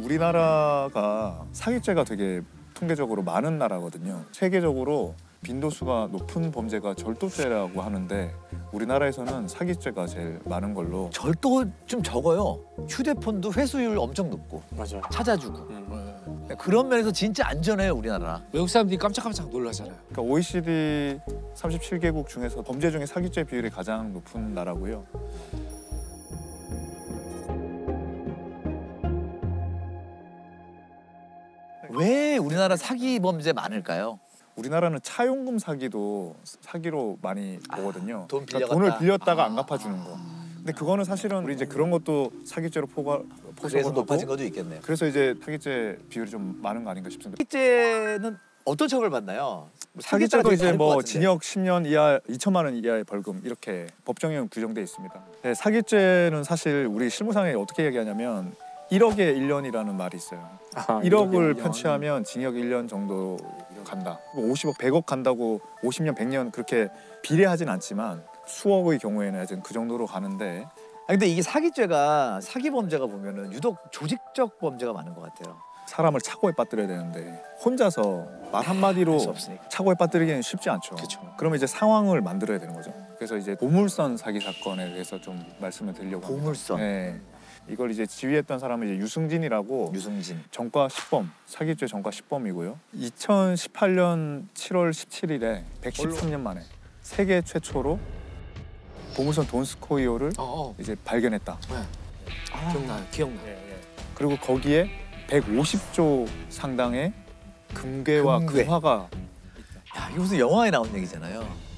우리나라가 사기죄가 되게 통계적으로 많은 나라거든요. 세계적으로 빈도수가 높은 범죄가 절도죄라고 하는데 우리나라에서는 사기죄가 제일 많은 걸로. 절도 좀 적어요. 휴대폰도 회수율 엄청 높고 맞아요. 찾아주고. 그런 면에서 진짜 안전해요, 우리나라. 외국 사람들이 깜짝깜짝 놀라잖아요. 그러니까 OECD 37개국 중에서 범죄 중에 사기죄 비율이 가장 높은 나라고요. 왜 우리나라 사기 범죄 많을까요? 우리나라는 차용금 사기도 사기로 많이 보거든요. 돈 그러니까 돈을 빌렸다가 안 갚아주는 거. 근데 그거는 사실은 우리 이제 그런 것도 사기죄로 포섭을 그래서 높아진 하고 것도 있겠네요. 그래서 이제 사기죄 비율이 좀 많은 거 아닌가 싶습니다. 사기죄는 어떤 처벌 받나요? 사기죄도 이제 뭐 것 같은데. 징역 10년 이하 2천만 원 이하의 벌금 이렇게 법정에 규정돼 있습니다. 네, 사기죄는 사실 우리 실무상에 어떻게 얘기하냐면 1억에 1년이라는 말이 있어요. 1억을 편취하면 징역 1년 정도 간다. 50억, 100억 간다고 50년, 100년 그렇게 비례하진 않지만 수억의 경우에는 하여튼 그 정도로 가는데. 근데 이게 사기죄가 사기 범죄가 보면은 유독 조직적 범죄가 많은 것 같아요. 사람을 차고에 빠뜨려야 되는데 혼자서 말 한마디로 할 수 없으니까. 차고에 빠뜨리기는 쉽지 않죠. 그쵸. 그러면 이제 상황을 만들어야 되는 거죠. 그래서 이제 보물선 사기 사건에 대해서 좀 말씀을 드리려고 합니다. 보물선. 네. 이걸 이제 지휘했던 사람은 이제 유승진이라고 유승진. 전과 10범, 사기죄 전과 10범이고요. 2018년 7월 17일에 113년 만에 세계 최초로 보물선 돈스코이오를 이제 발견했다. 기억나요. 기억나요. 그리고 거기에 150조 상당의 금괴와 금괴. 금화가. 야, 이거 무슨 영화에 나온 얘기잖아요.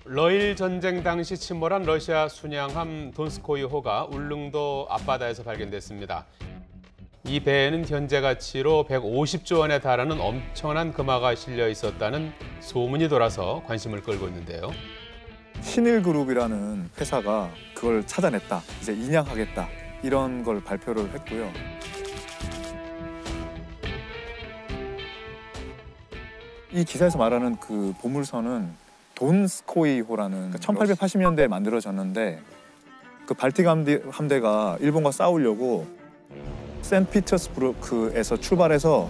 러일 전쟁 당시 침몰한 러시아 순양함 돈스코이호가 울릉도 앞바다에서 발견됐습니다. 이 배에는 현재 가치로 150조 원에 달하는 엄청난 금화가 실려 있었다는 소문이 돌아서 관심을 끌고 있는데요. 신일그룹이라는 회사가 그걸 찾아냈다, 이제 인양하겠다 이런 걸 발표를 했고요. 이 기사에서 말하는 그 보물선은 돈스코이호라는 1880년대에 만들어졌는데 그 발틱 함대가 일본과 싸우려고 센피터스부르크에서 출발해서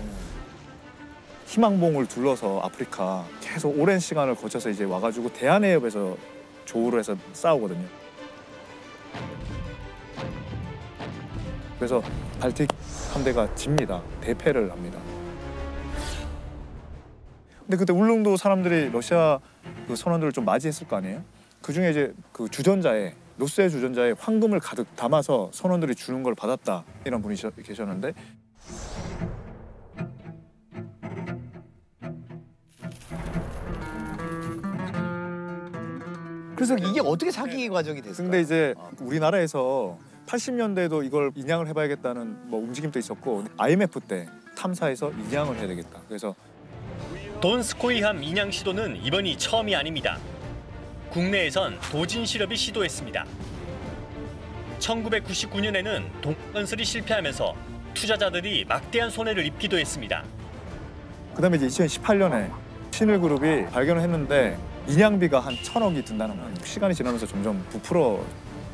희망봉을 둘러서 아프리카 계속 오랜 시간을 거쳐서 이제 와가지고 대한해협에서 조우를 해서 싸우거든요. 그래서 발틱 함대가 집니다. 대패를 합니다. 근데 그때 울릉도 사람들이 러시아 그 선원들을 좀 맞이했을 거 아니에요? 그 중에 이제 그 주전자에 로스의 주전자에 황금을 가득 담아서 선원들이 주는 걸 받았다 이런 분이 계셨는데. 그래서 이게 어떻게 사기 과정이 됐을까요? 근데 이제 우리나라에서 80년대에도 이걸 인양을 해봐야겠다는 뭐 움직임도 있었고 IMF 때 탐사해서 인양을 해야 되겠다. 그래서 돈스코이함 인양 시도는 이번이 처음이 아닙니다. 국내에선 도진실업이 시도했습니다. 1999년에는 동건설이 실패하면서 투자자들이 막대한 손해를 입기도 했습니다. 그다음에 이제 2018년에 신일그룹이 발견을 했는데 인양비가 한 1,000억이 든다는 거예요. 시간이 지나면서 점점 부풀어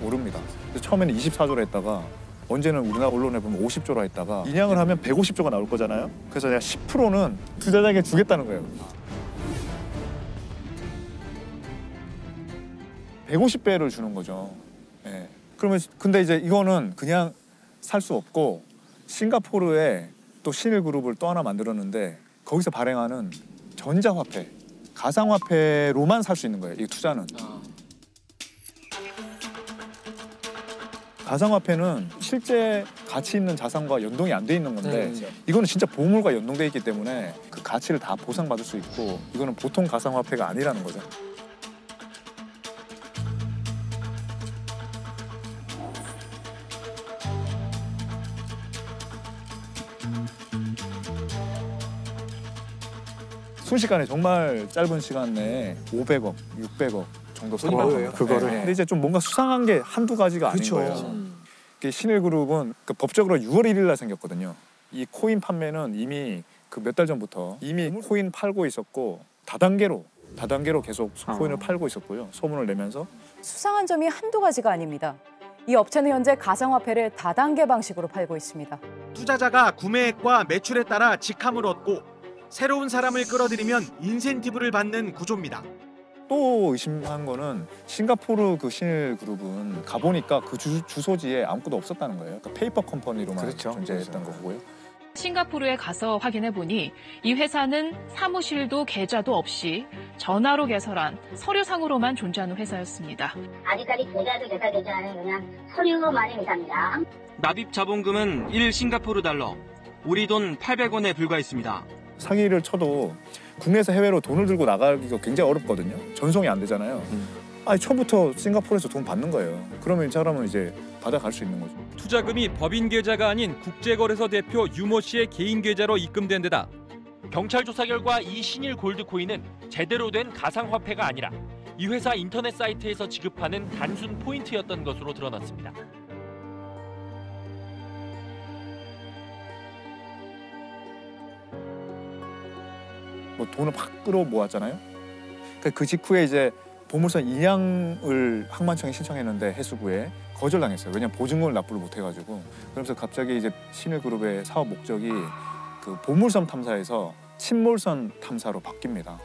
오릅니다. 그래서 처음에는 24조로 했다가 언제는 우리나라 언론에 보면 50조로 했다가 인양을 하면 150조가 나올 거잖아요. 그래서 내가 10%는 투자자에게 주겠다는 거예요. 150배를 주는 거죠. 예. 그러면 근데 이제 이거는 그냥 살 수 없고 싱가포르에 또 신일그룹을 또 하나 만들었는데 거기서 발행하는 전자화폐, 가상화폐로만 살 수 있는 거예요. 이 투자는. 가상화폐는 실제 가치 있는 자산과 연동이 안 돼 있는 건데 이거는 진짜 보물과 연동돼 있기 때문에 그 가치를 다 보상받을 수 있고 이거는 보통 가상화폐가 아니라는 거죠. 순식간에 정말 짧은 시간 내에 500억, 600억 정도 선발해요. 그거를. 네. 근데 이제 좀 뭔가 수상한 게 한두 가지가 아닌 그쵸. 거예요. 신일그룹은 그 법적으로 6월 1일 날 생겼거든요. 이 코인 판매는 이미 그 몇 달 전부터 이미 코인 팔고 있었고 다단계로 계속 코인을 팔고 있었고요. 소문을 내면서. 수상한 점이 한두 가지가 아닙니다. 이 업체는 현재 가상화폐를 다단계 방식으로 팔고 있습니다. 투자자가 구매액과 매출에 따라 직함을 얻고 새로운 사람을 끌어들이면 인센티브를 받는 구조입니다. 또 의심한 거는 싱가포르 그 신일그룹은 가보니까 그 주소지에 아무것도 없었다는 거예요. 그러니까 페이퍼 컴퍼니로만 그렇죠. 존재했던 거고요. 싱가포르에 가서 확인해보니 이 회사는 사무실도 계좌도 없이 전화로 개설한 서류상으로만 존재하는 회사였습니다. 아직까지 계좌도 개설되지 않은 그냥 서류만의 회사입니다. 납입 자본금은 1 싱가포르 달러, 우리 돈 800원에 불과했습니다. 사기를 쳐도 국내에서 해외로 돈을 들고 나가기가 굉장히 어렵거든요. 전송이 안 되잖아요. 아니 처음부터 싱가포르에서 돈 받는 거예요. 그러면 이 사람은 이제 받아갈 수 있는 거죠. 투자금이 법인 계좌가 아닌 국제거래소 대표 유모 씨의 개인 계좌로 입금된 데다 경찰 조사 결과 이 신일 골드코인은 제대로 된 가상화폐가 아니라 이 회사 인터넷 사이트에서 지급하는 단순 포인트였던 것으로 드러났습니다. 뭐 돈을 팍 끌어 모았잖아요. 그 직후에 이제 보물선 인양을 항만청에 신청했는데 해수부에 거절당했어요. 왜냐면 보증금을 납부를 못 해가지고. 그러면서 갑자기 이제 신일그룹의 사업 목적이 그 보물섬 탐사에서 침몰선 탐사로 바뀝니다.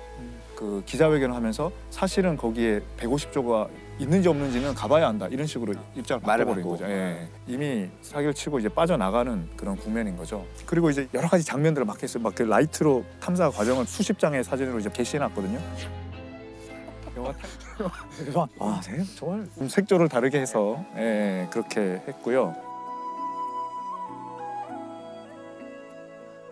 그 기자회견을 하면서 사실은 거기에 150조가 있는지 없는지는 가봐야 한다 이런 식으로 입장을 바꿔버린 거죠. 예. 이미 사기를 치고 이제 빠져나가는 그런 국면인 거죠. 그리고 이제 여러 가지 장면들을 막 했어요. 막 그 라이트로 탐사 과정을 수십 장의 사진으로 이제 게시해놨거든요. 아, 정말 색조를 다르게 해서 그렇게 했고요.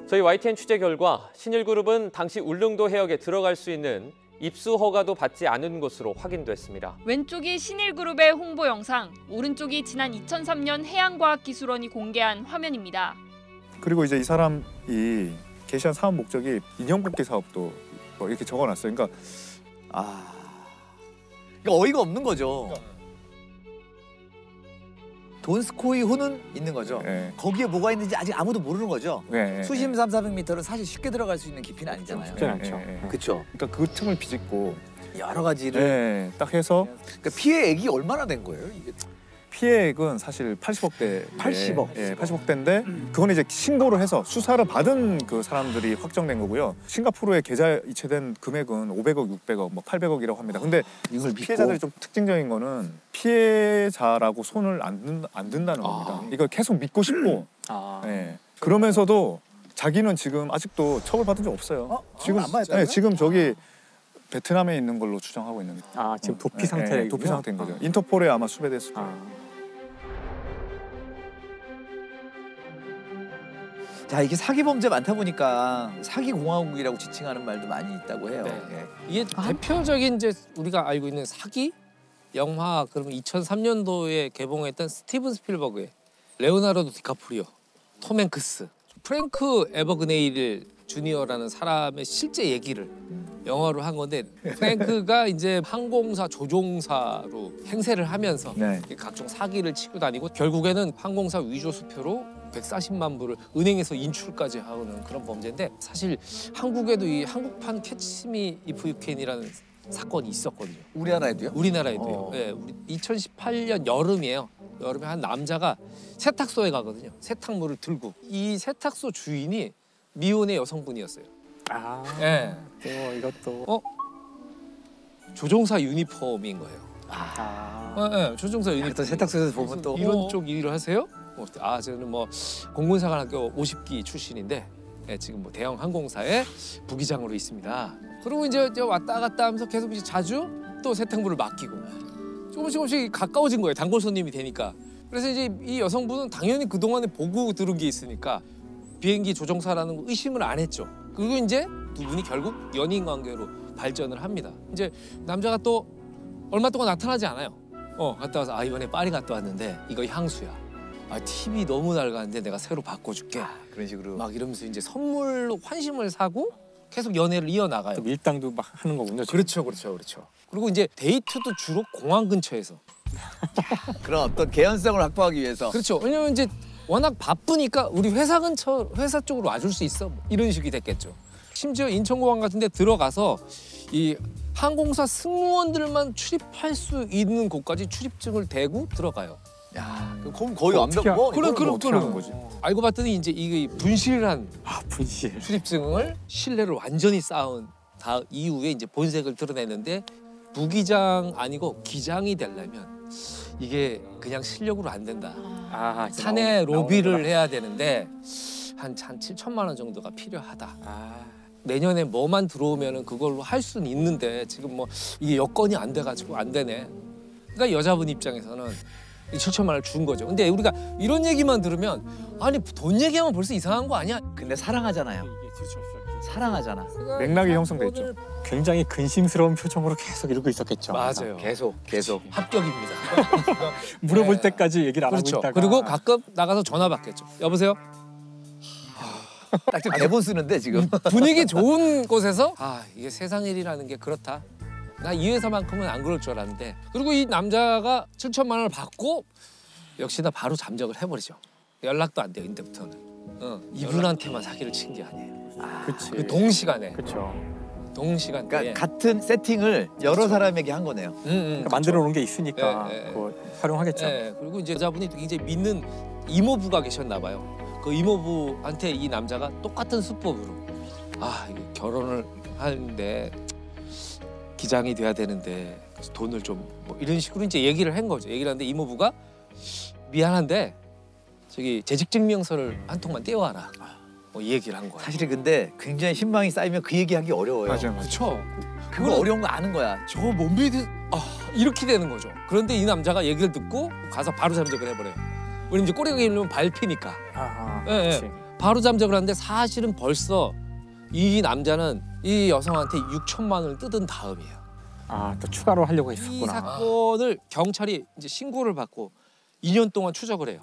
저희 YTN 취재 결과 신일그룹은 당시 울릉도 해역에 들어갈 수 있는 입수 허가도 받지 않은 것으로 확인됐습니다. 왼쪽이 신일그룹의 홍보 영상, 오른쪽이 지난 2003년 해양과학기술원이 공개한 화면입니다. 그리고 이제 이 사람이 게시한 사업 목적이 인형 뽑기 사업도 뭐 이렇게 적어놨어요. 그러니까 그러니까 어이가 없는 거죠. 돈스코이 호는 있는 거죠. 거기에 뭐가 있는지 아직 아무도 모르는 거죠. 수심 300~400m는 사실 쉽게 들어갈 수 있는 깊이는 아니잖아요. 쉽지 않죠. 그렇죠. 그러니까 그 틈을 비집고 여러 가지를 딱 해서 그러니까 피해액이 얼마나 된 거예요? 이게? 피해액은 사실 80억대. 80억. 80억대인데 그건 이제 신고를 해서 수사를 받은 그 사람들이 확정된 거고요. 싱가포르에 계좌 이체된 금액은 500억, 600억, 뭐 800억이라고 합니다. 근데 이걸 피해자들이 좀 특징적인 거는 피해자라고 손을 안 든다는 겁니다. 이걸 계속 믿고 싶고 그러면서도 자기는 지금 아직도 처벌받은 적 없어요. 지금 안 맞았다고요? 지금 저기 베트남에 있는 걸로 추정하고 있는 거예요. 지금 도피 상태군요. 도피 상태인 거죠. 인터폴에 아마 수배됐을 거예요. 자, 이게 사기 범죄 많다 보니까 사기 공화국이라고 지칭하는 말도 많이 있다고 해요. 이게 대표적인 이제 우리가 알고 있는 사기 영화 그러면 2003년도에 개봉했던 스티븐 스필버그의 레오나르도 디카프리오, 톰 행크스, 프랭크 에버그네일 주니어라는 사람의 실제 얘기를 영화로 한 건데 프랭크가 이제 항공사 조종사로 행세를 하면서 각종 사기를 치고 다니고 결국에는 항공사 위조 수표로 140만 불을 은행에서 인출까지 하는 그런 범죄인데 사실 한국에도 이 한국판 캐치미 이프 유캔이라는 사건이 있었거든요. 우리나라에도요? 우리나라에도요. 네, 우리 2018년 여름이에요. 여름에 한 남자가 세탁소에 가거든요. 세탁물을 들고 이 세탁소 주인이 미혼의 여성분이었어요. 네. 이것도 조종사 유니폼인 거예요. 네, 조종사 유니폼. 세탁소에서 보면 또 이런 쪽 일을 하세요? 저는 뭐 공군사관학교 50기 출신인데 지금 뭐 대형 항공사의 부기장으로 있습니다. 그리고 이제 왔다 갔다 하면서 계속 이제 자주 또 세탁물을 맡기고 조금씩 가까워진 거예요. 단골 손님이 되니까. 그래서 이제 이 여성분은 당연히 그 동안에 보고 들은 게 있으니까 비행기 조종사라는 거 의심을 안 했죠. 그리고 이제 두 분이 결국 연인 관계로 발전을 합니다. 이제 남자가 또 얼마 동안 나타나지 않아요. 갔다 와서 이번에 파리 갔다 왔는데 이거 향수야. TV 너무 낡았는데 내가 새로 바꿔줄게. 그런 식으로 막 이러면서 이제 선물로 환심을 사고 계속 연애를 이어나가요. 밀당도 막 하는 거군요. 그렇죠. 그리고 이제 데이트도 주로 공항 근처에서. 그런 어떤 개연성을 확보하기 위해서. 그렇죠. 왜냐면 이제 워낙 바쁘니까 우리 회사 근처 회사 쪽으로 와줄 수 있어 이런 식이 됐겠죠. 심지어 인천공항 같은 데 들어가서 이 항공사 승무원들만 출입할 수 있는 곳까지 출입증을 대고 들어가요. 야, 그럼 거의 완벽. 그런 거지. 알고 봤더니 이제 이게 분실을 한 분실 출입증을 실내를 완전히 쌓은 이후에 이제 본색을 드러내는데 부기장 아니고 기장이 되려면 이게 그냥 실력으로 안 된다. 사내 로비를 해야 되는데 한 7천만 원 정도가 필요하다. 내년에 뭐만 들어오면은 그걸로 할 수는 있는데 지금 뭐 이게 여건이 안 돼가지고 안 되네. 그러니까 여자분 입장에서는 7천만 원을 준 거죠. 근데 우리가 이런 얘기만 들으면 아니 돈 얘기하면 벌써 이상한 거 아니야? 근데 사랑하잖아요. 사랑하잖아. 맥락이 형성돼 있죠. 굉장히 근심스러운 표정으로 계속 이러고 있었겠죠. 맞아요. 계속. 합격입니다. 물어볼 때까지 얘기를 안 하고 있다가. 그리고 가끔 나가서 전화 받겠죠. 여보세요? 딱 지금 대본 쓰는데 지금. 분위기 좋은 곳에서 이게 세상 일이라는 게 그렇다. 나 이 회사만큼은 안 그럴 줄 알았는데. 그리고 이 남자가 7천만 원을 받고 역시나 바로 잠적을 해버리죠. 연락도 안 돼요, 이때부터는. 이분한테만 사기를 친 게 아니에요. 그치. 그 동시간에. 그렇죠. 동시간에. 그러니까 같은 세팅을 여러 사람에게 한 거네요. 그러니까 만들어 놓은 게 있으니까 그거 활용하겠죠. 그리고 이제 여자분이 굉장히 믿는 이모부가 계셨나 봐요. 그 이모부한테 이 남자가 똑같은 수법으로 이게 결혼을 하는데 기장이 돼야 되는데 돈을 좀 뭐 이런 식으로 이제 얘기를 한 거죠. 얘기를 하는데 이모부가 미안한데 저기 재직증명서를 한 통만 떼어와라. 이 얘기를 한 거야. 사실은 근데 굉장히 신망이 쌓이면 그 얘기하기 어려워요. 맞아요. 그렇죠. 그거 어려운 거 아는 거야. 저거 못 믿을 이렇게 되는 거죠. 그런데 이 남자가 얘기를 듣고 가서 바로 잠적을 해버려요. 왜냐면 이제 꼬리가 길면 밟히니까. 바로 잠적을 하는데 사실은 벌써 이 남자는 이 여성한테 6천만 원을 뜯은 다음이에요. 또 추가로 하려고 이 했었구나. 사건을 경찰이 이제 신고를 받고 2년 동안 추적을 해요.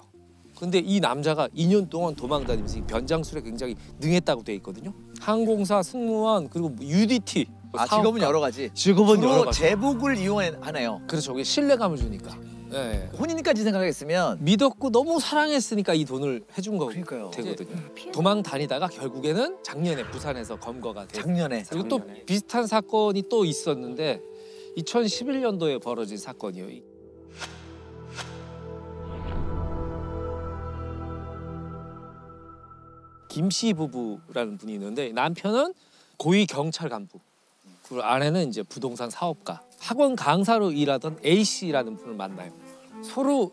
근데 이 남자가 2년 동안 도망다니면서 변장술에 굉장히 능했다고 돼 있거든요. 항공사 승무원 그리고 UDT. 직업은 여러 가지. 직업은 여러 가지. 제복을 이용하네요. 그렇죠. 그게 신뢰감을 주니까. 혼인까지 생각했으면 믿었고 너무 사랑했으니까 이 돈을 해준 거고 그러니까요. 되거든요. 도망 다니다가 결국에는 작년에 부산에서 검거가 돼요. 작년에. 그리고 또 비슷한 사건이 또 있었는데 2011년도에 벌어진 사건이에요. 김씨 부부라는 분이 있는데 남편은 고위 경찰 간부, 그리고 아내는 이제 부동산 사업가, 학원 강사로 일하던 A 씨라는 분을 만나요. 서로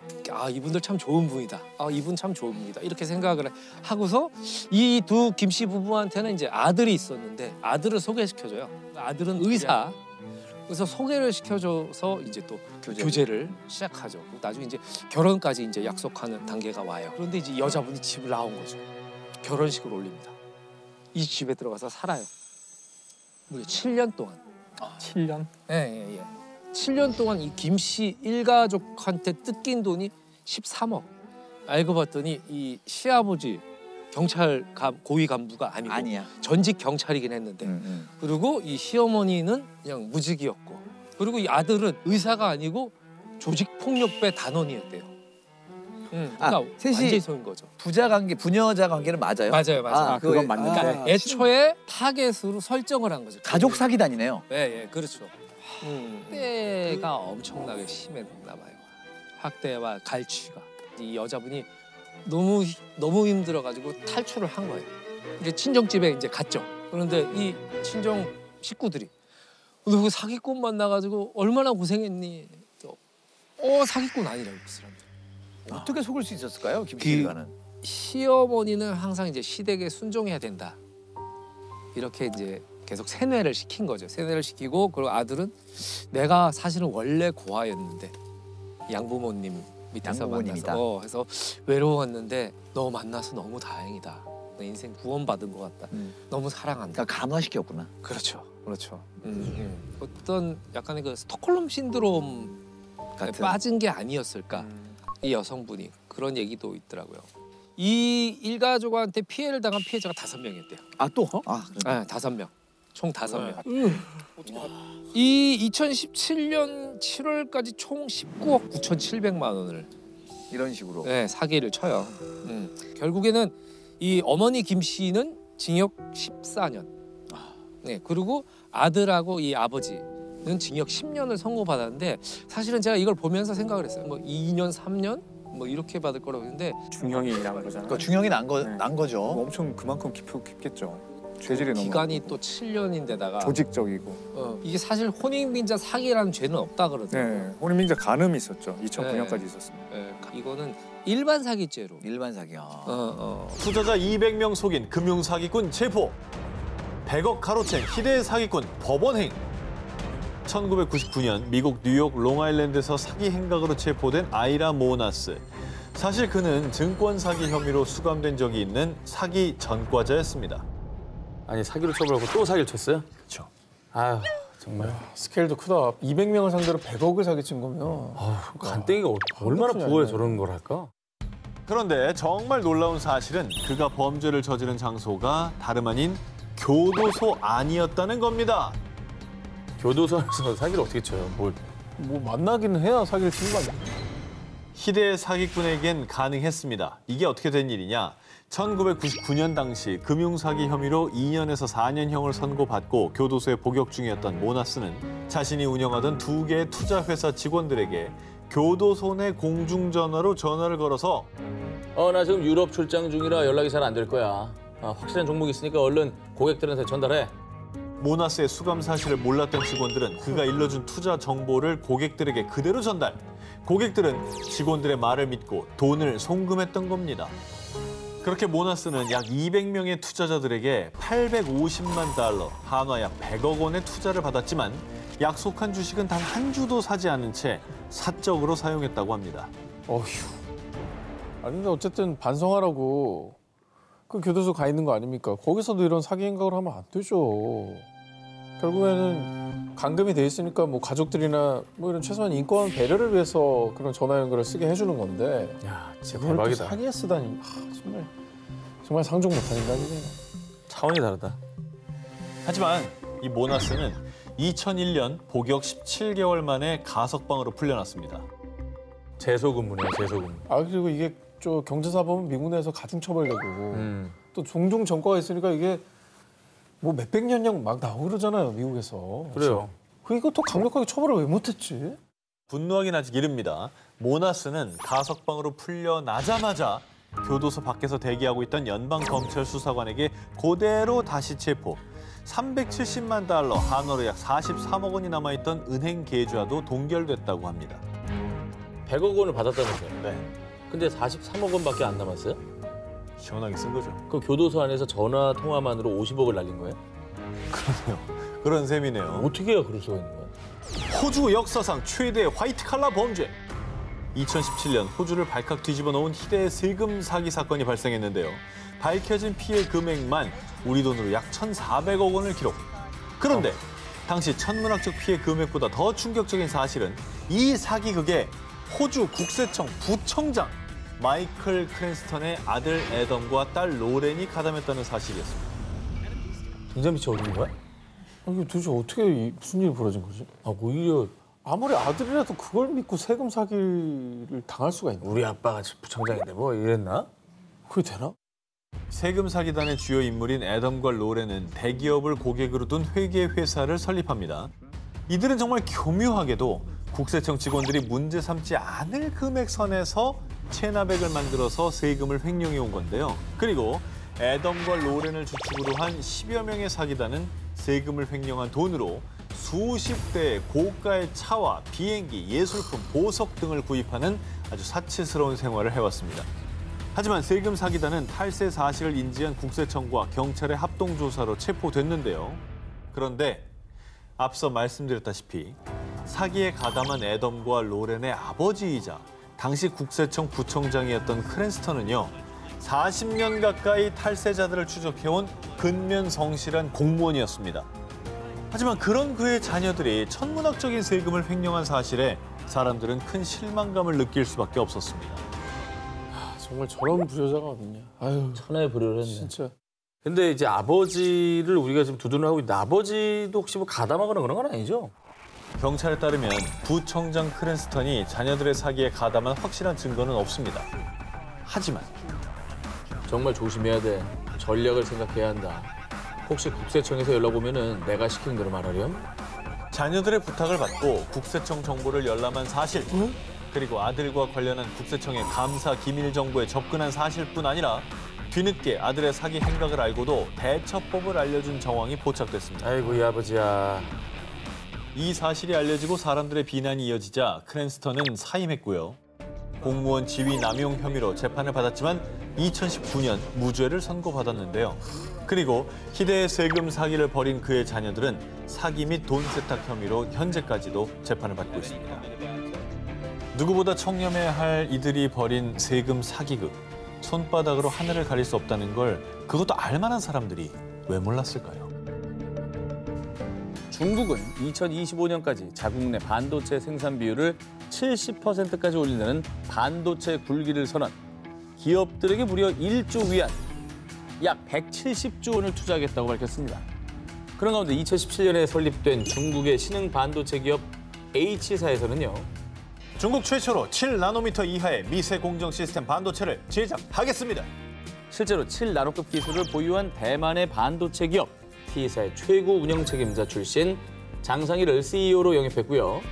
이분들 참 좋은 분이다. 이분 참 좋은 분이다. 이렇게 생각을 하고서 이 두 김씨 부부한테는 이제 아들이 있었는데 아들을 소개시켜줘요. 아들은 의사. 그래서 소개를 시켜줘서 이제 또 교제를 시작하죠. 나중에 이제 결혼까지 이제 약속하는 단계가 와요. 그런데 이제 여자분이 집을 나온 거죠. 결혼식을 올립니다. 이 집에 들어가서 살아요. 무려 7년 동안. 7년? 예. 7년 동안 이 김씨 일가족한테 뜯긴 돈이 13억. 알고 봤더니 이 시아버지 경찰 고위 간부가 아니고 전직 경찰이긴 했는데 그리고 이 시어머니는 그냥 무직이었고 그리고 이 아들은 의사가 아니고 조직폭력배 단원이었대요. 그러니까 셋이 완전히 속인 거죠. 부자 관계, 부녀자 관계는 맞아요? 맞아요. 그건 맞는데. 그러니까 애초에 타겟으로 설정을 한 거죠. 가족 사기단이네요. 네, 그렇죠. 학대가 엄청나게 심했나 봐요. 학대와 갈취가. 이 여자분이 너무 힘들어가지고 탈출을 한 거예요. 이제 친정집에 이제 갔죠. 그런데 이 친정 식구들이 너 그 사기꾼 만나가지고 얼마나 고생했니? 사기꾼 아니라고 그 사람들. 어떻게 속을 수 있었을까요, 김씨가는? 시어머니는 항상 이제 시댁에 순종해야 된다. 이렇게 이제 계속 세뇌를 시킨 거죠. 세뇌를 시키고 그리고 아들은 내가 사실은 원래 고아였는데 양부모님 밑에서 만나서 해서 외로웠는데 너 만나서 너무 다행이다. 내 인생 구원받은 것 같다. 너무 사랑한다. 그러니까 감화시켰구나. 그렇죠. 어떤 약간의 그 스톡홀름 신드롬 빠진 게 아니었을까. 이 여성분이 그런 얘기도 있더라고요. 이 일가족한테 피해를 당한 피해자가 5명이었대요. 또? 네, 5명. 총 5명. 이 2017년 7월까지 총 19억 9,700만 원을 이런 식으로 사기를 쳐요. 결국에는 이 어머니 김 씨는 징역 14년. 그리고 아들하고 이 아버지는 징역 10년을 선고받았는데 사실은 제가 이걸 보면서 생각을 했어요. 뭐 2년, 3년 뭐 이렇게 받을 거라고 했는데 중형이 난 거잖아요. 그러니까 중형이 난 거죠. 엄청 그만큼 깊겠죠. 죄질이 너무 기간이 또 7년인데다가 조직적이고 이게 사실 혼인빙자 사기라는 죄는 없다 그러더라고요. 네, 혼인빙자 간음이 있었죠. 2009년까지 있었습니다. 네, 이거는 일반 사기죄로. 일반 사기야. 투자자 200명 속인 금융사기꾼 체포. 100억 가로챈 희대의 사기꾼 법원행. 1999년 미국 뉴욕 롱아일랜드에서 사기 행각으로 체포된 아이라 모나스. 사실 그는 증권 사기 혐의로 수감된 적이 있는 사기 전과자였습니다. 아니 사기로 처벌하고 또 사기를 쳤어요? 그렇죠. 아유 정말 스케일도 크다. 200명을 상대로 100억을 사기친 거면 간땡이가 얼마나 부어야 저런 걸 할까? 그런데 정말 놀라운 사실은 그가 범죄를 저지른 장소가 다름 아닌 교도소 아니었다는 겁니다. 교도소에서 사기를 어떻게 쳐요? 뭐 만나기는 해야 사기를 치는 거 아니야? 희대의 사기꾼에겐 가능했습니다. 이게 어떻게 된 일이냐? 1999년 당시 금융사기 혐의로 2년에서 4년형을 선고받고 교도소에 복역 중이었던 모나스는 자신이 운영하던 2개의 투자회사 직원들에게 교도소 내 공중전화로 전화를 걸어서 나 지금 유럽 출장 중이라 연락이 잘 안 될 거야. 확실한 종목이 있으니까 얼른 고객들한테 전달해. 모나스의 수감 사실을 몰랐던 직원들은 그가 일러준 투자 정보를 고객들에게 그대로 전달. 고객들은 직원들의 말을 믿고 돈을 송금했던 겁니다. 그렇게 모나스는 약 200명의 투자자들에게 850만 달러, 한화 약 100억 원의 투자를 받았지만 약속한 주식은 단 한 주도 사지 않은 채 사적으로 사용했다고 합니다. 어휴. 아니 근데 어쨌든 반성하라고 그 교도소 가 있는 거 아닙니까? 거기서도 이런 사기 행각을 하면 안 되죠. 결국에는 감금이 돼 있으니까 뭐 가족들이나 뭐 이런 최소한 인권 배려를 위해서 그런 전화 연결을 쓰게 해주는 건데. 야, 진짜 그걸 또 대박이다. 사기에 쓰다니. 정말 상종 못하는 인간이네. 차원이 다르다. 하지만 이 모나스는 2001년 복역 17개월 만에 가석방으로 풀려났습니다. 재소근무네요, 재소근무. 그리고 이게 저 경제사범은 미국 내에서 가중처벌되고 또 종종 전과가 있으니까 이게 뭐 몇백 년형 막 나오고 그러잖아요, 미국에서. 그래요. 이거 더 강력하게 처벌을 왜 못했지? 분노하긴 아직 이릅니다. 모나스는 가석방으로 풀려나자마자 교도소 밖에서 대기하고 있던 연방검찰 수사관에게 그대로 다시 체포. 370만 달러, 한화로 약 43억 원이 남아있던 은행 계좌도 동결됐다고 합니다. 100억 원을 받았다면서요? 네. 근데 43억 원밖에 안 남았어요? 시원하게 쓴 거죠. 그 교도소 안에서 전화 통화만으로 50억을 날린 거예요? 그러네요. 그런 셈이네요. 어떻게 해야 그럴 수가 있는 거야? 호주 역사상 최대 화이트 칼라 범죄. 2017년 호주를 발칵 뒤집어 놓은 희대의 세금 사기 사건이 발생했는데요. 밝혀진 피해 금액만 우리 돈으로 약 1,400억 원을 기록. 그런데 당시 천문학적 피해 금액보다 더 충격적인 사실은 이 사기극에 호주 국세청 부청장 마이클 크랜스턴의 아들 애덤과 딸 로렌이 가담했다는 사실이었습니다. 인삼빛이 어디 있는 거야? 이게 도대체 어떻게 무슨 일이 벌어진 거지? 오히려 아무리 아들이라도 그걸 믿고 세금 사기를 당할 수가 있나? 우리 아빠가 부청장인데 뭐 이랬나? 그게 되나? 세금 사기단의 주요 인물인 애덤과 로렌은 대기업을 고객으로 둔 회계 회사를 설립합니다. 이들은 정말 교묘하게도 국세청 직원들이 문제 삼지 않을 금액 선에서 체납액을 만들어서 세금을 횡령해 온 건데요. 그리고 애덤과 로렌을 주축으로 한 10여 명의 사기단은 세금을 횡령한 돈으로 수십 대의 고가의 차와 비행기, 예술품, 보석 등을 구입하는 아주 사치스러운 생활을 해왔습니다. 하지만 세금 사기단은 탈세 사실을 인지한 국세청과 경찰의 합동조사로 체포됐는데요. 그런데 앞서 말씀드렸다시피 사기에 가담한 애덤과 로렌의 아버지이자 당시 국세청 부청장이었던 크랜스턴은요. 40년 가까이 탈세자들을 추적해온 근면성실한 공무원이었습니다. 하지만 그런 그의 자녀들이 천문학적인 세금을 횡령한 사실에 사람들은 큰 실망감을 느낄 수밖에 없었습니다. 정말 저런 부여자가 어딨냐. 아유, 천하의 불효를 했네. 진짜. 근데 이제 아버지를 우리가 지금 두둔을 하고 있는데 아버지도 혹시 뭐 가담하거나 그런 건 아니죠? 경찰에 따르면 부청장 크랜스턴이 자녀들의 사기에 가담한 확실한 증거는 없습니다. 하지만 정말 조심해야 돼. 전략을 생각해야 한다. 혹시 국세청에서 연락 오면은 내가 시킨 대로 말하렴? 자녀들의 부탁을 받고 국세청 정보를 열람한 사실. 그리고 아들과 관련한 국세청의 감사 기밀 정보에 접근한 사실뿐 아니라 뒤늦게 아들의 사기 행각을 알고도 대처법을 알려준 정황이 포착됐습니다. 아이고 이 아버지야. 이 사실이 알려지고 사람들의 비난이 이어지자 크랜스턴은 사임했고요. 공무원 지위 남용 혐의로 재판을 받았지만 2019년 무죄를 선고받았는데요. 그리고 희대의 세금 사기를 벌인 그의 자녀들은 사기 및 돈 세탁 혐의로 현재까지도 재판을 받고 있습니다. 누구보다 청렴해야 할 이들이 벌인 세금 사기극. 손바닥으로 하늘을 가릴 수 없다는 걸 그것도 알만한 사람들이 왜 몰랐을까요? 중국은 2025년까지 자국 내 반도체 생산 비율을 70%까지 올리는 반도체 굴기를 선언. 기업들에게 무려 1조 위안, 약 170조 원을 투자하겠다고 밝혔습니다. 그런 가운데 2017년에 설립된 중국의 신흥 반도체 기업 H사에서는요. 중국 최초로 7나노미터 이하의 미세 공정 시스템 반도체를 제작하겠습니다. 실제로 7나노급 기술을 보유한 대만의 반도체 기업 T사의 최고 운영 책임자 출신 장상일을 CEO로 영입했고요.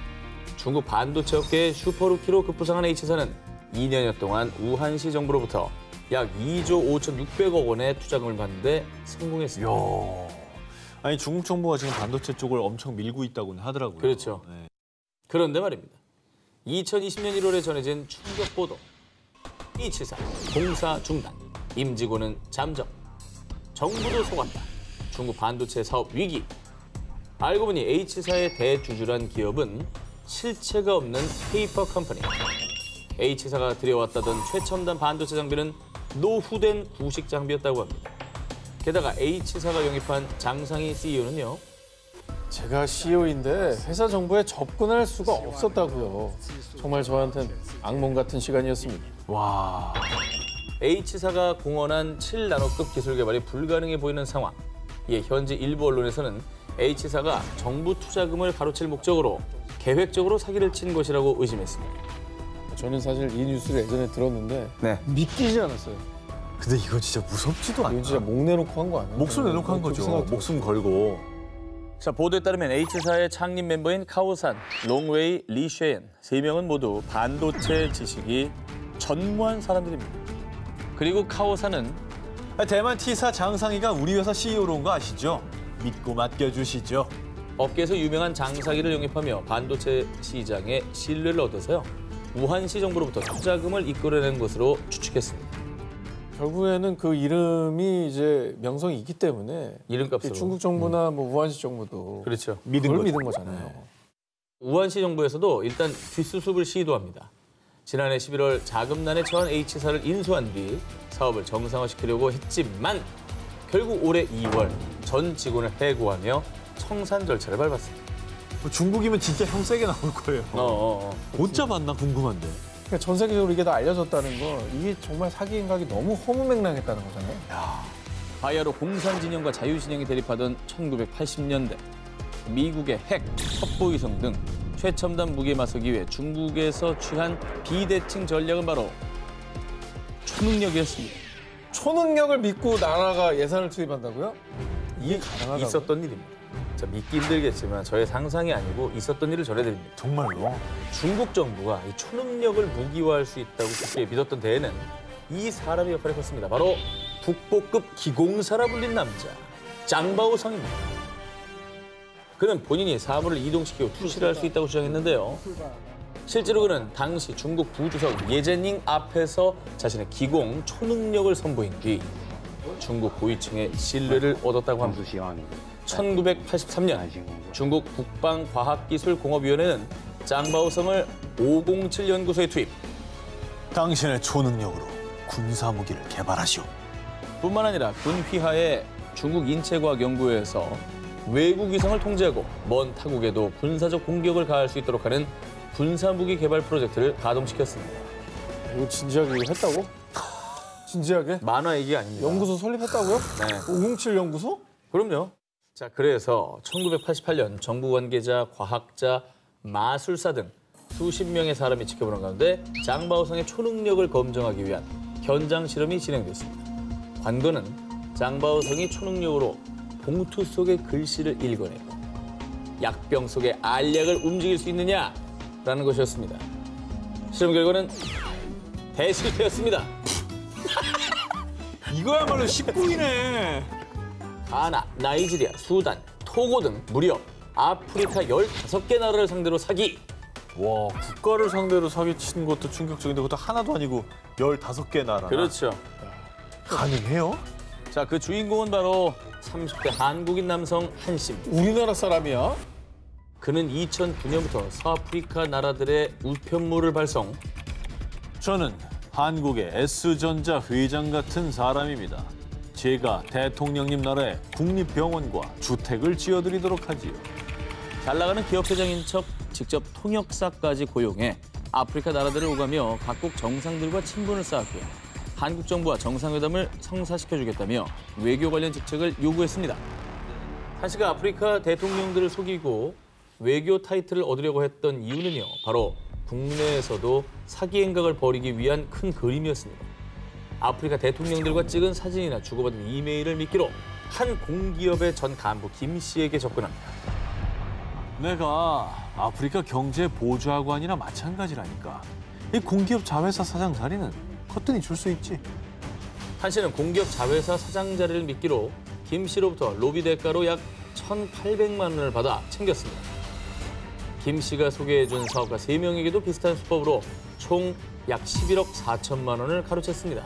중국 반도체 업계의 슈퍼루키로 급부상한 H사는 2년여 동안 우한시 정부로부터 약 2조 5,600억 원의 투자금을 받는 데 성공했습니다. 아니 중국 정부가 지금 반도체 쪽을 엄청 밀고 있다고는 하더라고요. 그렇죠. 네. 그런데 말입니다. 2020년 1월에 전해진 충격 보도. H사 공사 중단, 임직원은 잠적, 정부도 속았다. 중국 반도체 사업 위기. 알고 보니 H사의 대주주란 기업은 실체가 없는 페이퍼 컴퍼니. H사가 들여왔다던 최첨단 반도체 장비는 노후된 구식 장비였다고 합니다. 게다가 H사가 영입한 장상희 CEO는요. 제가 CEO인데 회사 정보에 접근할 수가 없었다고요. 정말 저한텐 악몽 같은 시간이었습니다. 와. H사가 공언한 7나노급 기술 개발이 불가능해 보이는 상황. 이에 현지 일부 언론에서는 H사가 정부 투자금을 가로챌 목적으로 계획적으로 사기를 친 것이라고 의심했습니다. 저는 사실 이 뉴스를 예전에 들었는데 믿기지 않았어요. 근데 이거 진짜 무섭지도 않나? 이거 진짜 목 내놓고 한 거 아니에요? 목숨 내놓고 한 거죠. 목숨 걸고. 자, 보도에 따르면 H사의 창립 멤버인 카오산, 롱웨이, 리쉐엔 3명은 모두 반도체 지식이 전무한 사람들입니다. 그리고 카오산은 대만 T사 장상희가 우리 회사 CEO로 온 거 아시죠? 믿고 맡겨주시죠. 업계에서 유명한 장상희를 영입하며 반도체 시장에 신뢰를 얻어서요. 우한시 정부로부터 투자금을 이끌어낸 것으로 추측했습니다. 결국에는 그 이름이 이제 명성이 있기 때문에 이름값으로 중국 정부나 뭐 우한시 정부도 그렇죠. 그걸 믿은 거잖아요. 네. 우한시 정부에서도 일단 뒷수습을 시도합니다. 지난해 11월 자금난에 처한 H사를 인수한 뒤 사업을 정상화시키려고 했지만 결국 올해 2월 전 직원을 해고하며 청산 절차를 밟았습니다. 중국이면 진짜 형 세게 나올 거예요. 못 잡았나 궁금한데. 그러니까 전 세계적으로 이게 다 알려졌다는 거 이게 정말 사기 행각이 너무 허무맹랑했다는 거잖아요. 바야흐로 공산진영과 자유진영이 대립하던 1980년대 미국의 핵, 첩보위성 등 최첨단 무기에 맞서기 위해 중국에서 취한 비대칭 전략은 바로 초능력이었습니다. 초능력을 믿고 나라가 예산을 투입한다고요? 이게 가능하다고요? 있었던 일입니다. 자, 믿기 힘들겠지만 저의 상상이 아니고 있었던 일을 전해드립니다. 정말로? 중국 정부가 이 초능력을 무기화할 수 있다고 쉽게 믿었던 데에는 이 사람의 역할이 컸습니다. 바로 국보급 기공사라 불린 남자, 짱바오성입니다. 그는 본인이 사물을 이동시키고 투시를 할 수 있다고 주장했는데요. 실제로 그는 당시 중국 부주석 예제닝 앞에서 자신의 기공 초능력을 선보인 뒤 중국 고위층의 신뢰를 얻었다고 합니다. 1983년 중국 국방과학기술공업위원회는 짱바오성을 507 연구소에 투입. 당신의 초능력으로 군사무기를 개발하시오. 뿐만 아니라 군 휘하의 중국 인체과학연구회에서 외국 위성을 통제하고 먼 타국에도 군사적 공격을 가할 수 있도록 하는 군사무기 개발 프로젝트를 가동시켰습니다. 이거 진지하게 이거 했다고? 진지하게? 만화 얘기 아닙니다. 연구소 설립했다고요? 네. 507 연구소? 그럼요. 자, 그래서 1988년 정부 관계자, 과학자, 마술사 등 수십 명의 사람이 지켜보는 가운데 짱바오성의 초능력을 검증하기 위한 현장 실험이 진행됐습니다. 관건은 짱바오성이 초능력으로 봉투 속의 글씨를 읽어내고 약병 속의 알약을 움직일 수 있느냐라는 것이었습니다. 실험 결과는 대실패였습니다. 이거야말로 19위네. 가나, 나이지리아, 수단, 토고 등 무려 아프리카 15개 나라를 상대로 사기. 와, 국가를 상대로 사기친 것도 충격적인데 그것도 하나도 아니고 15개 나라. 그렇죠. 가능해요? 자, 그 주인공은 바로 30대 한국인 남성 한 씨입니다. 우리나라 사람이야? 그는 2009년부터 서아프리카 나라들의 우편물을 발송. 저는 한국의 S전자 회장 같은 사람입니다. 제가 대통령님 나라에 국립병원과 주택을 지어드리도록 하지요. 잘 나가는 기업 회장인 척 직접 통역사까지 고용해 아프리카 나라들을 오가며 각국 정상들과 친분을 쌓았고요. 한국 정부와 정상회담을 성사시켜주겠다며 외교 관련 직책을 요구했습니다. 한 씨가 아프리카 대통령들을 속이고 외교 타이틀을 얻으려고 했던 이유는요. 바로 국내에서도 사기 행각을 벌이기 위한 큰 그림이었습니다. 아프리카 대통령들과 찍은 사진이나 주고받은 이메일을 미끼로 한 공기업의 전 간부 김 씨에게 접근합니다. 내가 아프리카 경제보좌관이나 마찬가지라니까. 이 공기업 자회사 사장 자리는 커튼이 줄 수 있지. 한 씨는 공기업 자회사 사장 자리를 미끼로 김 씨로부터 로비 대가로 약 1,800만 원을 받아 챙겼습니다. 김 씨가 소개해준 사업가 3명에게도 비슷한 수법으로 총 약 11억 4천만 원을 가로챘습니다.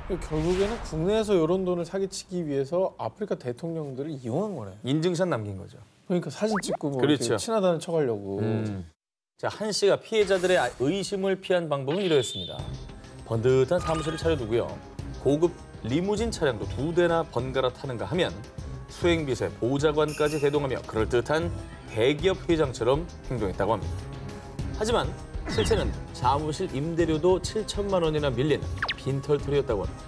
결국에는 국내에서 이런 돈을 사기치기 위해서 아프리카 대통령들을 이용한 거네. 인증샷 남긴 거죠. 그러니까 사진 찍고 뭐 그렇죠. 이렇게 친하다는 척하려고. 자, 한 씨가 피해자들의 의심을 피한 방법은 이러했습니다. 번듯한 사무실을 차려두고요. 고급 리무진 차량도 2대나 번갈아 타는가 하면 수행비서의 보좌관까지 대동하며 그럴듯한 대기업 회장처럼 행동했다고 합니다. 하지만 실체는 사무실 임대료도 7천만 원이나 밀린 빈털터리였다고 합니다.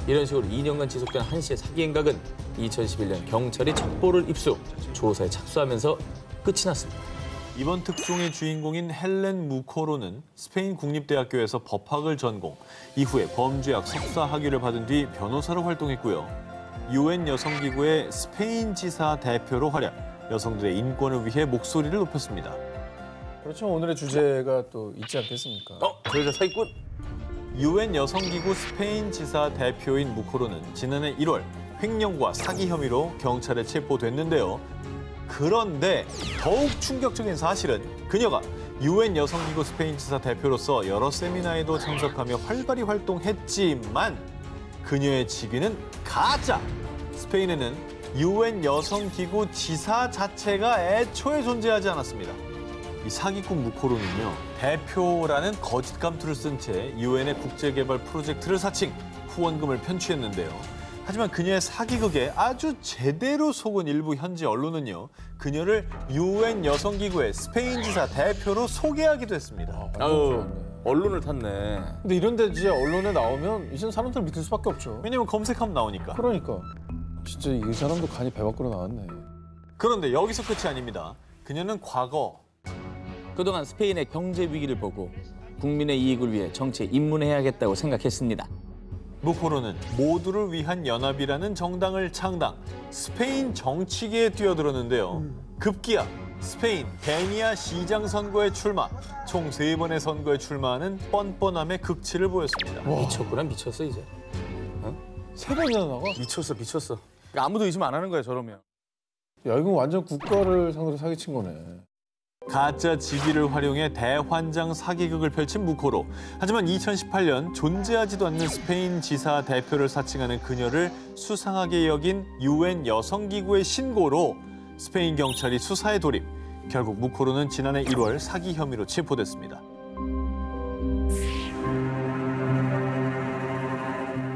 이런 식으로 2년간 지속된 한 씨의 사기 행각은 2011년 경찰이 첩보를 입수, 조사에 착수하면서 끝이 났습니다. 이번 특종의 주인공인 헬렌 무코로는 스페인 국립대학교에서 법학을 전공, 이후에 범죄학 석사 학위를 받은 뒤 변호사로 활동했고요. UN 여성기구의 스페인 지사 대표로 활약, 여성들의 인권을 위해 목소리를 높였습니다. 그렇죠. 오늘의 주제가 또 있지 않겠습니까? 저희가 사기꾼? UN 여성기구 스페인 지사 대표인 무코로는 지난해 1월 횡령과 사기 혐의로 경찰에 체포됐는데요. 그런데 더욱 충격적인 사실은 그녀가 UN 여성기구 스페인 지사 대표로서 여러 세미나에도 참석하며 활발히 활동했지만 그녀의 직위는 가짜! 스페인에는 UN 여성기구 지사 자체가 애초에 존재하지 않았습니다. 이 사기꾼 무코로는요, 대표라는 거짓 감투를 쓴 채 UN의 국제개발 프로젝트를 사칭, 후원금을 편취했는데요. 하지만 그녀의 사기극에 아주 제대로 속은 일부 현지 언론은요, 그녀를 UN 여성기구의 스페인 지사 대표로 소개하기도 했습니다. 언론을 탔네. 근데 이런 데 이제 언론에 나오면 이제 사람들 믿을 수밖에 없죠. 왜냐면 검색하면 나오니까. 그러니까. 진짜 이 사람도 간이 배 밖으로 나왔네. 그런데 여기서 끝이 아닙니다. 그녀는 과거 그동안 스페인의 경제 위기를 보고 국민의 이익을 위해 정치에 입문해야겠다고 생각했습니다. 무코로는 모두를 위한 연합이라는 정당을 창당, 스페인 정치계에 뛰어들었는데요. 급기야 스페인 베니아 시장 선거에 출마, 총 3번의 선거에 출마하는 뻔뻔함의 극치를 보였습니다. 미쳤구나, 미쳤어 이제. 3번이나 나가? 미쳤어. 그러니까 아무도 의심 안 하는 거야, 저러면. 야, 이건 완전 국가를 상대로 사기친 거네. 가짜 직위를 활용해 대환장 사기극을 펼친 무코로. 하지만 2018년 존재하지도 않는 스페인 지사 대표를 사칭하는 그녀를 수상하게 여긴 UN 여성기구의 신고로 스페인 경찰이 수사에 돌입. 결국 무코로는 지난해 1월 사기 혐의로 체포됐습니다.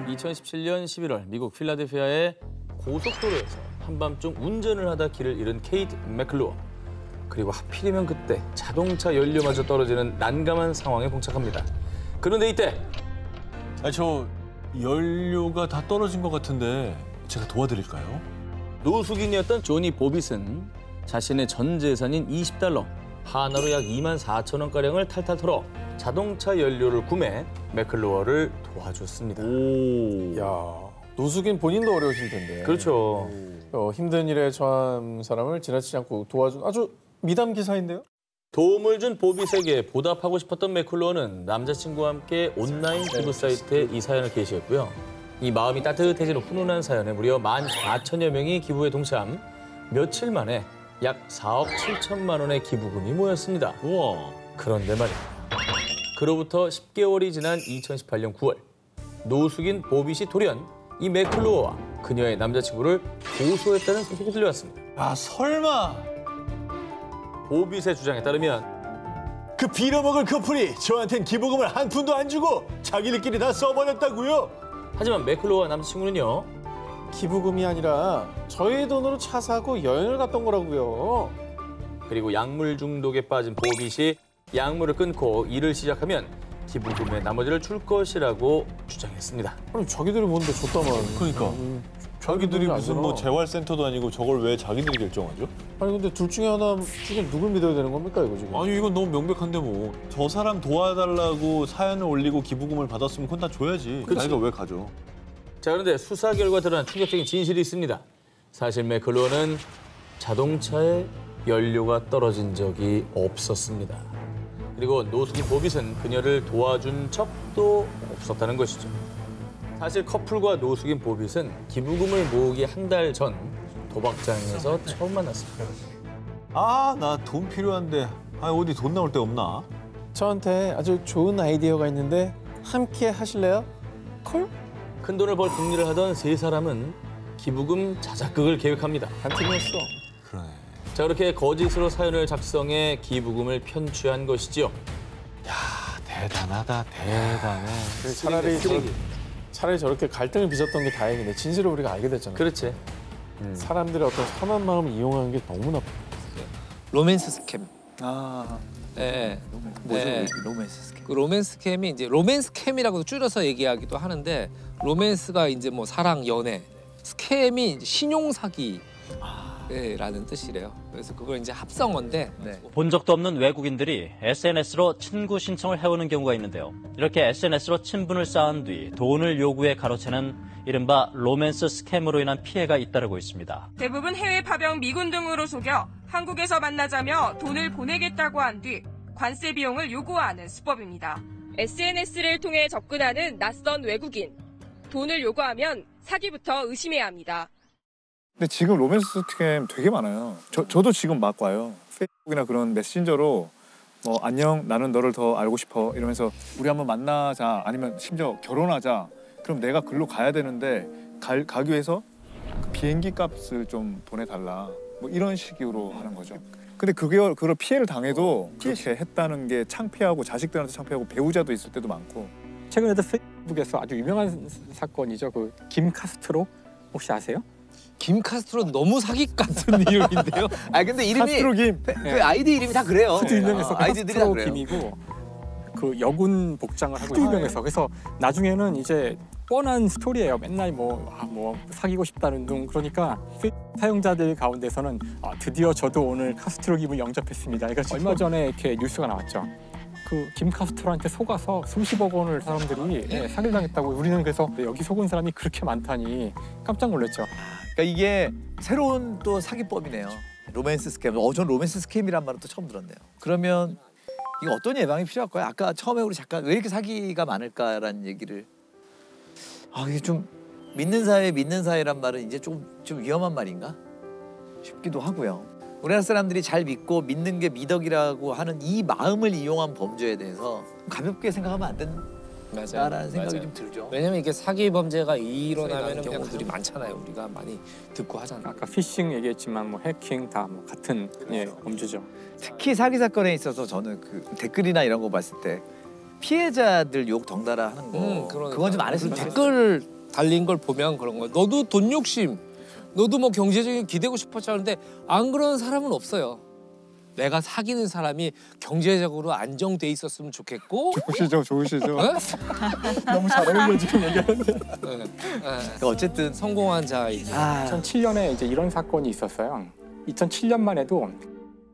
2017년 11월 미국 필라델피아의 고속도로에서 한밤중 운전을 하다 길을 잃은 케이트 맥클루어. 그리고 하필이면 그때 자동차 연료마저 떨어지는 난감한 상황에 봉착합니다. 그런데 이때 저 연료가 다 떨어진 것 같은데 제가 도와드릴까요? 노숙인이었던 조니 보빗은 자신의 전 재산인 $20, 하나로 약 24,000원가량을 탈탈 털어 자동차 연료를 구매 맥클루어를 도와줬습니다. 야, 노숙인 본인도 어려우실 텐데. 그렇죠. 힘든 일에 처한 사람을 지나치지 않고 도와준 아주 미담 기사인데요? 도움을 준 보빗에게 보답하고 싶었던 맥클로어는 남자친구와 함께 온라인 기부 사이트에 이 사연을 게시했고요. 이 마음이 따뜻해지는 훈훈한 사연에 무려 14,000여 명이 기부에 동참. 며칠 만에 약 4억 7천만 원의 기부금이 모였습니다. 우와. 그런데 말입니다. 그로부터 10개월이 지난 2018년 9월 노숙인 보빗이 돌연 이 맥클로어와 그녀의 남자친구를 고소했다는 소식이 들려왔습니다. 아 설마. 보빗의 주장에 따르면 그 빌어먹을 커플이 저한텐 기부금을 한 푼도 안 주고 자기들끼리 다 써버렸다고요? 하지만 맥클로어와 남자친구는요. 기부금이 아니라 저희 돈으로 차 사고 여행을 갔던 거라고요. 그리고 약물 중독에 빠진 보빗이 약물을 끊고 일을 시작하면 기부금의 나머지를 줄 것이라고 주장했습니다. 아니 자기들이 뭔데 줬다만. 그러니까. 자기들이 무슨 뭐 재활센터도 아니고 저걸 왜 자기들이 결정하죠? 아니 근데 둘 중에 하나 지금 누굴 믿어야 되는 겁니까 이거 지금? 아니 이건 너무 명백한데 뭐. 저 사람 도와달라고 사연을 올리고 기부금을 받았으면 그건 다 줘야지. 그치. 자기가 왜 가져? 자, 그런데 수사 결과 드러난 충격적인 진실이 있습니다. 사실 맥클로어는 자동차에 연료가 떨어진 적이 없었습니다. 그리고 노숙인 보빗은 그녀를 도와준 적도 없었다는 것이죠. 사실 커플과 노숙인 보빗은 기부금을 모으기 한 달 전 도박장에서 처음 만났습니다. 아, 나 돈 필요한데 어디 돈 나올 데 없나? 저한테 아주 좋은 아이디어가 있는데 함께 하실래요? 콜? 큰 돈을 벌 궁리를 하던 세 사람은 기부금 자작극을 계획합니다. 한 팀이었어. 그러네. 자, 그렇게 거짓으로 사연을 작성해 기부금을 편취한 것이지요. 야, 대단하다, 대단해. 차라리 저렇게 갈등을 빚었던 게 다행이네. 진실을 우리가 알게 됐잖아. 그렇지. 사람들의 어떤 선한 마음을 이용하는 게 너무 나빠. 로맨스 스캠. 아, 네. 뭐죠? 네. 로맨스 스캠. 그 로맨스 스캠이 이제 로맨스 캠이라고 줄여서 얘기하기도 하는데 로맨스가 이제 뭐 사랑, 연애, 스캠이 이제 신용 사기라는 뜻이래요. 그래서 그걸 이제 합성어인데 본 적도 없는 외국인들이 SNS로 친구 신청을 해오는 경우가 있는데요. 이렇게 SNS로 친분을 쌓은 뒤 돈을 요구해 가로채는 이른바 로맨스 스캠으로 인한 피해가 잇따르고 있습니다. 대부분 해외 파병 미군 등으로 속여 한국에서 만나자며 돈을 보내겠다고 한 뒤 관세 비용을 요구하는 수법입니다. SNS를 통해 접근하는 낯선 외국인. 돈을 요구하면 사기부터 의심해야 합니다. 근데 지금 로맨스 스캠 되게 많아요. 저도 지금 막 와요. 페이스북이나 그런 메신저로 뭐 안녕 나는 너를 더 알고 싶어 이러면서 우리 한번 만나자 아니면 심지어 결혼하자. 그럼 내가 글로 가야 되는데 가기 위해서 그 비행기 값을 좀 보내달라. 뭐 이런 식으로 하는 거죠. 근데 그걸 피해를 당해도 그렇게 했다는 게 창피하고 자식들한테 창피하고 배우자도 있을 때도 많고. 최근에도 페이스북에서 아주 유명한 사건이죠. 그 김 카스트로 혹시 아세요? 김 카스트로 너무 사기 같은 이름인데요. 아 근데 이름이 카스트로 김. 그 아이디 이름이 다 그래요. 하도 유명해서 아이디들이 다 카스트로 그래요. 김이고 그 여군 복장을 하고 유명해서 그래서 나중에는 이제 뻔한 스토리예요. 맨날 뭐 사귀고 싶다는 둥 그러니까 사용자들 가운데서는 드디어 저도 오늘 카스트로 김을 영접했습니다. 그러니까 얼마 전에 이렇게 뉴스가 나왔죠. 그 김 카스트로한테 속아서 수십억 원을 사람들이 사기를 당했다고. 우리는 그래서 여기 속은 사람이 그렇게 많다니 깜짝 놀랐죠. 그러니까 이게 새로운 또 사기법이네요. 로맨스 스캠. 전 로맨스 스캠이란 말은 또 처음 들었네요. 그러면 이거 어떤 예방이 필요할까요? 아까 처음에 우리 잠깐 왜 이렇게 사기가 많을까라는 얘기를. 이게 좀 믿는 사이란 말은 이제 좀 위험한 말인가 싶기도 하고요. 우리나라 사람들이 잘 믿고 믿는 게 미덕이라고 하는 이 마음을 이용한 범죄에 대해서 가볍게 생각하면 안 된다라는 생각이 좀 들죠. 왜냐면 이게 사기 범죄가 일어나는 경우들이 많잖아요. 우리가 많이 듣고 하잖아요. 아까 피싱 얘기했지만 뭐 해킹 다 뭐 같은 범죄죠. 특히 사기 사건에 있어서 저는 그 댓글이나 이런 거 봤을 때 피해자들 욕 덩달아 하는 거 그건 좀 안 했으면 좋겠어요. 댓글 달린 걸 보면 그런 거. 너도 돈 욕심, 너도 뭐 경제적인 기대고 싶었지 하는데 안 그런 사람은 없어요. 내가 사귀는 사람이 경제적으로 안정돼 있었으면 좋겠고. 좋으시죠. 너무 잘 어울려 지금 얘기하는데. 그러니까 어쨌든 성공한 자이지. 2007년에 이제 이런 사건이 있었어요. 2007년만 해도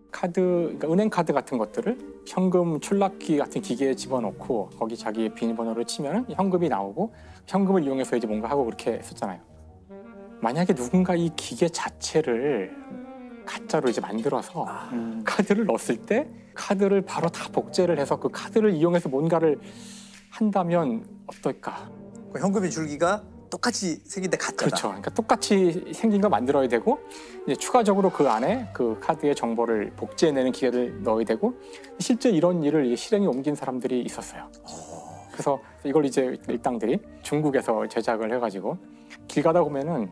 그러니까 은행 카드 같은 것들을 현금 출납기 같은 기계에 집어넣고 거기 자기 비밀번호를 치면 현금이 나오고 현금을 이용해서 이제 뭔가 하고 그렇게 했었잖아요. 만약에 누군가 이 기계 자체를 가짜로 이제 만들어서 카드를 넣었을 때 카드를 바로 다 복제를 해서 그 카드를 이용해서 뭔가를 한다면 어떨까? 현금 인출기가 똑같이 생긴데 가짜다. 그렇죠. 그러니까 똑같이 생긴 거 만들어야 되고 이제 추가적으로 그 안에 그 카드의 정보를 복제해내는 기계를 넣어야 되고 실제 이런 일을 이제 실행에 옮긴 사람들이 있었어요. 그래서 이걸 이제 일당들이 중국에서 제작을 해가지고 길 가다 보면은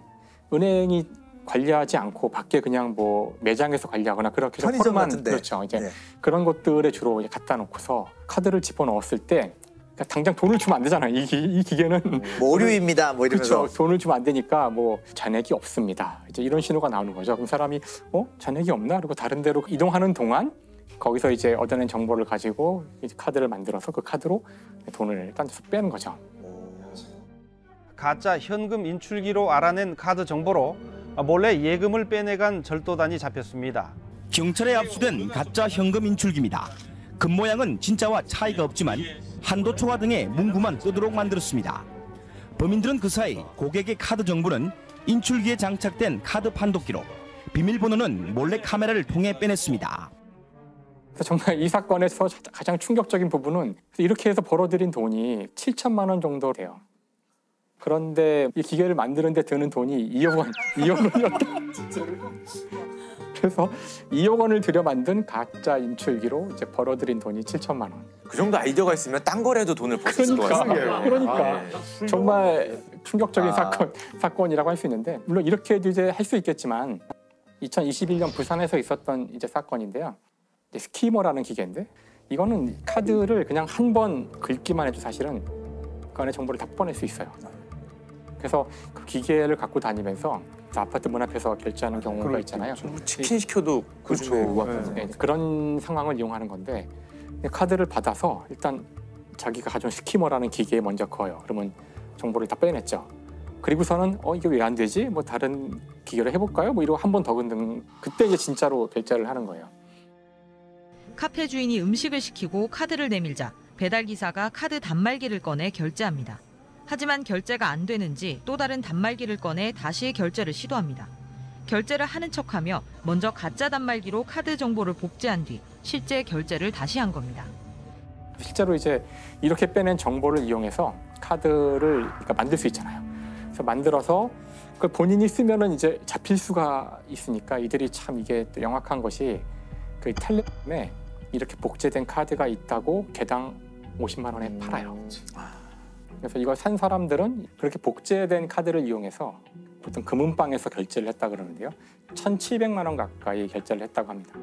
은행이 관리하지 않고 밖에 그냥 뭐 매장에서 관리하거나 그렇게 편의점 포함한 같은데. 그렇죠. 이제 그런 것들에 주로 이제 갖다 놓고서 카드를 집어넣었을 때 그러니까 당장 돈을 주면 안 되잖아요. 이 기계는 뭐 오류입니다. 뭐 이러면서. 그렇죠. 돈을 주면 안 되니까 뭐 잔액이 없습니다. 이제 이런 신호가 나오는 거죠. 그럼 사람이 잔액이 없나? 그리고 다른 데로 이동하는 동안 거기서 이제 얻어낸 정보를 가지고 이제 카드를 만들어서 그 카드로 돈을 딴 데서 빼는 거죠. 가짜 현금 인출기로 알아낸 카드 정보로 몰래 예금을 빼내간 절도단이 잡혔습니다. 경찰에 압수된 가짜 현금 인출기입니다. 금 모양은 진짜와 차이가 없지만 한도초와 등의 문구만 뜨도록 만들었습니다. 범인들은 그 사이 고객의 카드 정보는 인출기에 장착된 카드 판독기로 비밀번호는 몰래 카메라를 통해 빼냈습니다. 정말 이 사건에서 가장 충격적인 부분은 이렇게 해서 벌어들인 돈이 7천만 원 정도 돼요. 그런데 이 기계를 만드는 데 드는 돈이 2억 원, 2억 원이었다. 그래서 2억 원을 들여 만든 가짜 인출기로 이제 벌어들인 돈이 7천만 원. 그 정도 아이디어가 있으면 딴 거라도 돈을 벌 수 있을 것 같아요. 그러니까 정말 충격적인 사건이라고 할 수 있는데 물론 이렇게도 이제 할 수 있겠지만 2021년 부산에서 있었던 이제 사건인데요. 이제 스키머라는 기계인데 이거는 카드를 그냥 한 번 긁기만 해도 사실은 그 안에 정보를 다 뽑아낼 수 있어요. 그래서 그 기계를 갖고 다니면서 아파트 문 앞에서 결제하는 경우가 있잖아요. 치킨 시켜도 그렇죠. 네, 그런 상황을 이용하는 건데 카드를 받아서 일단 자기가 가져온 스키머라는 기계에 먼저 거요. 그러면 정보를 다 빼냈죠. 그리고서는 이게 왜 안 되지? 뭐 다른 기계로 해볼까요? 뭐 이러고 한 번 더 긁는 그때 이제 진짜로 결제를 하는 거예요. 카페 주인이 음식을 시키고 카드를 내밀자 배달 기사가 카드 단말기를 꺼내 결제합니다. 하지만 결제가 안 되는지 또 다른 단말기를 꺼내 다시 결제를 시도합니다. 결제를 하는 척하며 먼저 가짜 단말기로 카드 정보를 복제한 뒤 실제 결제를 다시 한 겁니다. 실제로 이제 이렇게 빼낸 정보를 이용해서 카드를 만들 수 있잖아요. 그래서 만들어서 그걸 본인이 쓰면은 이제 잡힐 수가 있으니까 이들이 참 이게 또 영악한 것이 그 텔레그램에 이렇게 복제된 카드가 있다고 개당 50만 원에 팔아요. 그래서 이걸 산 사람들은 그렇게 복제된 카드를 이용해서 보통 금은방에서 결제를 했다 그러는데요. 1,700만 원 가까이 결제를 했다고 합니다.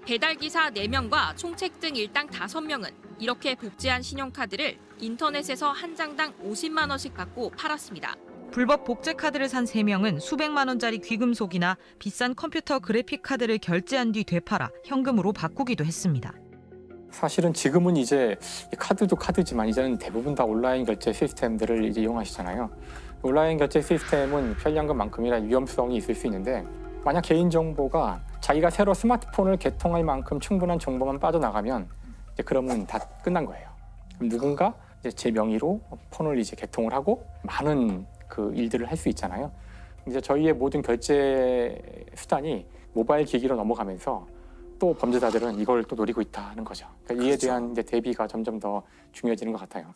배달기사 4명과 총책 등 일당 5명은 이렇게 복제한 신용카드를 인터넷에서 한 장당 50만 원씩 받고 팔았습니다. 불법 복제 카드를 산 3명은 수백만 원짜리 귀금속이나 비싼 컴퓨터 그래픽 카드를 결제한 뒤 되팔아 현금으로 바꾸기도 했습니다. 사실은 지금은 이제 카드도 카드지만 이제는 대부분 다 온라인 결제 시스템들을 이제 이용하시잖아요. 온라인 결제 시스템은 편리한 것만큼이나 위험성이 있을 수 있는데 만약 개인정보가 자기가 새로 스마트폰을 개통할 만큼 충분한 정보만 빠져나가면 이제 그러면 다 끝난 거예요. 그럼 누군가 이제 제 명의로 폰을 이제 개통을 하고 많은 그 일들을 할 수 있잖아요. 이제 저희의 모든 결제 수단이 모바일 기기로 넘어가면서 또 범죄자들은 이걸 또 노리고 있다는 거죠. 그러니까 이에 대한 이제 대비가 점점 더 중요해지는 것 같아요.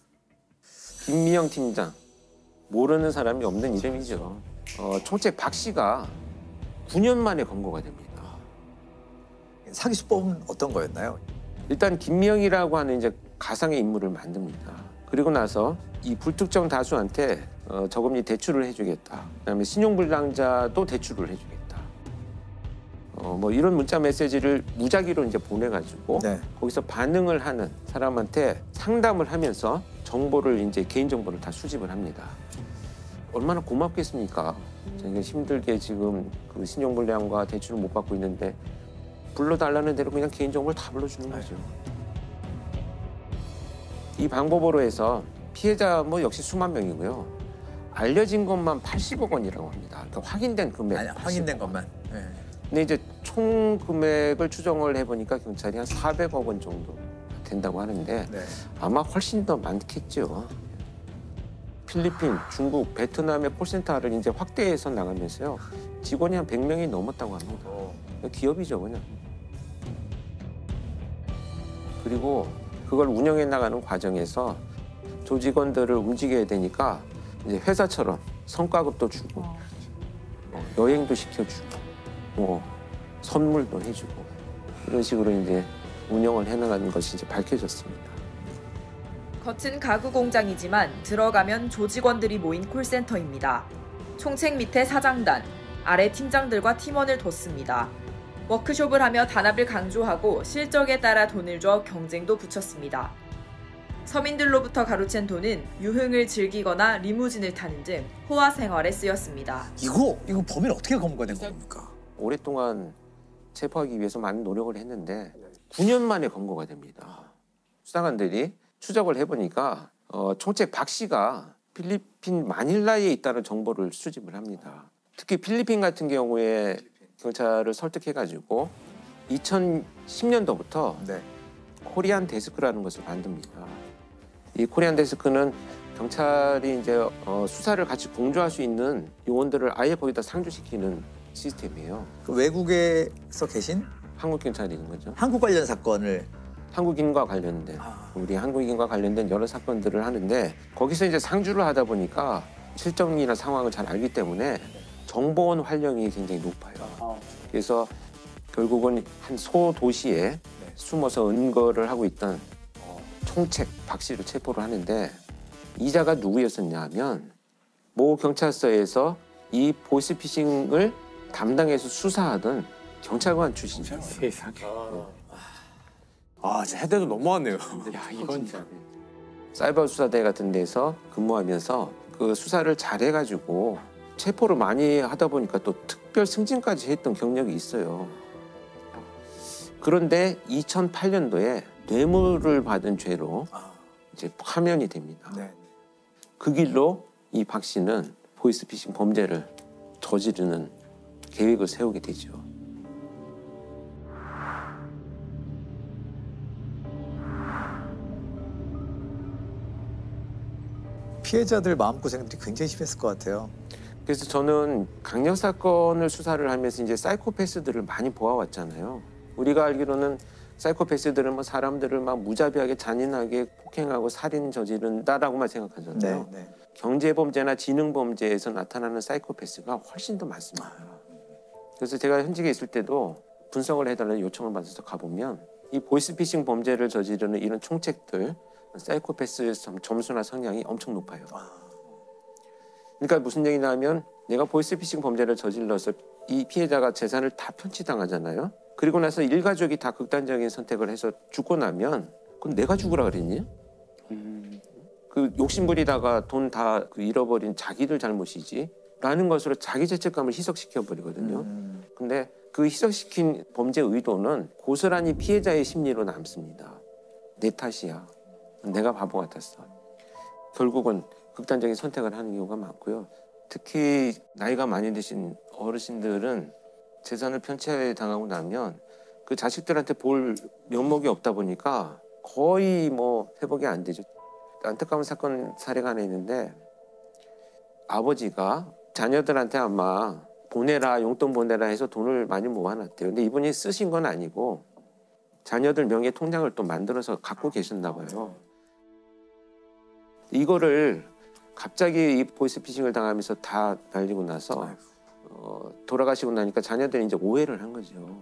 김미영 팀장, 모르는 사람이 없는 이름이죠. 총책 박 씨가 9년 만에 검거가 됩니다. 사기 수법은 어떤 거였나요? 일단 김미영이라고 하는 이제 가상의 인물을 만듭니다. 그리고 나서 이 불특정 다수한테 저금리 대출을 해주겠다. 그다음에 신용불량자도 대출을 해주겠다. 뭐 이런 문자 메시지를 무작위로 이제 보내가지고 거기서 반응을 하는 사람한테 상담을 하면서 정보를 이제 개인 정보를 다 수집을 합니다. 얼마나 고맙겠습니까? 저희가 힘들게 지금 그 신용불량과 대출을 못 받고 있는데 불러달라는 대로 그냥 개인 정보를 다 불러주는 거죠. 이 방법으로 해서 피해자 뭐 역시 수만 명이고요. 알려진 것만 80억 원이라고 합니다. 그러니까 확인된 금액. 확인된 것만. 네. 근데 이제 총 금액을 추정을 해보니까 경찰이 한 400억 원 정도 된다고 하는데 아마 훨씬 더 많겠죠. 필리핀, 중국, 베트남의 콜센터를 이제 확대해서 나가면서요. 직원이 한 100명이 넘었다고 합니다. 기업이죠, 그냥. 그리고 그걸 운영해 나가는 과정에서 조직원들을 움직여야 되니까 이제 회사처럼 성과급도 주고 여행도 시켜주고 뭐 선물도 해주고 이런 식으로 이제 운영을 해나가는 것이 이제 밝혀졌습니다. 겉은 가구 공장이지만 들어가면 조직원들이 모인 콜센터입니다. 총책 밑에 사장단, 아래 팀장들과 팀원을 뒀습니다. 워크숍을 하며 단합을 강조하고 실적에 따라 돈을 줘 경쟁도 붙였습니다. 서민들로부터 가로챈 돈은 유흥을 즐기거나 리무진을 타는 등 호화 생활에 쓰였습니다. 이거 범인 어떻게 검거된 겁니까? 오랫동안 체포하기 위해서 많은 노력을 했는데 9년 만에 검거가 됩니다. 수사관들이 추적을 해보니까 총책 박 씨가 필리핀 마닐라에 있다는 정보를 수집을 합니다. 특히 필리핀 같은 경우에 경찰을 설득해가지고 2010년도부터 코리안 데스크라는 것을 만듭니다. 이 코리안 데스크는 경찰이 이제 수사를 같이 공조할 수 있는 요원들을 아예 거기다 상주시키는 시스템이에요. 그 외국에서 계신 한국 경찰인 거죠. 한국 관련 사건을 한국인과 관련된 우리 한국인과 관련된 여러 사건들을 하는데 거기서 이제 상주를 하다 보니까 실정이나 상황을 잘 알기 때문에 정보원 활용이 굉장히 높아요. 그래서 결국은 한 소도시에 숨어서 은거를 하고 있던 총책 박 씨를 체포를 하는데 이자가 누구였었냐 하면 모 경찰서에서 이 보이스피싱을 담당해서 수사하던 경찰관 출신이에요. 세상에. 진짜 해대도 너무하네요. 야, 이건 사이버 수사대 같은 데서 근무하면서 그 수사를 잘해가지고 체포를 많이 하다 보니까 또 특별 승진까지 했던 경력이 있어요. 그런데 2008년도에 뇌물을 받은 죄로 이제 파면이 됩니다. 그 길로 이 박 씨는 보이스피싱 범죄를 저지르는 계획을 세우게 되죠. 피해자들 마음고생들이 굉장히 심했을 것 같아요. 그래서 저는 강력 사건을 수사를 하면서 이제 사이코패스들을 많이 보아왔잖아요. 우리가 알기로는 사이코패스들은 뭐 사람들을 막 무자비하게 잔인하게 폭행하고 살인 저지른다라고만 생각하잖아요. 경제범죄나 지능범죄에서 나타나는 사이코패스가 훨씬 더 많습니다. 그래서 제가 현직에 있을 때도 분석을 해달라는 요청을 받아서 가보면 이 보이스피싱 범죄를 저지르는 이런 총책들 사이코패스 점수나 성향이 엄청 높아요. 그러니까 무슨 얘기냐 하면 내가 보이스피싱 범죄를 저질러서 이 피해자가 재산을 다 편취당하잖아요. 그리고 나서 일가족이 다 극단적인 선택을 해서 죽고 나면 그럼 내가 죽으라 그랬니? 그 욕심부리다가 돈 다 잃어버린 자기들 잘못이지 라는 것으로 자기 죄책감을 희석시켜 버리거든요. 근데 그 희석시킨 범죄 의도는 고스란히 피해자의 심리로 남습니다. 내 탓이야. 내가 바보 같았어. 결국은 극단적인 선택을 하는 경우가 많고요. 특히 나이가 많이 드신 어르신들은 재산을 편취당하고 나면 그 자식들한테 볼 면목이 없다 보니까 거의 뭐 회복이 안 되죠. 안타까운 사건 사례가 하나 있는데 아버지가 자녀들한테 아마 보내라, 용돈 보내라 해서 돈을 많이 모아놨대요. 근데 이분이 쓰신 건 아니고 자녀들 명의 통장을 또 만들어서 갖고 계셨나 봐요. 이거를 갑자기 이 보이스피싱을 당하면서 다 날리고 나서 돌아가시고 나니까 자녀들이 이제 오해를 한 거죠.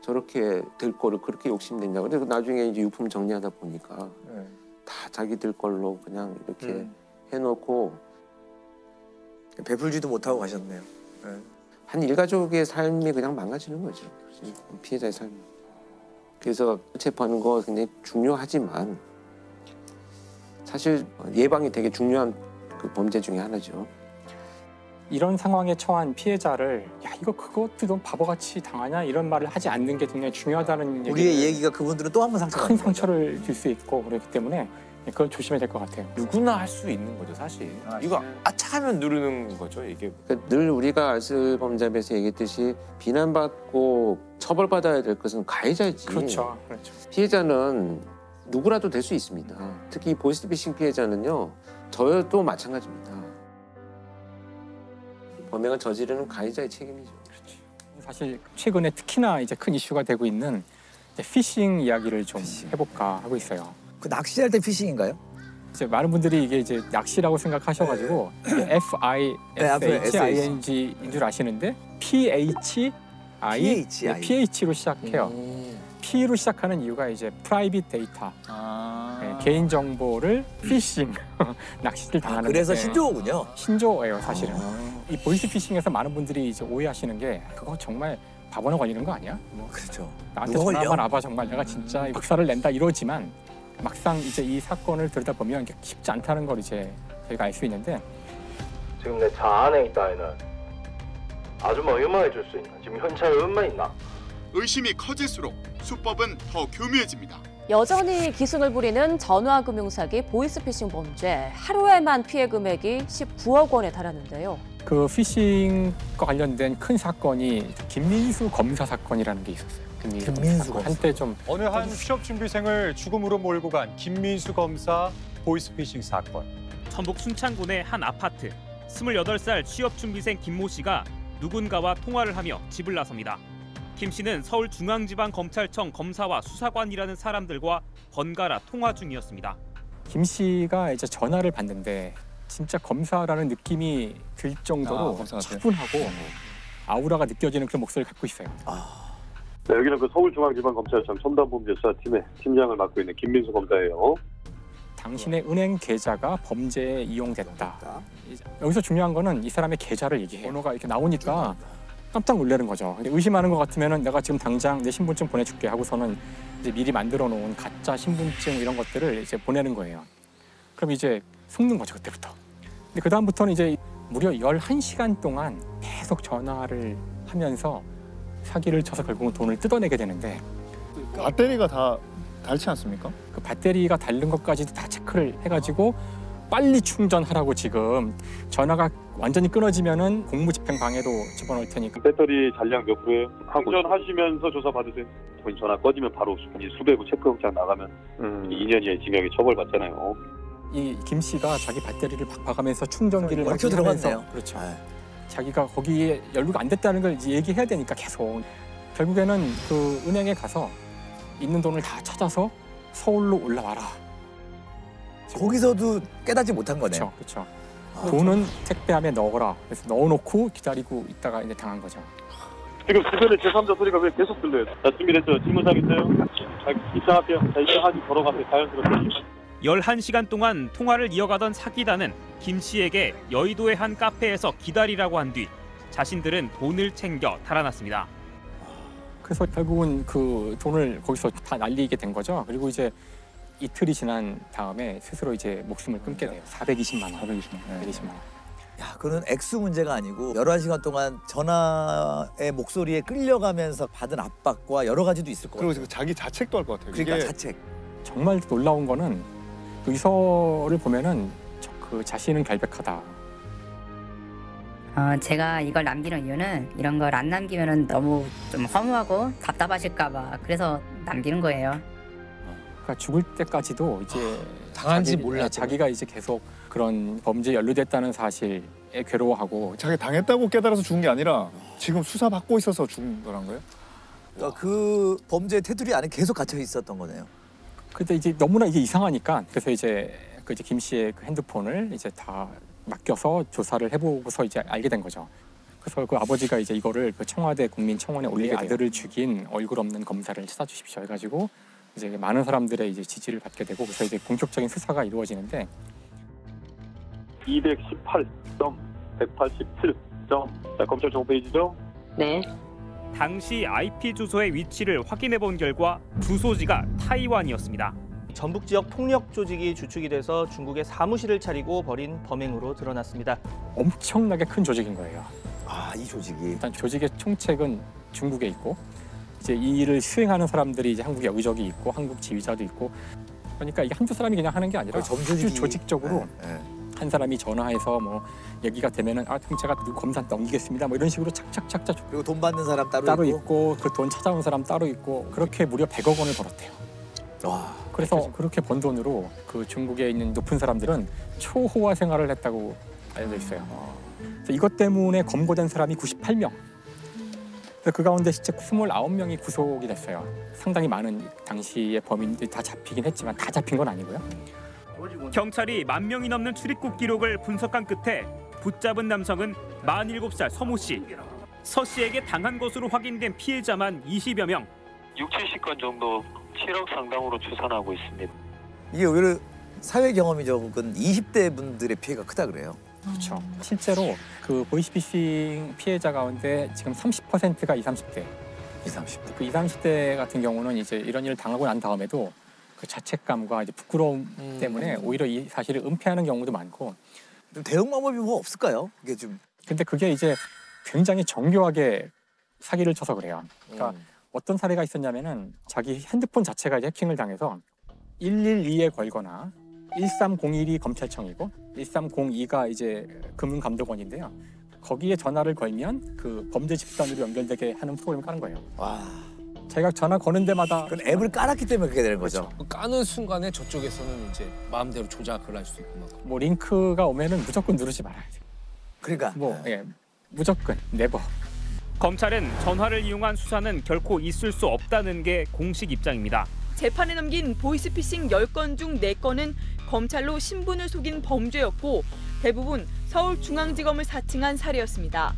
저렇게 될 거를 그렇게 욕심냈냐고. 근데 나중에 이제 유품 정리하다 보니까 다 자기들 걸로 그냥 이렇게 해놓고 베풀지도 못하고 가셨네요. 한 일가족의 삶이 그냥 망가지는 거죠. 피해자의 삶이. 그래서 체포하는 거 굉장히 중요하지만 사실 예방이 되게 중요한 그 범죄 중에 하나죠. 이런 상황에 처한 피해자를 야 이거 그것도 좀 바보같이 당하냐 이런 말을 하지 않는 게 굉장히 중요하다는 우리의 얘기가 그분들은 또 한 번 큰 상처를 줄 수 있고 그렇기 때문에 그걸 조심해야 될 것 같아요. 누구나 할 수 있는 거죠, 사실. 이거 아차하면 누르는 거죠, 이게. 그러니까 늘 우리가 알쓸범죄에서 얘기했듯이 비난받고 처벌받아야 될 것은 가해자이지. 그렇죠. 피해자는 누구라도 될 수 있습니다. 특히 보이스피싱 피해자는요, 저도 마찬가지입니다. 범행을 저지르는 가해자의 책임이죠. 사실 최근에 특히나 이제 큰 이슈가 되고 있는 이제 피싱 이야기를 좀 해볼까 하고 있어요. 그 낚시할 때 피싱인가요? 이제 많은 분들이 이게 이제 낚시라고 생각하셔가지고 FISHING인 줄 아시는데 PH로 시작해요. P로 시작하는 이유가 이제 프라이빗 데이터, 개인 정보를 피싱, 낚시를 당하는. 그래서 신조어군요. 신조어예요, 사실은. 이 보이스 피싱에서 많은 분들이 이제 오해하시는 게 그거 정말 바보나 걸리는 거 아니야? 뭐 그렇죠. 나한테 전화만 와봐 정말 내가 진짜 박살을 낸다 이러지만 막상 이제 이 사건을 들여다보면 쉽지 않다는 걸 이제 저희가 알 수 있는데 지금 내 차 안에 있다 아이는 아줌마 얼마에 줄 수 있나? 지금 현찰 얼마 있나? 의심이 커질수록 수법은 더 교묘해집니다. 여전히 기승을 부리는 전화금융사기 보이스피싱 범죄. 하루에만 피해 금액이 19억 원에 달하는데요. 그 피싱과 관련된 큰 사건이 김민수 검사 사건이라는 게 있었어요. 김민수 검사. 한때 좀 어느 한 취업 준비생을 죽음으로 몰고 간 김민수 검사 보이스피싱 사건. 전북 순창군의 한 아파트. 28살 취업 준비생 김모 씨가 누군가와 통화를 하며 집을 나섭니다. 김 씨는 서울중앙지방검찰청 검사와 수사관이라는 사람들과 번갈아 통화 중이었습니다. 김 씨가 이제 전화를 받는데 진짜 검사라는 느낌이 들 정도로 차분하고 아우라가 느껴지는 그런 목소리를 갖고 있어요. 네, 여기는 그 서울중앙지방검찰청 첨단범죄수사팀의 팀장을 맡고 있는 김민수 검사예요. 당신의 은행 계좌가 범죄에 이용됐다. 여기서 중요한 거는 이 사람의 계좌를 얘기해요. 번호가 이렇게 나오니까 깜짝 놀라는 거죠. 근데 의심하는 것 같으면은 내가 지금 당장 내 신분증 보내줄게 하고서는 이제 미리 만들어 놓은 가짜 신분증 이런 것들을 이제 보내는 거예요. 그럼 이제 속는 거죠, 그때부터. 근데 그 다음부터는 이제 무려 11시간 동안 계속 전화를 하면서 사기를 쳐서 결국은 돈을 뜯어내게 되는데 배터리가 다 닳지 않습니까? 그 배터리가 닳는 것까지도 다 체크를 해가지고 빨리 충전하라고 지금 전화가 완전히 끊어지면은 공무집행방해도 집어넣을 테니까. 배터리 잔량 몇 프로예요? 충전하시면서 조사 받으세요. 본인 전화 꺼지면 바로 수배고 체크영장 나가면 2년 이하의 징역에 처벌받잖아요. 이 김 씨가 자기 배터리를 박박하면서 충전기를 얽혀 들어갔네요. 그렇죠. 자기가 거기에 연루가 안 됐다는 걸 이제 얘기해야 되니까 계속. 결국에는 그 은행에 가서 있는 돈을 다 찾아서 서울로 올라와라. 거기서도 깨닫지 못한 거네요. 그렇죠. 돈은 택배함에 넣어라. 그래서 넣어놓고 기다리고 있다가 이제 당한 거죠. 지금 주변에 제3자 소리가 왜 계속 들려요? 자, 준비됐죠? 질문상 있어요? 입장할게요. 자, 입장하시 걸어가세요. 자연스럽게. 11시간 동안 통화를 이어가던 사기단은 김 씨에게 여의도의 한 카페에서 기다리라고 한 뒤 자신들은 돈을 챙겨 달아났습니다. 그래서 결국은 그 돈을 거기서 다 날리게 된 거죠. 그리고 이제 이틀이 지난 다음에 스스로 이제 목숨을 끊게 돼요. 420만 원. 420만 원. 야, 그건 액수 문제가 아니고 11시간 동안 전화의 목소리에 끌려가면서 받은 압박과 여러 가지도 있을 거예요. 그리고 자기 자책도 할 것 같아요. 그러니까 이게 자책. 정말 놀라운 거는 의서를 보면은 그 자신은 결백하다. 제가 이걸 남기는 이유는 이런 걸 안 남기면은 너무 좀 허무하고 답답하실까 봐 그래서 남기는 거예요. 그러니까 죽을 때까지도 이제 당한지 몰랐죠. 자기가 이제 계속 그런 범죄에 연루됐다는 사실에 괴로워하고 자기 당했다고 깨달아서 죽은 게 아니라 지금 수사받고 있어서 죽은 거란 거예요? 그러니까 그 범죄의 테두리 안에 계속 갇혀 있었던 거네요. 근데 이제 너무나 이게 이상하니까 그래서 이제 그 이제 김 씨의 그 핸드폰을 이제 다 맡겨서 조사를 해보고서 이제 알게 된 거죠. 그래서 그 아버지가 이제 이거를 그 청와대 국민청원에 올리게 돼요. 아들을 죽인 얼굴 없는 검사를 찾아주십시오 해가지고 이제 많은 사람들의 이제 지지를 받게 되고 그래서 이제 본격적인 수사가 이루어지는데 218점, 187점. 자, 검찰 홈페이지죠? 네. 당시 IP 주소의 위치를 확인해 본 결과 주소지가 타이완이었습니다. 전북 지역 폭력 조직이 주축이 돼서 중국에 사무실을 차리고 벌인 범행으로 드러났습니다. 엄청나게 큰 조직인 거예요. 이 조직이. 일단 조직의 총책은 중국에 있고 이제 이 일을 수행하는 사람들이 이제 한국에 여기저기 있고 한국 지휘자도 있고 그러니까 이게 한두 사람이 그냥 하는 게 아니라 아주 조직적으로 한 사람이 전화해서 뭐 얘기가 되면은 그럼 제가 검사 넘기겠습니다 뭐 이런 식으로 착착착착. 그리고 돈 받는 사람 따로 있고 그 돈 찾아온 사람 따로 있고 그렇게 무려 100억 원을 벌었대요. 그래서 그렇게 번 돈으로 그 중국에 있는 높은 사람들은 초호화 생활을 했다고 알려져 있어요. 그래서 이것 때문에 검거된 사람이 98명. 그래서 그 가운데 실제 29명이 구속이 됐어요. 상당히 많은 당시의 범인들이 다 잡히긴 했지만 다 잡힌 건 아니고요. 경찰이 10,000명이 넘는 출입국 기록을 분석한 끝에 붙잡은 남성은 47살 서모 씨. 서 씨에게 당한 것으로 확인된 피해자만 20여 명. 60-70건 정도 7억 상당으로 추산하고 있습니다. 이게 오히려 사회 경험이 적은 20대 분들의 피해가 크다 그래요. 그렇죠. 실제로 그 보이스피싱 피해자 가운데 지금 30%가 20, 30대. 20, 30대. 그 20, 30대 같은 경우는 이제 이런 일을 당하고 난 다음에도 그 자책감과 이제 부끄러움 때문에 오히려 이 사실을 은폐하는 경우도 많고. 좀 대응 방법이 뭐 없을까요? 이게 좀. 근데 그게 이제 굉장히 정교하게 사기를 쳐서 그래요. 그러니까 어떤 사례가 있었냐면은 자기 핸드폰 자체가 이제 해킹을 당해서 112에 걸거나 1301이 검찰청이고 1302가 이제 금융감독원인데요. 거기에 전화를 걸면 그 범죄 집단으로 연결되게 하는 프로그램을 까는 거예요. 와. 자기가 전화 거는 데마다 그건 앱을 깔았기 때문에 그렇게 되는 거죠. 그렇죠. 까는 순간에 저쪽에서는 이제 마음대로 조작을 할 수 있고 막. 뭐 링크가 오면은 무조건 누르지 말아야 돼요. 그러니까 뭐 예, 무조건 네버. 검찰은 전화를 이용한 수사는 결코 있을 수 없다는 게 공식 입장입니다. 재판에 넘긴 보이스피싱 10건 중 4건은 검찰로 신분을 속인 범죄였고 대부분 서울중앙지검을 사칭한 사례였습니다.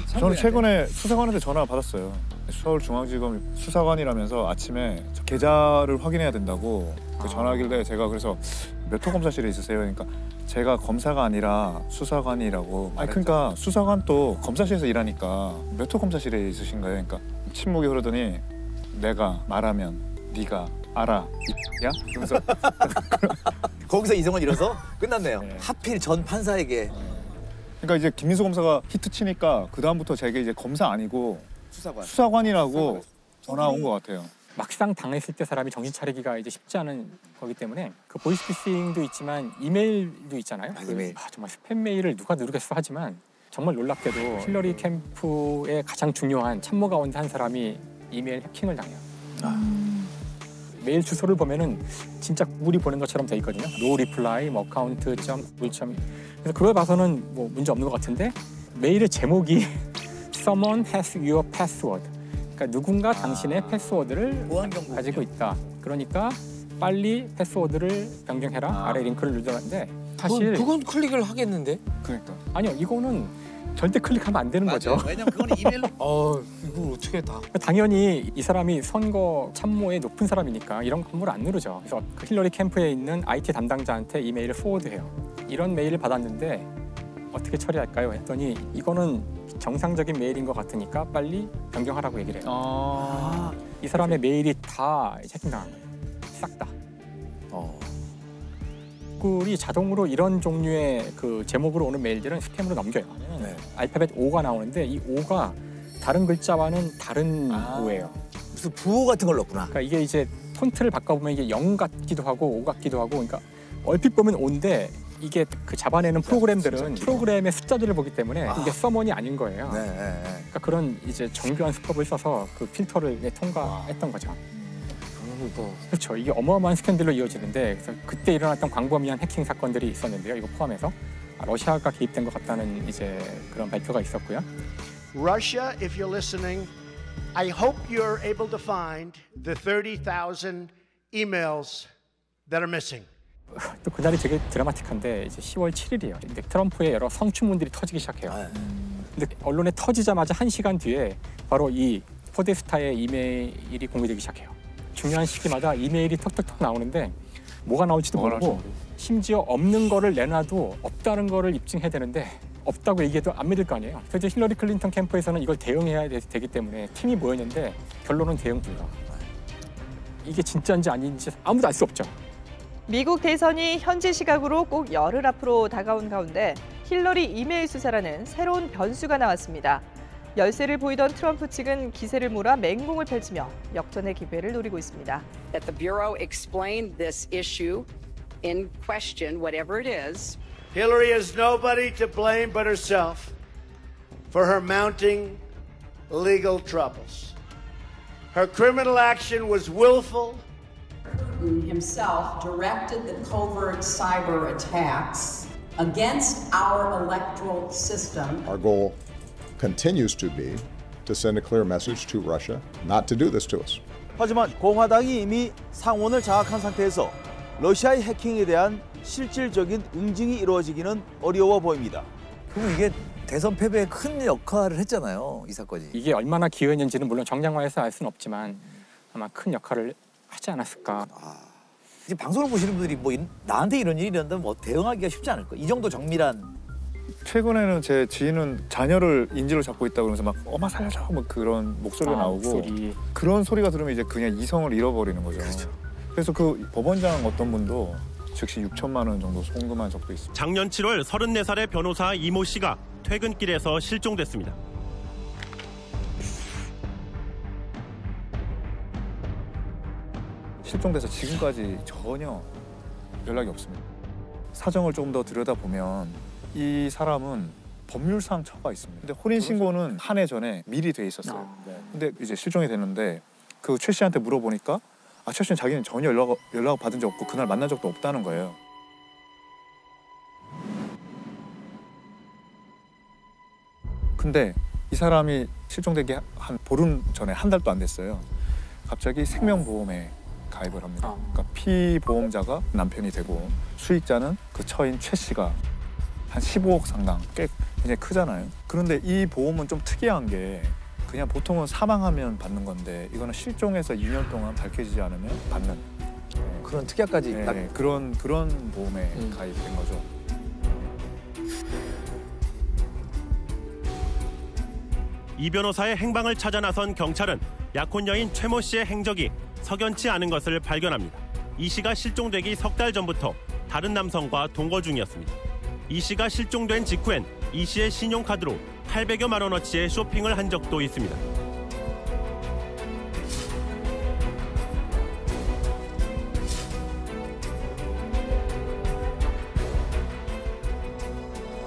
저는 최근에 수사관한테 전화 받았어요. 서울중앙지검 수사관이라면서 아침에 저 계좌를 확인해야 된다고 전화하길래 제가 그래서 몇 호 검사실에 있으세요? 그러니까 제가 검사가 아니라 수사관이라고. 아니 그러니까 수사관 또 검사실에서 일하니까 몇 호 검사실에 있으신 거예요? 그러니까 침묵이 흐르더니 내가 말하면 네가 알아 야? 그러면서 거기서 이성은 잃어서 끝났네요. 네. 하필 전 판사에게. 그러니까 이제 김민수 검사가 히트 치니까 그 다음부터 제가 이제 검사 아니고 수사관이라고 전화 온 것 같아요. 막상 당했을 때 사람이 정신 차리기가 이제 쉽지 않은 거기 때문에 그 보이스피싱도 있지만 이메일도 있잖아요. 이메일. 정말 스팸 메일을 누가 누르겠어 하지만 정말 놀랍게도 힐러리 캠프의 가장 중요한 참모 가운데 한 사람이 이메일 해킹을 당해요. 메일 주소를 보면은 진짜 구글이 보낸 것처럼 돼 있거든요. no reply, 뭐 account, google. 그래서 그걸 봐서는 뭐 문제 없는 것 같은데 메일의 제목이 someone has your password. 그러니까 누군가 당신의 패스워드를 가지고 있다. 그러니까 빨리 패스워드를 변경해라. 아래 링크를 누르는데 사실 그건 클릭을 하겠는데? 그러니까 아니요, 이거는 절대 클릭하면 안 되는 거죠. 왜냐면 그건 이메일로. 이걸 어떻게 다? 당연히 이 사람이 선거 참모에 높은 사람이니까 이런 건물을 안 누르죠. 그래서 그 힐러리 캠프에 있는 IT 담당자한테 이메일을 포워드해요. 이런 메일을 받았는데 어떻게 처리할까요? 했더니 이거는 정상적인 메일인 것 같으니까 빨리 변경하라고 얘기를 해요. 이 사람의 메일이 다 해킹당한 거예요. 싹 다. 구글이 자동으로 이런 종류의 그 제목으로 오는 메일들은 스팸으로 넘겨요. 네. 알파벳 O가 나오는데 이 O가 다른 글자와는 다른 O예요. 무슨 부호 같은 걸 넣었구나. 그러니까 이게 이제 폰트를 바꿔보면 이게 0 같기도 하고 O 같기도 하고, 그러니까 얼핏 보면 O인데 이게 그 잡아내는 프로그램들은 프로그램의 숫자들을 보기 때문에 이게 서먼이 아닌 거예요. 그러니까 그런 이제 정교한 수법을 써서 그 필터를 통과했던 거죠. 그렇죠. 이게 어마어마한 스캔들로 이어지는데, 그래서 그때 일어났던 광범위한 해킹 사건들이 있었는데요. 이거 포함해서 러시아가 개입된 것 같다는 이제 그런 발표가 있었고요. Russia, if you're listening, I hope you're able to find the 30,000 emails that are missing. 또 그날이 되게 드라마틱한데 이제 10월 7일이에요. 근데 트럼프의 여러 성추문들이 터지기 시작해요. 근데 언론에 터지자마자 1시간 뒤에 바로 이 포데스타의 이메일이 공개되기 시작해요. 중요한 시기마다 이메일이 턱턱턱 나오는데 뭐가 나올지도 모르고, 심지어 없는 거를 내놔도 없다는 거를 입증해야 되는데 없다고 얘기해도 안 믿을 거 아니에요. 그래서 힐러리 클린턴 캠프에서는 이걸 대응해야 되기 때문에 팀이 모였는데 결론은 대응 불가. 이게 진짜인지 아닌지 아무도 알 수 없죠. 미국 대선이 현지 시각으로 꼭 열흘 앞으로 다가온 가운데 힐러리 이메일 수사라는 새로운 변수가 나왔습니다. 열세를 보이던 트럼프 측은 기세를 몰아 맹공을 펼치며 역전의 기회를 노리고 있습니다. That the Bureau explained this issue in question, whatever it is. Hillary has nobody to blame but herself for her mounting legal troubles. Her criminal action was willful. Putin himself directed the covert cyber attacks against our electoral system. Our goal continues to be to send a clear message to Russia not to do this to us. 하지만 공화당이 이미 상원을 장악한 상태에서 러시아의 해킹에 대한 실질적인 응징이 이루어지기는 어려워 보입니다. 그럼 이게 대선 패배에 큰 역할을 했잖아요, 이 사건이. 이게 얼마나 기여했는지는 물론 정량화해서 알 수는 없지만 아마 큰 역할을 하지 않았을까. 이제 방송을 보시는 분들이 뭐 나한테 이런 일이 일어난다면 뭐 대응하기가 쉽지 않을 거예요. 이 정도 정밀한. 최근에는 제 지인은 자녀를 인질로 잡고 있다고 그러면서 막 엄마 살려줘 뭐 그런 목소리가 나오고 목소리. 그런 소리가 들으면 이제 그냥 이성을 잃어버리는 거죠. 그렇죠. 그래서 그 법원장 어떤 분도 즉시 6천만 원 정도 송금한 적도 있습니다. 작년 7월 34살의 변호사 이모 씨가 퇴근길에서 실종됐습니다. 실종돼서 지금까지 전혀 연락이 없습니다. 사정을 조금 더 들여다보면 이 사람은 법률상 처가 있습니다. 근데 혼인신고는 한 해 전에 미리 돼 있었어요. 근데 이제 실종이 됐는데 그 최 씨한테 물어보니까 최 씨는 자기는 전혀 연락 받은 적 없고 그날 만난 적도 없다는 거예요. 근데 이 사람이 실종되기 한 보름 전에 한 달도 안 됐어요. 갑자기 생명보험에 가입을 합니다. 그러니까 피보험자가 남편이 되고 수익자는 그 처인 최 씨가 한 15억 상당, 꽤 굉장히 크잖아요. 그런데 이 보험은 좀 특이한 게 그냥 보통은 사망하면 받는 건데 이거는 실종해서 2년 동안 밝혀지지 않으면 받는 그런 특약까지 그런 보험에 가입된 거죠. 이 변호사의 행방을 찾아 나선 경찰은 약혼 여인 최모 씨의 행적이 석연치 않은 것을 발견합니다. 이 씨가 실종되기 석 달 전부터 다른 남성과 동거 중이었습니다. 이 씨가 실종된 직후엔 이 씨의 신용카드로 800여만 원어치의 쇼핑을 한 적도 있습니다.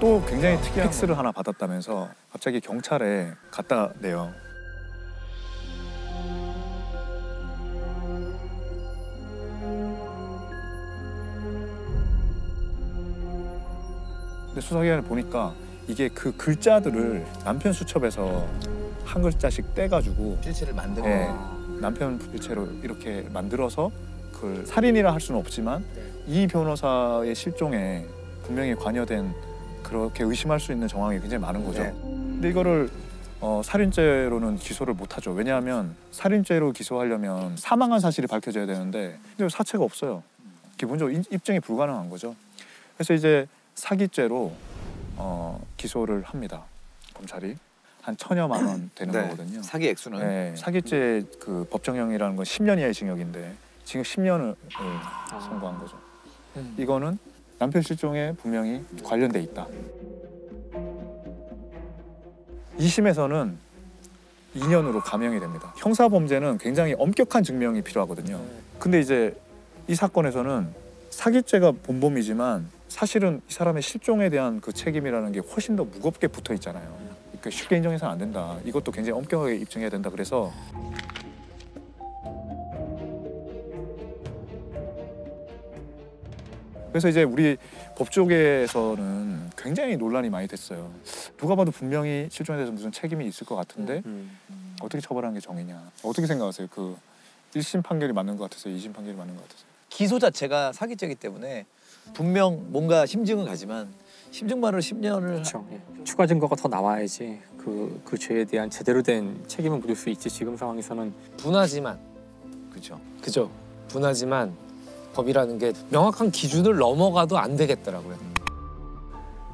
또 굉장히 특이한 팩스를 하나 받았다면서 갑자기 경찰에 갖다 내요. 근데 수사기관에 보니까 이게 그 글자들을 남편 수첩에서 한 글자씩 떼가지고 필체를 만들어. 남편 필체로 이렇게 만들어서 그 살인이라 할 수는 없지만 이 변호사의 실종에 분명히 관여된 그렇게 의심할 수 있는 정황이 굉장히 많은 거죠. 근데 이거를 살인죄로는 기소를 못하죠. 왜냐하면 살인죄로 기소하려면 사망한 사실이 밝혀져야 되는데 근데 사체가 없어요. 기본적으로 입증이 불가능한 거죠. 그래서 이제 사기죄로 기소를 합니다. 검찰이 한 1,000여만 원 되는 거거든요. 사기 액수는 사기죄 그 법정형이라는 건 10년 이하의 징역인데 지금 10년을 선고한 거죠. 이거는 남편 실종에 분명히 관련돼 있다. 2심에서는 2년으로 감형이 됩니다. 형사범죄는 굉장히 엄격한 증명이 필요하거든요. 근데 이제 이 사건에서는 사기죄가 본범이지만 사실은 이 사람의 실종에 대한 그 책임이라는 게 훨씬 더 무겁게 붙어 있잖아요. 그러니까 쉽게 인정해서는 안 된다. 이것도 굉장히 엄격하게 입증해야 된다. 그래서 이제 우리 법조계에서는 굉장히 논란이 많이 됐어요. 누가 봐도 분명히 실종에 대해서 무슨 책임이 있을 것 같은데 어떻게 처벌하는 게 정의냐. 어떻게 생각하세요? 그 1심 판결이 맞는 것 같아서 2심 판결이 맞는 것 같아서. 기소 자체가 사기죄이기 때문에 분명 뭔가 심증은 가지만 심증만으로 10년을 그렇죠. 추가 증거가 더 나와야지 그 죄에 대한 제대로 된 책임을 물을 수 있지. 지금 상황에서는 분하지만 그죠. 분하지만 법이라는 게 명확한 기준을 넘어가도 안 되겠더라고요.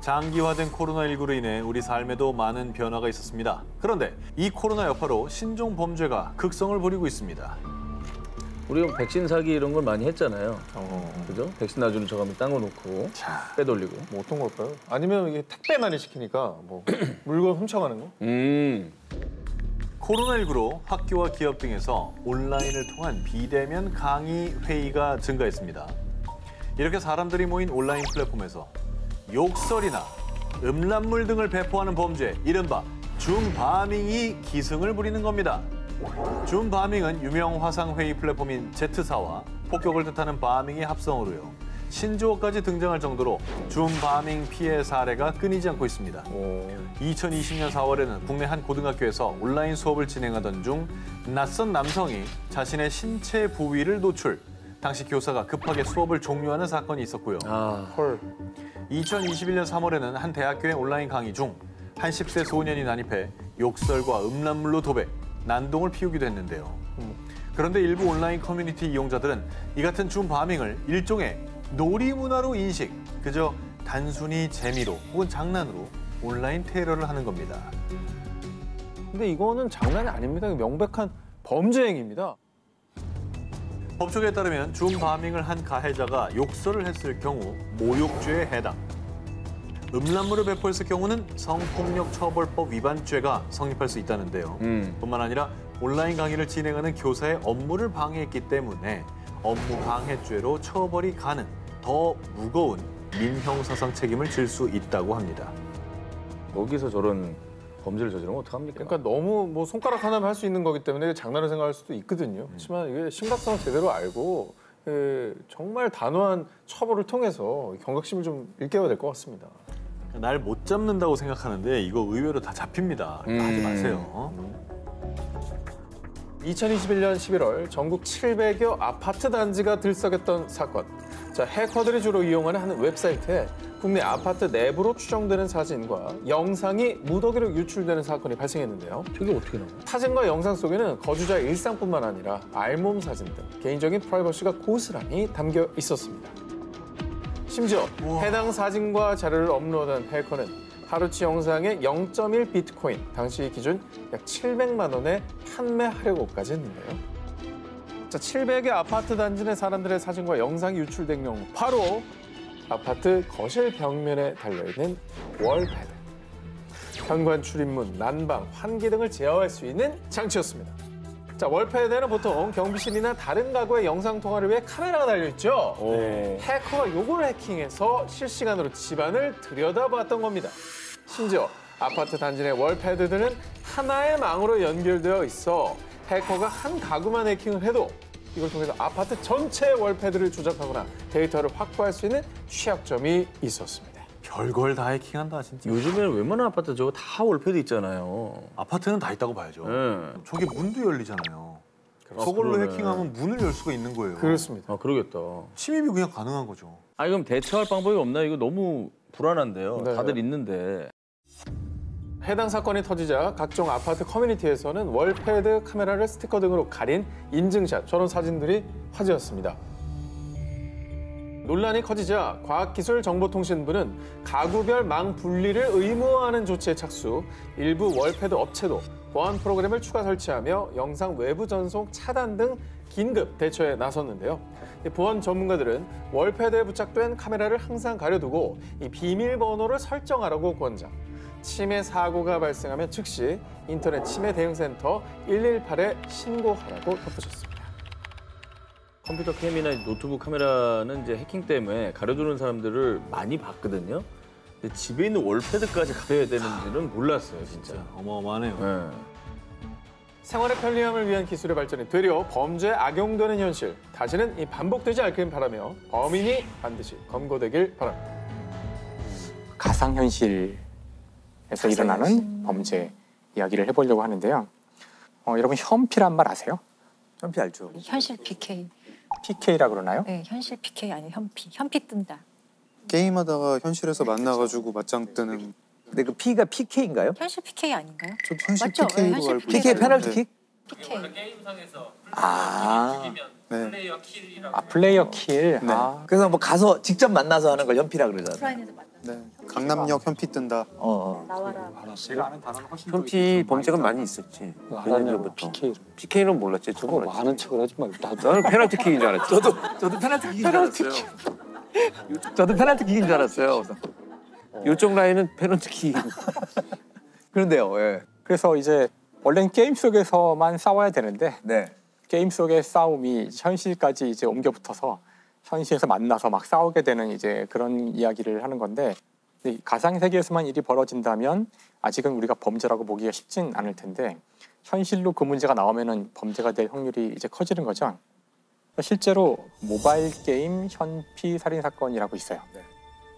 장기화된 코로나19로 인해 우리 삶에도 많은 변화가 있었습니다. 그런데 이 코로나 여파로 신종 범죄가 극성을 부리고 있습니다. 우리가 백신 사기 이런 걸 많이 했잖아요. 그죠? 백신 놔주는 척하면 딴 거 놓고 빼돌리고. 뭐 어떤 걸까요? 아니면 이게 택배 많이 시키니까 뭐 물건 훔쳐가는 거? 코로나19로 학교와 기업 등에서 온라인을 통한 비대면 강의 회의가 증가했습니다. 이렇게 사람들이 모인 온라인 플랫폼에서 욕설이나 음란물 등을 배포하는 범죄, 이른바 줌바밍이 기승을 부리는 겁니다. 줌바밍은 유명 화상회의 플랫폼인 Z사와 폭격을 뜻하는 바밍의 합성어로요. 신조어까지 등장할 정도로 줌 바밍 피해 사례가 끊이지 않고 있습니다. 2020년 4월에는 국내 한 고등학교에서 온라인 수업을 진행하던 중 낯선 남성이 자신의 신체 부위를 노출. 당시 교사가 급하게 수업을 종료하는 사건이 있었고요. 2021년 3월에는 한 대학교의 온라인 강의 중 한 10대 소년이 난입해 욕설과 음란물로 도배, 난동을 피우기도 했는데요. 그런데 일부 온라인 커뮤니티 이용자들은 이 같은 줌 바밍을 일종의 놀이 문화로 인식, 그저 단순히 재미로 혹은 장난으로 온라인 테러를 하는 겁니다. 근데 이거는 장난이 아닙니다. 명백한 범죄 행위입니다. 법조계에 따르면 줌 바밍을 한 가해자가 욕설을 했을 경우 모욕죄에 해당. 음란물을 배포했을 경우는 성폭력처벌법 위반죄가 성립할 수 있다는데요. 뿐만 아니라 온라인 강의를 진행하는 교사의 업무를 방해했기 때문에 업무 방해죄로 처벌이 가는 더 무거운 민형사상 책임을 질 수 있다고 합니다. 거기서 저런 범죄를 저지르면 어떡합니까? 그러니까 너무 뭐 손가락 하나면 할 수 있는 거기 때문에 장난을 생각할 수도 있거든요. 그렇지만 이게 심각성을 제대로 알고 정말 단호한 처벌을 통해서 경각심을 좀 일깨워야 될 것 같습니다. 날 못 잡는다고 생각하는데 이거 의외로 다 잡힙니다. 하지 마세요. 2021년 11월 전국 700여 아파트 단지가 들썩였던 사건. 자, 해커들이 주로 이용하는 한 웹사이트에 국내 아파트 내부로 추정되는 사진과 영상이 무더기로 유출되는 사건이 발생했는데요. 저게 어떻게 나와요? 사진과 영상 속에는 거주자의 일상뿐만 아니라 알몸 사진 등 개인적인 프라이버시가 고스란히 담겨 있었습니다. 심지어 해당 사진과 자료를 업로드한 해커는 하루치 영상의 0.1 비트코인, 당시 기준 약 700만 원에 판매하려고까지 했는데요. 자, 700의 아파트 단지 내 사람들의 사진과 영상이 유출된 경우 바로 아파트 거실 벽면에 달려있는 월패드. 현관 출입문, 난방, 환기 등을 제어할 수 있는 장치였습니다. 자, 월패드에는 보통 경비실이나 다른 가구의 영상 통화를 위해 카메라가 달려있죠. 해커가 요걸 해킹해서 실시간으로 집안을 들여다봤던 겁니다. 심지어 아파트 단지 내 월패드들은 하나의 망으로 연결되어 있어 해커가 한 가구만 해킹을 해도 이걸 통해서 아파트 전체의 월패드를 조작하거나 데이터를 확보할 수 있는 취약점이 있었습니다. 별걸 다 해킹한다 진짜. 요즘에는 웬만한 아파트 저거 다 월패드 있잖아요. 아파트는 다 있다고 봐야죠. 저게 문도 열리잖아요. 그렇죠. 저걸로 그러네. 해킹하면 문을 열 수가 있는 거예요. 그렇습니다. 아, 그러겠다. 침입이 그냥 가능한 거죠. 아니 그럼 대처할 방법이 없나요? 이거 너무 불안한데요. 네. 다들 있는데. 해당 사건이 터지자 각종 아파트 커뮤니티에서는 월패드 카메라를 스티커 등으로 가린 인증샷, 저런 사진들이 화제였습니다. 논란이 커지자 과학기술정보통신부는 가구별 망 분리를 의무화하는 조치에 착수, 일부 월패드 업체도 보안 프로그램을 추가 설치하며 영상 외부 전송 차단 등 긴급 대처에 나섰는데요. 보안 전문가들은 월패드에 부착된 카메라를 항상 가려두고 이 비밀번호를 설정하라고 권장. 침해 사고가 발생하면 즉시 인터넷 침해 대응센터 118에 신고하라고 덧붙였습니다. 컴퓨터 캠이나 노트북 카메라는 이제 해킹 때문에 가려두는 사람들을 많이 봤거든요. 근데 집에 있는 월패드까지 가려야 되는지는 몰랐어요, 진짜. 어마어마하네요. 네. 생활의 편리함을 위한 기술의 발전이 되려 범죄에 악용되는 현실. 다시는 이 반복되지 않길 바라며 범인이 반드시 검거되길 바랍니다. 가상현실에서 일어나는 범죄 이야기를 해보려고 하는데요. 여러분 현피란 말 아세요? 현피 알죠? 현실 PK. PK라 그러나요? 네, 현실 PK 아니에요. 현피 뜬다. 게임하다가 현실에서 만나가지고 맞짱 뜨는. 근데 그 P가 PK인가요? 현실 PK 아닌가요? 저도 현실 맞죠? PK로 네, 현실 알고 PK 페널티킥? PK. 게임상에서 아. 네. 플레이어 킬이라고. 아 플레이어 킬. 네. 아. 그래서 뭐 가서 직접 만나서 하는 걸 현피라 그러잖아요. 오프라인에서 만나. 네. 강남역 현피 뜬다. 나와라. 제가 아는 단어는 훨씬 현피 범죄가 많이 있었지. 몇 년 전부터. PK는 몰랐지. 저거 많은 척을 하지 말고. 나는 페널티킥인 줄 알았지. 저도 페널티킥인 줄 알았어요. 저도 페널티킥인 줄 알았어요. 그래서. 요쪽 라인은 페널티킥. 그런데요. 예. 그래서 이제 원래는 게임 속에서만 싸워야 되는데 네. 게임 속의 싸움이 현실까지 이제 옮겨 붙어서 현실에서 만나서 막 싸우게 되는 이제 그런 이야기를 하는 건데 가상 세계에서만 일이 벌어진다면 아직은 우리가 범죄라고 보기가 쉽진 않을 텐데 현실로 그 문제가 나오면은 범죄가 될 확률이 이제 커지는 거죠. 실제로 모바일 게임 현피 살인 사건이라고 있어요.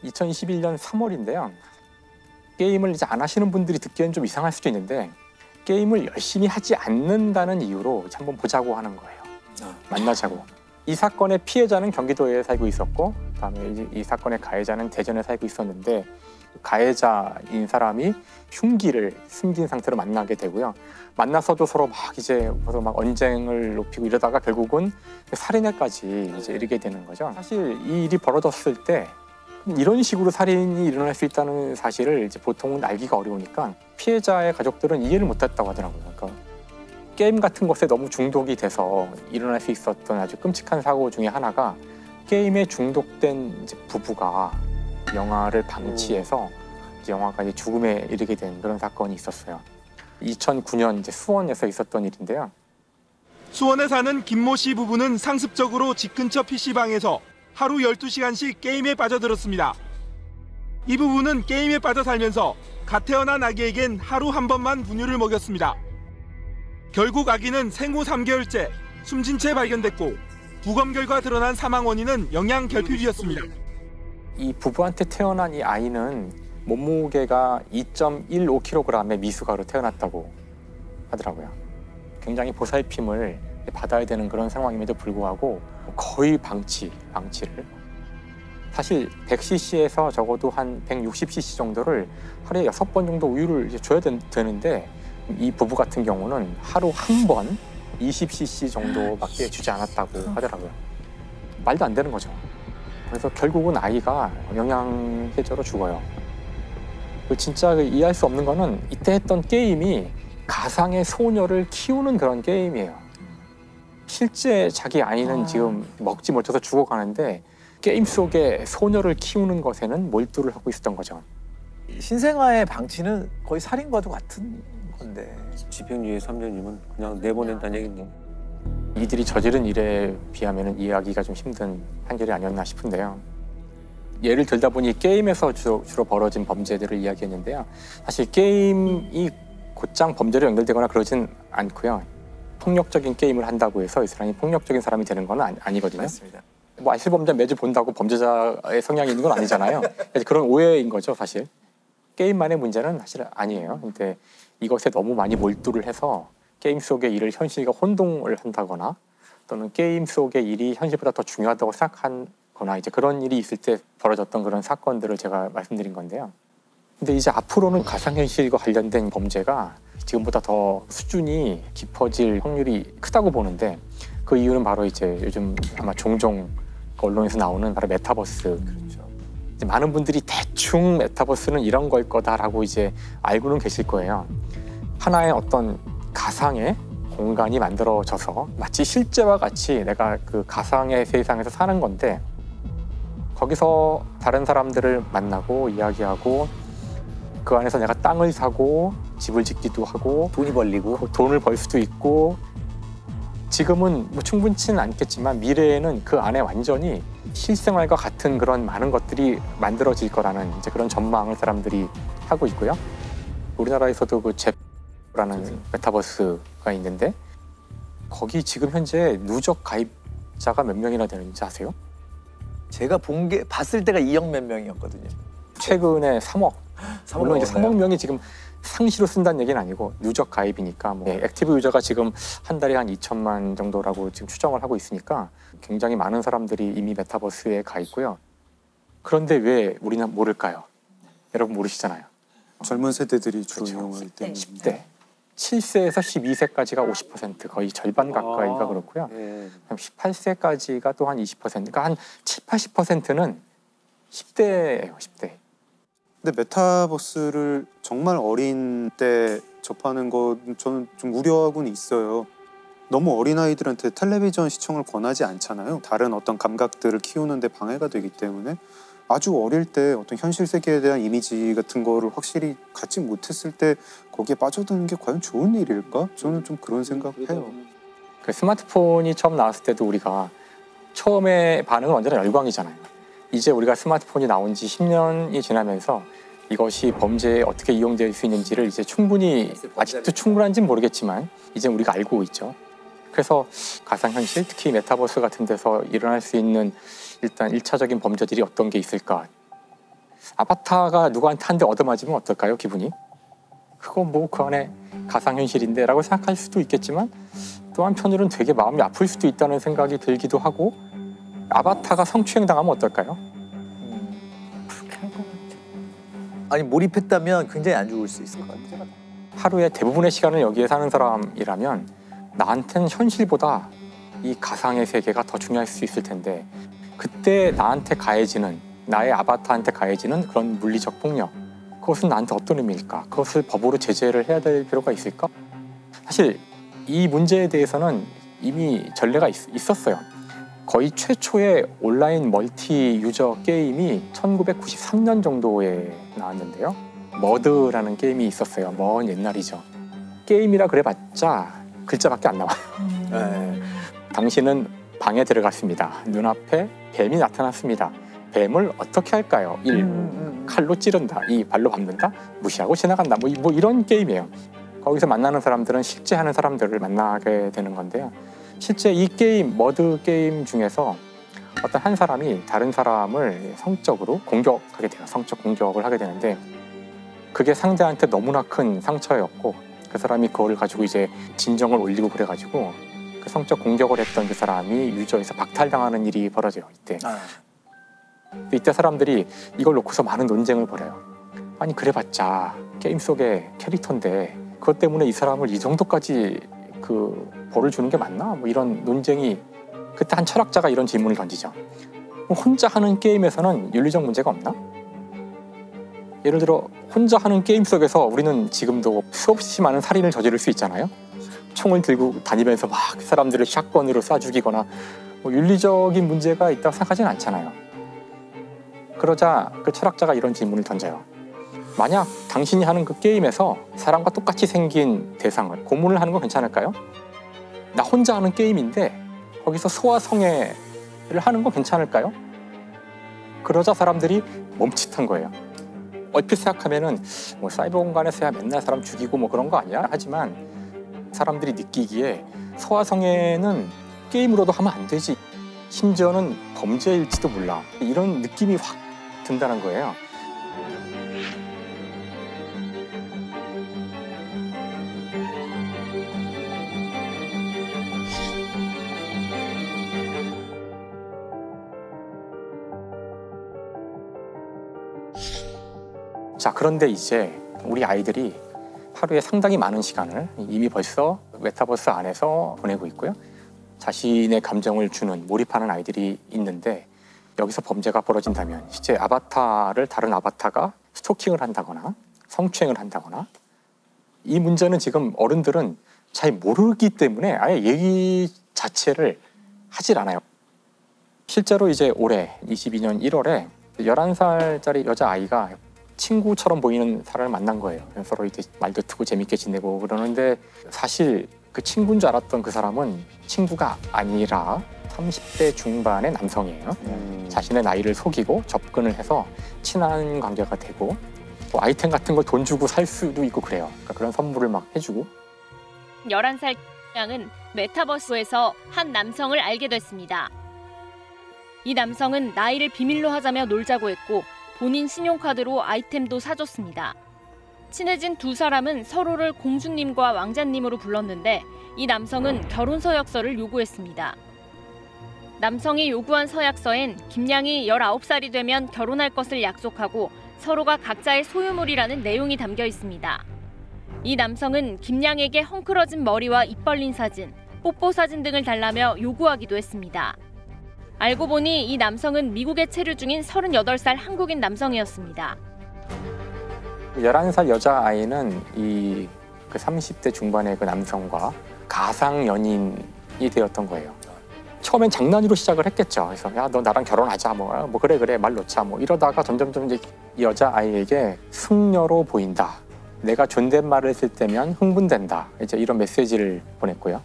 2021년 3월인데요. 게임을 이제 안 하시는 분들이 듣기엔 좀 이상할 수도 있는데 게임을 열심히 하지 않는다는 이유로 한번 보자고 하는 거예요. 만나자고. 이 사건의 피해자는 경기도에 살고 있었고 그다음에 이 사건의 가해자는 대전에 살고 있었는데 가해자인 사람이 흉기를 숨긴 상태로 만나게 되고요. 만나서도 서로 막 이제 막 언쟁을 높이고 이러다가 결국은 살인에까지 이제 이르게 되는 거죠. 사실 이 일이 벌어졌을 때 이런 식으로 살인이 일어날 수 있다는 사실을 이제 보통은 알기가 어려우니까 피해자의 가족들은 이해를 못했다고 하더라고요. 그러니까 게임 같은 것에 너무 중독이 돼서 일어날 수 있었던 아주 끔찍한 사고 중에 하나가 게임에 중독된 이제 부부가 영화를 방치해서 이제 영화가 이제 죽음에 이르게 된 그런 사건이 있었어요. 2009년 이제 수원에서 있었던 일인데요. 수원에 사는 김모 씨 부부는 상습적으로 집 근처 PC방에서 하루 12시간씩 게임에 빠져들었습니다. 이 부부는 게임에 빠져 살면서 갓 태어난 아기에겐 하루 한 번만 분유를 먹였습니다. 결국 아기는 생후 3개월째 숨진 채 발견됐고 부검 결과 드러난 사망 원인은 영양 결핍이었습니다. 이 부부한테 태어난 이 아이는 몸무게가 2.15kg의 미숙아로 태어났다고 하더라고요. 굉장히 보살핌을 받아야 되는 그런 상황임에도 불구하고 거의 방치를. 사실 100cc에서 적어도 한 160cc 정도를 하루에 6번 정도 우유를 이제 줘야 되는데 이 부부 같은 경우는 하루 한 번 20cc 정도밖에 주지 않았다고 하더라고요. 말도 안 되는 거죠. 그래서 결국은 아이가 영양해저로 죽어요. 진짜 이해할 수 없는 거는 이때 했던 게임이 가상의 소녀를 키우는 그런 게임이에요. 실제 자기 아이는 지금 먹지 못해서 죽어가는데 게임 속에 소녀를 키우는 것에는 몰두를 하고 있었던 거죠. 신생아의 방치는 거의 살인과도 같은 건데. 집행유예 3년이면 그냥 내보낸다는 얘기인데. 이들이 저지른 일에 비하면 이해하기가 좀 힘든 판결이 아니었나 싶은데요. 예를 들다 보니 게임에서 주로 벌어진 범죄들을 이야기했는데요. 사실 게임이 곧장 범죄로 연결되거나 그러진 않고요. 폭력적인 게임을 한다고 해서 이 사람이 폭력적인 사람이 되는 건 아니거든요. 맞습니다. 뭐 알쓸범죄 매주 본다고 범죄자의 성향이 있는 건 아니잖아요. 그런 오해인 거죠, 사실. 게임만의 문제는 사실 아니에요. 근데 이것에 너무 많이 몰두를 해서 게임 속의 일을 현실과 혼동을 한다거나 또는 게임 속의 일이 현실보다 더 중요하다고 생각하거나 이제 그런 일이 있을 때 벌어졌던 그런 사건들을 제가 말씀드린 건데요. 근데 이제 앞으로는 가상현실과 관련된 범죄가 지금보다 더 수준이 깊어질 확률이 크다고 보는데 그 이유는 바로 이제 요즘 아마 종종 언론에서 나오는 바로 메타버스. 그렇죠. 이제 많은 분들이 대충 메타버스는 이런 걸 거다라고 이제 알고는 계실 거예요. 하나의 어떤 가상의 공간이 만들어져서 마치 실제와 같이 내가 그 가상의 세상에서 사는 건데 거기서 다른 사람들을 만나고 이야기하고 그 안에서 내가 땅을 사고 집을 짓기도 하고 돈이 벌리고 돈을 벌 수도 있고 지금은 뭐 충분치는 않겠지만 미래에는 그 안에 완전히 실생활과 같은 그런 많은 것들이 만들어질 거라는 이제 그런 전망을 사람들이 하고 있고요. 우리나라에서도 그 잽라는 메타버스가 있는데 거기 지금 현재 누적 가입자가 몇 명이나 되는지 아세요? 제가 봤을 때가 2억 몇 명이었거든요. 최근에 3억. 물론 이제 3억 명이 지금 상시로 쓴다는 얘기는 아니고 누적 가입이니까 뭐 액티브 유저가 지금 한 달에 한 2천만 정도라고 지금 추정을 하고 있으니까 굉장히 많은 사람들이 이미 메타버스에 가 있고요. 그런데 왜 우리는 모를까요? 여러분 모르시잖아요. 젊은 세대들이 주로 이용하기 때문에. 10대. 7세에서 12세까지가 50%, 거의 절반 가까이가 그렇고요. 18세까지가 또 한 20%, 그러니까 한 7, 80%는 10대예요, 10대. 근데 메타버스를 정말 어린 때 접하는 건 저는 좀 우려하고는 있어요. 너무 어린아이들한테 텔레비전 시청을 권하지 않잖아요. 다른 어떤 감각들을 키우는 데 방해가 되기 때문에 아주 어릴 때 어떤 현실 세계에 대한 이미지 같은 거를 확실히 갖지 못했을 때 거기에 빠져드는 게 과연 좋은 일일까? 저는 좀 그런 생각해요. 그 스마트폰이 처음 나왔을 때도 우리가 처음에 반응은 언제나 열광이잖아요. 이제 우리가 스마트폰이 나온 지 10년이 지나면서 이것이 범죄에 어떻게 이용될 수 있는지를 이제 충분히 아직도 충분한지는 모르겠지만 이제 우리가 알고 있죠. 그래서 가상현실, 특히 메타버스 같은 데서 일어날 수 있는 일단 1차적인 범죄들이 어떤 게 있을까? 아바타가 누구한테 한 대 얻어맞으면 어떨까요, 기분이? 그거 뭐 그 안에 가상현실인데 라고 생각할 수도 있겠지만 또 한편으로는 되게 마음이 아플 수도 있다는 생각이 들기도 하고 아바타가 성추행 당하면 어떨까요? 아니 몰입했다면 굉장히 안 좋을 수 있을 것 같아요. 하루에 대부분의 시간을 여기에 사는 사람이라면 나한테는 현실보다 이 가상의 세계가 더 중요할 수 있을 텐데 그때 나한테 가해지는 나의 아바타한테 가해지는 그런 물리적 폭력 그것은 나한테 어떤 의미일까? 그것을 법으로 제재를 해야 될 필요가 있을까? 사실 이 문제에 대해서는 이미 전례가 있었어요. 거의 최초의 온라인 멀티 유저 게임이 1993년 정도에 나왔는데요. 머드라는 게임이 있었어요. 먼 옛날이죠. 게임이라 그래봤자 글자밖에 안 나와요. 네. 당신은 방에 들어갔습니다. 눈앞에 뱀이 나타났습니다. 뱀을 어떻게 할까요? 1. 칼로 찌른다. 2. 발로 밟는다. 무시하고 지나간다. 뭐 이런 게임이에요. 거기서 만나는 사람들은 실제 하는 사람들을 만나게 되는 건데요. 실제 이 게임, 머드 게임 중에서 어떤 한 사람이 다른 사람을 성적으로 공격하게 돼요. 성적 공격을 하게 되는데 그게 상대한테 너무나 큰 상처였고 그 사람이 그거를 가지고 이제 진정을 올리고 그래가지고 그 성적 공격을 했던 그 사람이 유저에서 박탈당하는 일이 벌어져요. 이때 사람들이 이걸 놓고서 많은 논쟁을 벌여요. 아니 그래봤자 게임 속의 캐릭터인데 그것 때문에 이 사람을 이 정도까지 그 벌을 주는 게 맞나? 뭐 이런 논쟁이 그때 한 철학자가 이런 질문을 던지죠. 혼자 하는 게임에서는 윤리적 문제가 없나? 예를 들어 혼자 하는 게임 속에서 우리는 지금도 수없이 많은 살인을 저지를 수 있잖아요. 총을 들고 다니면서 막 사람들을 샷건으로 쏴 죽이거나 뭐 윤리적인 문제가 있다고 생각하지는 않잖아요. 그러자 그 철학자가 이런 질문을 던져요. 만약 당신이 하는 그 게임에서 사람과 똑같이 생긴 대상을 고문을 하는 건 괜찮을까요? 나 혼자 하는 게임인데 거기서 소아성애를 하는 건 괜찮을까요? 그러자 사람들이 멈칫한 거예요. 얼핏 생각하면은 뭐 사이버 공간에서야 맨날 사람 죽이고 뭐 그런 거 아니야? 하지만 사람들이 느끼기에 소아성애는 게임으로도 하면 안 되지. 심지어는 범죄일지도 몰라. 이런 느낌이 확 든다는 거예요. 자, 그런데 이제 우리 아이들이 하루에 상당히 많은 시간을 이미 벌써 메타버스 안에서 보내고 있고요. 자신의 감정을 주는 몰입하는 아이들이 있는데 여기서 범죄가 벌어진다면 실제 아바타를 다른 아바타가 스토킹을 한다거나 성추행을 한다거나 이 문제는 지금 어른들은 잘 모르기 때문에 아예 얘기 자체를 하질 않아요. 실제로 이제 올해 22년 1월에 11살짜리 여자아이가 친구처럼 보이는 사람을 만난 거예요. 서로 이제 말도 트고 재밌게 지내고 그러는데 사실 그 친구인 줄 알았던 그 사람은 친구가 아니라 30대 중반의 남성이에요. 자신의 나이를 속이고 접근을 해서 친한 관계가 되고 뭐 아이템 같은 걸 돈 주고 살 수도 있고 그래요. 그러니까 그런 선물을 막 해주고 11살 양은 메타버스에서 한 남성을 알게 됐습니다. 이 남성은 나이를 비밀로 하자며 놀자고 했고 본인 신용카드로 아이템도 사줬습니다. 친해진 두 사람은 서로를 공주님과 왕자님으로 불렀는데 이 남성은 결혼 서약서를 요구했습니다. 남성이 요구한 서약서엔 김양이 19살이 되면 결혼할 것을 약속하고 서로가 각자의 소유물이라는 내용이 담겨 있습니다. 이 남성은 김양에게 헝클어진 머리와 입 벌린 사진, 뽀뽀 사진 등을 달라며 요구하기도 했습니다. 알고 보니 이 남성은 미국에 체류 중인 38살 한국인 남성이었습니다. 11살 여자아이는 이 그 30대 중반의 그 남성과 가상 연인이 되었던 거예요. 처음엔 장난으로 시작을 했겠죠. 그래서 야, 너 나랑 결혼하자. 뭐 그래 말 놓자. 뭐 이러다가 점점점 이제 여자아이에게 숙녀로 보인다. 내가 존댓말을 쓸 때면 흥분된다. 이제 이런 메시지를 보냈고요.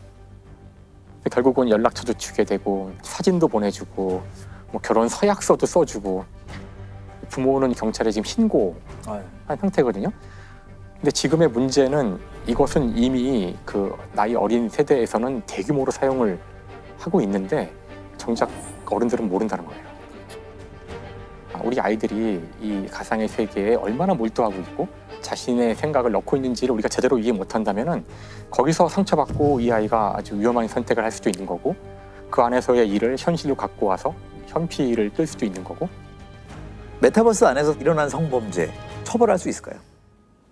결국은 연락처도 주게 되고 사진도 보내주고 뭐 결혼 서약서도 써주고 부모는 경찰에 지금 신고한 상태거든요. 근데 지금의 문제는 이것은 이미 그 나이 어린 세대에서는 대규모로 사용을 하고 있는데 정작 어른들은 모른다는 거예요. 우리 아이들이 이 가상의 세계에 얼마나 몰두하고 있고 자신의 생각을 넣고 있는지를 우리가 제대로 이해 못한다면은 거기서 상처받고 이 아이가 아주 위험한 선택을 할 수도 있는 거고 그 안에서의 일을 현실로 갖고 와서 현피를 뜰 수도 있는 거고. 메타버스 안에서 일어난 성범죄 처벌할 수 있을까요?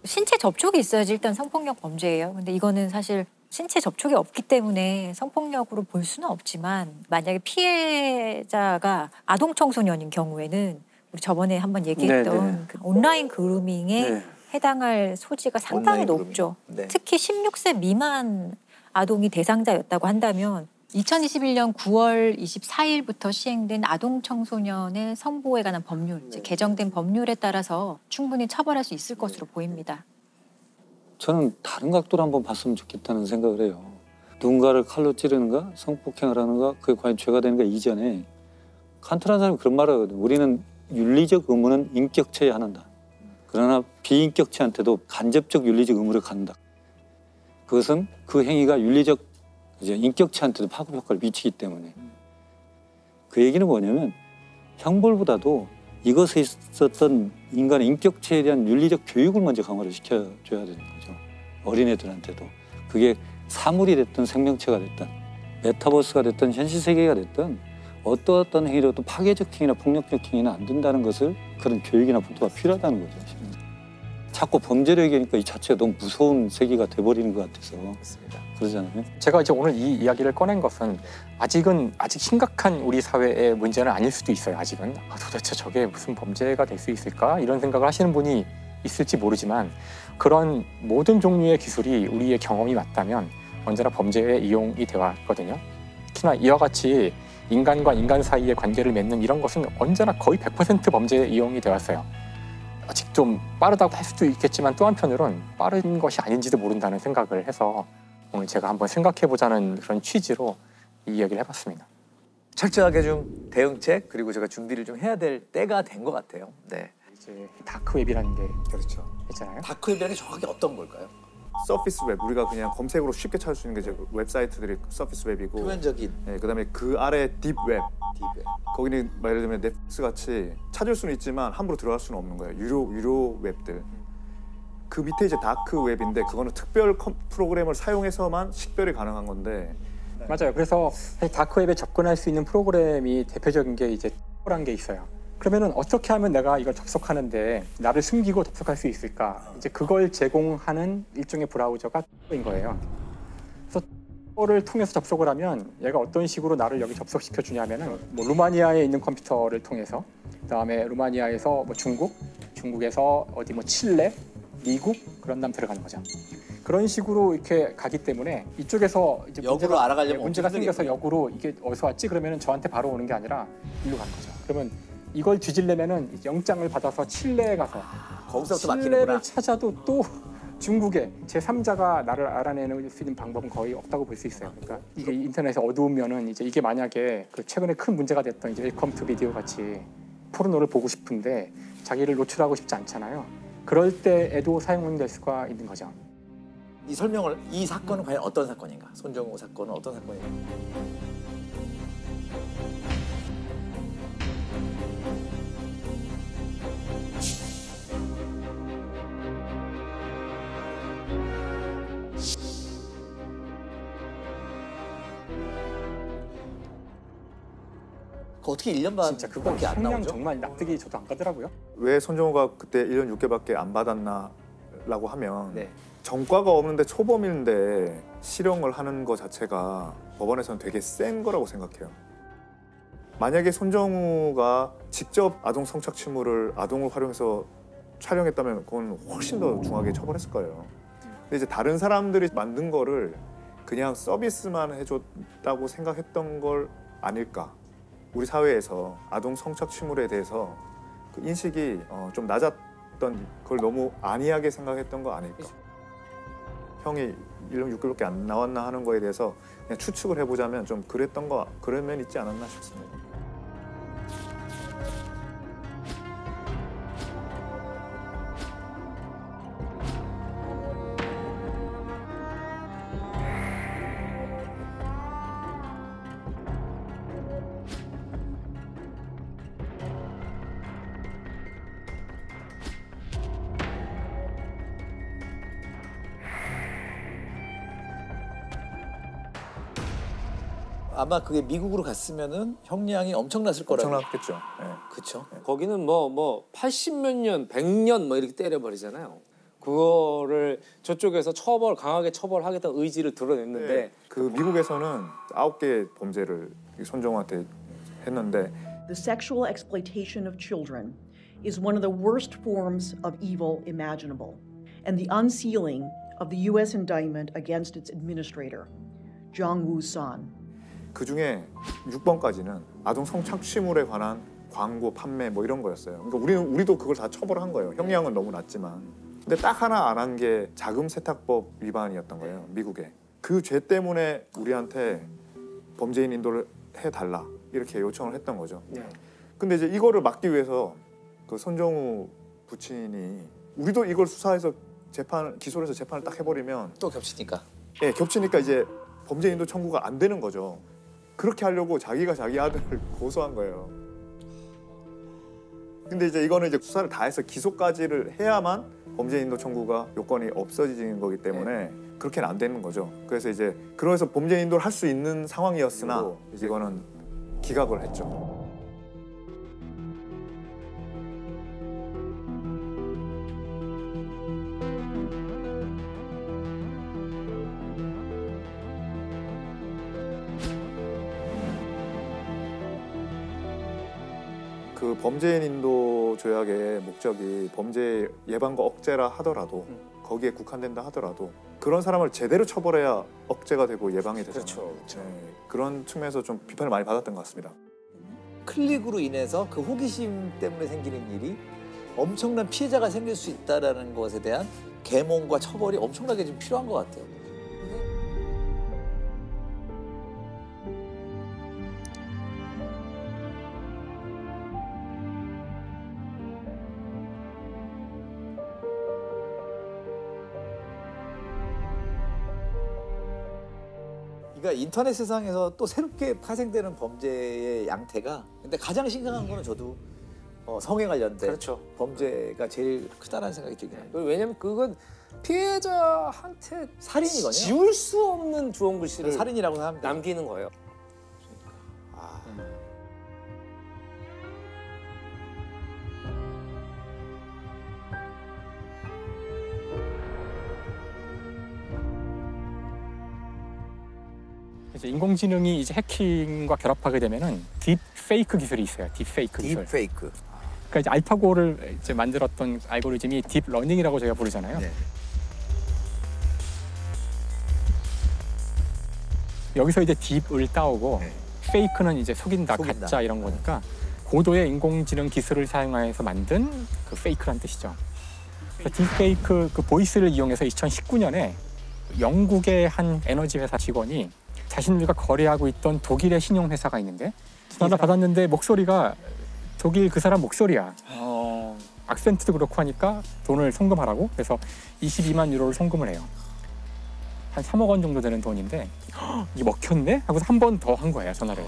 신체 접촉이 있어야지 일단 성폭력 범죄예요. 근데 이거는 사실 신체 접촉이 없기 때문에 성폭력으로 볼 수는 없지만 만약에 피해자가 아동 청소년인 경우에는 우리 저번에 한번 얘기했던 그 온라인 그루밍에 해당할 소지가 상당히 높죠. 특히 16세 미만 아동이 대상자였다고 한다면 2021년 9월 24일부터 시행된 아동 청소년의 성보호에 관한 법률, 즉 개정된 법률에 따라서 충분히 처벌할 수 있을 것으로 보입니다. 저는 다른 각도로 한번 봤으면 좋겠다는 생각을 해요. 누군가를 칼로 찌르는가, 성폭행을 하는가, 그게 과연 죄가 되는가 이전에 칸트라는 사람이 그런 말을 하거든요. 우리는 윤리적 의무는 인격체에 한다. 그러나 비인격체한테도 간접적 윤리적 의무를 갖는다. 그것은 그 행위가 윤리적 이제 인격체한테도 파급 효과를 미치기 때문에 그 얘기는 뭐냐면 형벌보다도 이것에 있었던 인간의 인격체에 대한 윤리적 교육을 먼저 강화를 시켜줘야 되는 거죠. 어린애들한테도. 그게 사물이 됐든 생명체가 됐든 메타버스가 됐든 현실 세계가 됐든 어떤 행위로도 파괴적 행위나 폭력적 행위는 안 된다는 것을 그런 교육이나 분투가 필요하다는 거죠. 자꾸 범죄를 얘기하니까 이 자체가 너무 무서운 세계가 돼버리는 것 같아서 그러잖아요. 제가 이제 오늘 이 이야기를 꺼낸 것은 아직 심각한 우리 사회의 문제는 아닐 수도 있어요. 아직은 도대체 저게 무슨 범죄가 될 수 있을까 이런 생각을 하시는 분이 있을지 모르지만 그런 모든 종류의 기술이 우리의 경험이 맞다면 언제나 범죄에 이용이 되어 왔거든요. 특히나 이와 같이 인간과 인간 사이의 관계를 맺는 이런 것은 언제나 거의 100% 범죄에 이용이 되어 왔어요. 아직 좀 빠르다고 할 수도 있겠지만 또 한편으론 빠른 것이 아닌지도 모른다는 생각을 해서 오늘 제가 한번 생각해보자는 그런 취지로 이 이야기를 해봤습니다. 철저하게 좀 대응책 그리고 제가 준비를 좀 해야 될 때가 된 것 같아요. 네. 이제 다크웹이라는 게 그렇죠. 있잖아요. 다크웹이라는 게 정확히 어떤 걸까요? 서피스 웹, 우리가 그냥 검색으로 쉽게 찾을 수 있는 게 이제 웹사이트들이 서피스 웹이고 표면적인. 네, 그다음에 그 아래 딥웹. 거기는 예를 들면 넷플릭스 같이 찾을 수는 있지만 함부로 들어갈 수는 없는 거예요. 유료 웹들. 그 밑에 이제 다크 웹인데 그거는 특별 프로그램을 사용해서만 식별이 가능한 건데. 맞아요. 그래서 사실 다크웹에 접근할 수 있는 프로그램이 대표적인 게 이제 란 게 있어요. 그러면은 어떻게 하면 내가 이걸 접속하는데 나를 숨기고 접속할 수 있을까? 이제 그걸 제공하는 일종의 브라우저가 인 거예요. 그래서 를 통해서 접속을 하면 얘가 어떤 식으로 나를 여기 접속시켜 주냐면은 뭐 루마니아에 있는 컴퓨터를 통해서 그다음에 루마니아에서 뭐 중국에서 어디 뭐 칠레, 미국 그런 다음 들어가는 거죠. 그런 식으로 이렇게 가기 때문에 이쪽에서 이제 역으로 알아가려면 문제가 생겨서 역으로 이게 어디서 왔지 그러면은 저한테 바로 오는 게 아니라 일로 가는 거죠. 그러면 이걸 뒤지려면은 영장을 받아서 칠레에 가서 거기서부터 막히는구나. 칠레를 찾아도 또 중국에 제3자가 나를 알아내는 수 있는 방법은 거의 없다고 볼 수 있어요. 그러니까 이게 인터넷에 어두우면은 이제 이게 만약에 그 최근에 큰 문제가 됐던 이제 웰컴 투 비디오 같이 포르노를 보고 싶은데 자기를 노출하고 싶지 않잖아요. 그럴 때에도 사용될 수가 있는 거죠. 이 사건은 과연 어떤 사건인가? 손정우 사건은 어떤 사건인가? 어떻게 1년 반 진짜 그거 상량 정말 납득이 저도 안 가더라고요. 왜 손정우가 그때 1년 6개월밖에 안 받았나라고 하면 네. 전과가 없는데 초범인데 실형을 하는 거 자체가 법원에서는 되게 센 거라고 생각해요. 만약에 손정우가 직접 아동 성착취물을 아동을 활용해서 촬영했다면 그건 훨씬 더 중하게 처벌했을 거예요. 근데 이제 다른 사람들이 만든 거를 그냥 서비스만 해줬다고 생각했던 걸 아닐까. 우리 사회에서 아동 성착취물에 대해서 그 인식이 좀 낮았던 걸 너무 안이하게 생각했던 거 아닐까. 형이 1년 6개월밖에 안 나왔나 하는 거에 대해서 그냥 추측을 해보자면 좀 그런 면이 있지 않았나 싶습니다. 아마 그게 미국으로 갔으면은 형량이 엄청났을 거라고. 엄청났겠죠. 네. 그렇죠. 거기는 뭐 80몇 년, 100년 뭐 이렇게 때려버리잖아요. 그거를 저쪽에서 강하게 처벌하겠다는 의지를 드러냈는데 네. 그 미국에서는 9개의 범죄를 손정우한테 했는데 The sexual exploitation of children is one of the worst forms of evil imaginable, and the unsealing of the U.S. indictment against its administrator, Jong-woo Son. 그 중에 6번까지는 아동 성착취물에 관한 광고, 판매 뭐 이런 거였어요. 그러니까 우리도 그걸 다 처벌한 거예요. 형량은 너무 낮지만. 근데 딱 하나 안 한 게 자금 세탁법 위반이었던 거예요. 미국에. 그 죄 때문에 우리한테 범죄인 인도를 해달라 이렇게 요청을 했던 거죠. 근데 이제 이거를 막기 위해서 그 손정우 부친이 우리도 이걸 수사해서 기소를 해서 재판을 딱 해버리면 또 겹치니까. 예, 겹치니까 이제 범죄 인도 청구가 안 되는 거죠. 그렇게 하려고 자기가 자기 아들을 고소한 거예요. 근데 이제 이거는 이제 수사를 다 해서 기소까지를 해야만 범죄 인도 청구가 요건이 없어지는 거기 때문에 그렇게는 안 되는 거죠. 그래서 그래서 범죄 인도를 할 수 있는 상황이었으나 이거는 기각을 했죠. 그 범죄인 인도 조약의 목적이 범죄 예방과 억제라 하더라도 거기에 국한된다 하더라도 그런 사람을 제대로 처벌해야 억제가 되고 예방이 되잖아요. 그렇죠. 네, 그런 측면에서 좀 비판을 많이 받았던 것 같습니다. 클릭으로 인해서 그 호기심 때문에 생기는 일이 엄청난 피해자가 생길 수 있다는 것에 대한 계몽과 처벌이 엄청나게 좀 필요한 것 같아요. 그러니까 인터넷 세상에서 또 새롭게 파생되는 범죄의 양태가 근데 가장 심각한 거는 저도 성에 관련된 범죄가 제일 크다는 생각이 들긴 해요. 왜냐면 그건 피해자한테 살인이거든요. 지울 수 없는 주원 글씨를 살인이라고 합니다. 남기는 거예요. 이제 인공지능이 이제 해킹과 결합하게 되면은 딥페이크 기술이 있어요. 딥페이크 기술. 딥페이크. 그러니까 이제 알파고를 이제 만들었던 알고리즘이 딥러닝이라고 저희가 부르잖아요. 네. 여기서 이제 딥을 따오고 페이크는 이제 속인다, 가짜 이런 거니까 고도의 인공지능 기술을 사용해서 만든 그 페이크란 뜻이죠. 그래서 딥페이크 그 보이스를 이용해서 2019년에 영국의 한 에너지 회사 직원이 자신들과 거래하고 있던 독일의 신용회사가 있는데 전화를 받았는데 목소리가 독일 그 사람 목소리야. 악센트도 그렇고 하니까 돈을 송금하라고. 그래서 22만 유로를 송금을 해요. 한 3억 원 정도 되는 돈인데 이게 먹혔네? 하고서 한 번 더 한 거예요, 전화를.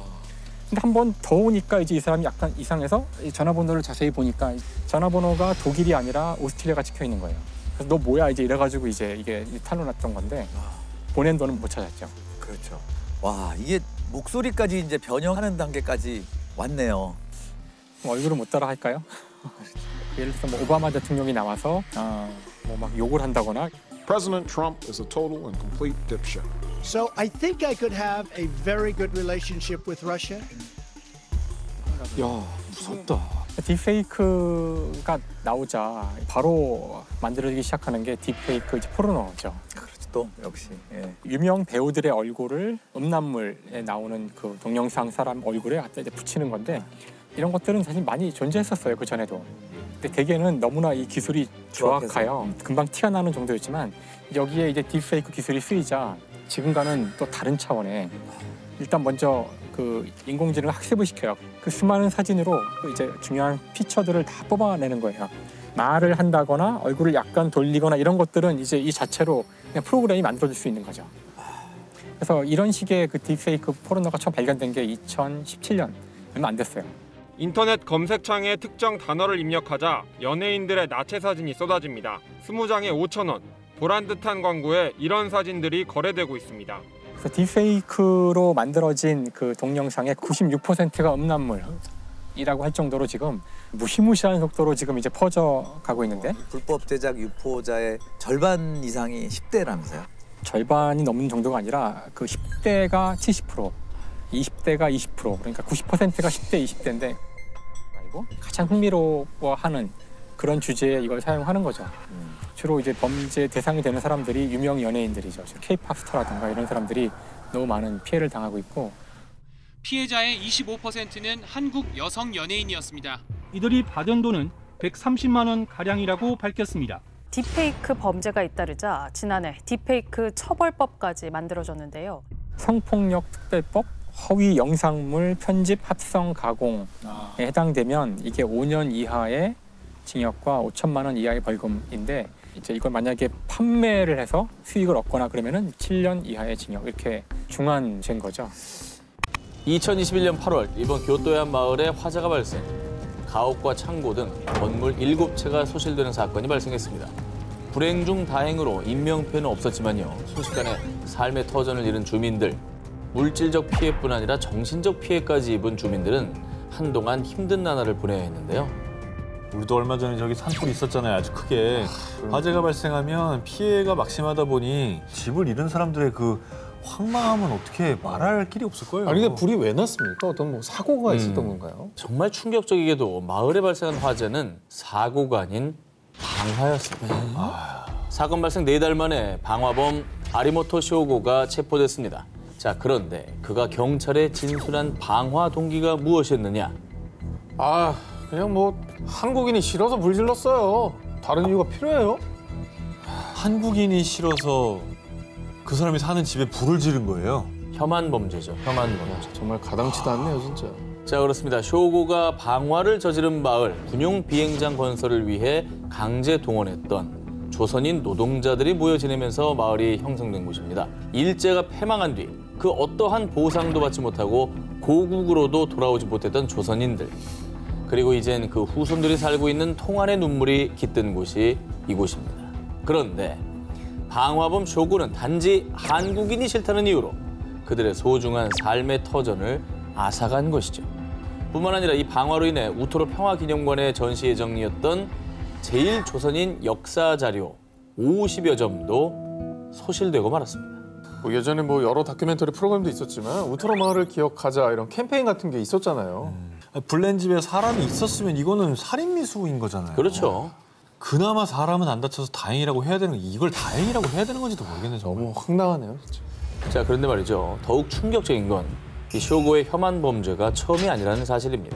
근데 한 번 더 오니까 이제 이 사람이 약간 이상해서 이 전화번호를 자세히 보니까 전화번호가 독일이 아니라 오스트리아가 찍혀 있는 거예요. 그래서 너 뭐야 이제 이래가지고 이제 이게 탄로 났던 건데 보낸 돈은 못 찾았죠. 그렇죠. 와, 이게 목소리까지 이제 변형하는 단계까지 왔네요. 얼굴은 못 따라 할까요? 예를 들어서 뭐 오바마 대통령이 나와서 뭐 막 욕을 한다거나. President Trump is a total and complete dipshit. So I think I could have a very good relationship with Russia. 야, 무섭다. 딥페이크가 나오자 바로 만들어지기 시작하는 게 딥페이크 이제 포르노죠. 그렇죠. 또 역시 유명 배우들의 얼굴을 음란물에 나오는 그 동영상 사람 얼굴에 갖다 이제 붙이는 건데 이런 것들은 사실 많이 존재했었어요, 그 전에도. 근데 대개는 너무나 이 기술이 정확해요. 금방 티가 나는 정도였지만 여기에 이제 딥페이크 기술이 쓰이자 지금과는 또 다른 차원의 일단 먼저 그 인공지능을 학습을 시켜요. 그 수많은 사진으로 이제 중요한 피처들을 다 뽑아내는 거예요. 말을 한다거나 얼굴을 약간 돌리거나 이런 것들은 이제 이 자체로 그냥 프로그램이 만들어질 수 있는 거죠. 그래서 이런 식의 그 딥페이크 포르노가 처음 발견된 게 2017년 얼마 안 됐어요. 인터넷 검색창에 특정 단어를 입력하자 연예인들의 나체 사진이 쏟아집니다. 20장에 5,000원. 보란 듯한 광고에 이런 사진들이 거래되고 있습니다. 그래서 딥페이크로 만들어진 그 동영상의 96%가 음란물이라고 할 정도로 지금 무시무시한 속도로 지금 이제 퍼져가고 있는데 불법 제작 유포자의 절반 이상이 10대라면서요? 절반이 넘는 정도가 아니라 그 10대가 70%, 20대가 20%, 그러니까 90%가 10대, 20대인데 가장 흥미로워하는 그런 주제에 이걸 사용하는 거죠. 주로 이제 범죄 대상이 되는 사람들이 유명 연예인들이죠. K-팝 스타라든가 이런 사람들이 너무 많은 피해를 당하고 있고 피해자의 25%는 한국 여성 연예인이었습니다. 이들이 받은 돈은 130만 원 가량이라고 밝혔습니다. 딥페이크 범죄가 잇따르자 지난해 딥페이크 처벌법까지 만들어졌는데요. 성폭력 특별법 허위 영상물 편집 합성 가공에 해당되면 이게 5년 이하의 징역과 5천만 원 이하의 벌금인데 이제 이걸 만약에 판매를 해서 수익을 얻거나 그러면은 7년 이하의 징역 이렇게 중한 죄인 거죠. 2021년 8월 일본 교토의 한 마을에 화재가 발생. 가옥과 창고 등 건물 7채가 소실되는 사건이 발생했습니다. 불행 중 다행으로 인명피해는 없었지만요. 순식간에 삶의 터전을 잃은 주민들. 물질적 피해뿐 아니라 정신적 피해까지 입은 주민들은 한동안 힘든 나날을 보내야 했는데요. 우리도 얼마 전에 저기 산불이 있었잖아요. 아주 크게. 화재가 발생하면 피해가 막심하다 보니 집을 잃은 사람들의 그 황망함은 어떻게 말할 길이 없을 거예요. 아니 근데 불이 왜 났습니까? 어떤 뭐 사고가 있었던 건가요? 정말 충격적이게도 마을에 발생한 화재는 사고가 아닌 방화였습니다. 사건 발생 4달 만에 방화범 아리모토 쇼고가 체포됐습니다. 자, 그런데 그가 경찰에 진술한 방화 동기가 무엇이었느냐? 그냥 뭐 한국인이 싫어서 불 질렀어요. 다른 이유가 필요해요? 한국인이 싫어서 그 사람이 사는 집에 불을 지른 거예요? 혐한 범죄죠. 혐한 범죄. 정말 가당치도 않네요, 진짜. 자, 그렇습니다. 쇼고가 방화를 저지른 마을 군용 비행장 건설을 위해 강제 동원했던 조선인 노동자들이 모여 지내면서 마을이 형성된 곳입니다. 일제가 패망한 뒤 그 어떠한 보상도 받지 못하고 고국으로도 돌아오지 못했던 조선인들. 그리고 이젠 그 후손들이 살고 있는 통안의 눈물이 깃든 곳이 이곳입니다. 그런데 방화범 쇼고는 단지 한국인이 싫다는 이유로 그들의 소중한 삶의 터전을 앗아간 것이죠. 뿐만 아니라 이 방화로 인해 우토로 평화기념관의 전시 예정이었던 제1조선인 역사 자료 50여 점도 소실되고 말았습니다. 뭐 예전에 뭐 여러 다큐멘터리 프로그램도 있었지만 우토로 마을을 기억하자 이런 캠페인 같은 게 있었잖아요. 불낸 집에 사람이 있었으면 이거는 살인미수인 거잖아요. 그렇죠. 그나마 사람은 안 다쳐서 다행이라고 해야 되는 이걸 다행이라고 해야 되는 건지도 모르겠네요. 너무 황당하네요, 진짜. 자, 그런데 말이죠. 더욱 충격적인 건 이 쇼고의 혐한 범죄가 처음이 아니라는 사실입니다.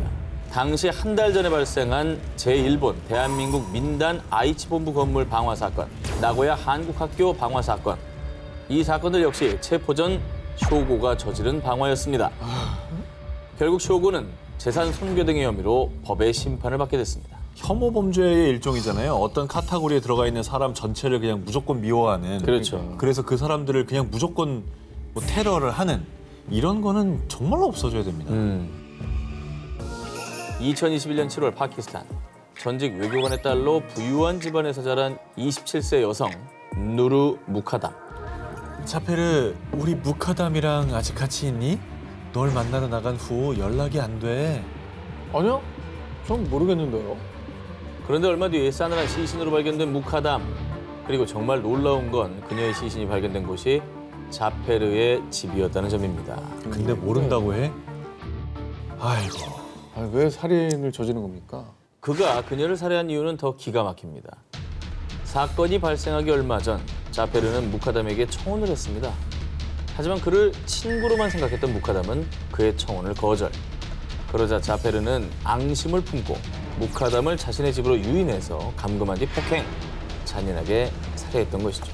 당시 한 달 전에 발생한 제1본 대한민국 민단 아이치본부 건물 방화 사건, 나고야 한국학교 방화 사건. 이 사건들 역시 체포 전 쇼고가 저지른 방화였습니다. 결국 쇼고는 재산 손괴 등의 혐의로 법의 심판을 받게 됐습니다. 혐오 범죄의 일종이잖아요. 어떤 카테고리에 들어가 있는 사람 전체를 그냥 무조건 미워하는. 그렇죠. 그래서 그 사람들을 그냥 무조건 뭐 테러를 하는 이런 거는 정말로 없어져야 됩니다. 2021년 7월 파키스탄. 전직 외교관의 딸로 부유한 집안에서 자란 27세 여성 누르 무카담. 차페르, 우리 무카담이랑 아직 같이 있니? 널 만나러 나간 후 연락이 안 돼. 아니요, 전 모르겠는데요. 그런데 얼마 뒤 싸늘한 시신으로 발견된 무카담. 그리고 정말 놀라운 건 그녀의 시신이 발견된 곳이 자페르의 집이었다는 점입니다. 근데 모른다고 해? 아이고. 왜 살인을 저지른 겁니까? 그가 그녀를 살해한 이유는 더 기가 막힙니다. 사건이 발생하기 얼마 전 자페르는 무카담에게 청혼을 했습니다. 하지만 그를 친구로만 생각했던 무카담은 그의 청혼을 거절. 그러자 자페르는 앙심을 품고 무카담을 자신의 집으로 유인해서 감금한 뒤 폭행, 잔인하게 살해했던 것이죠.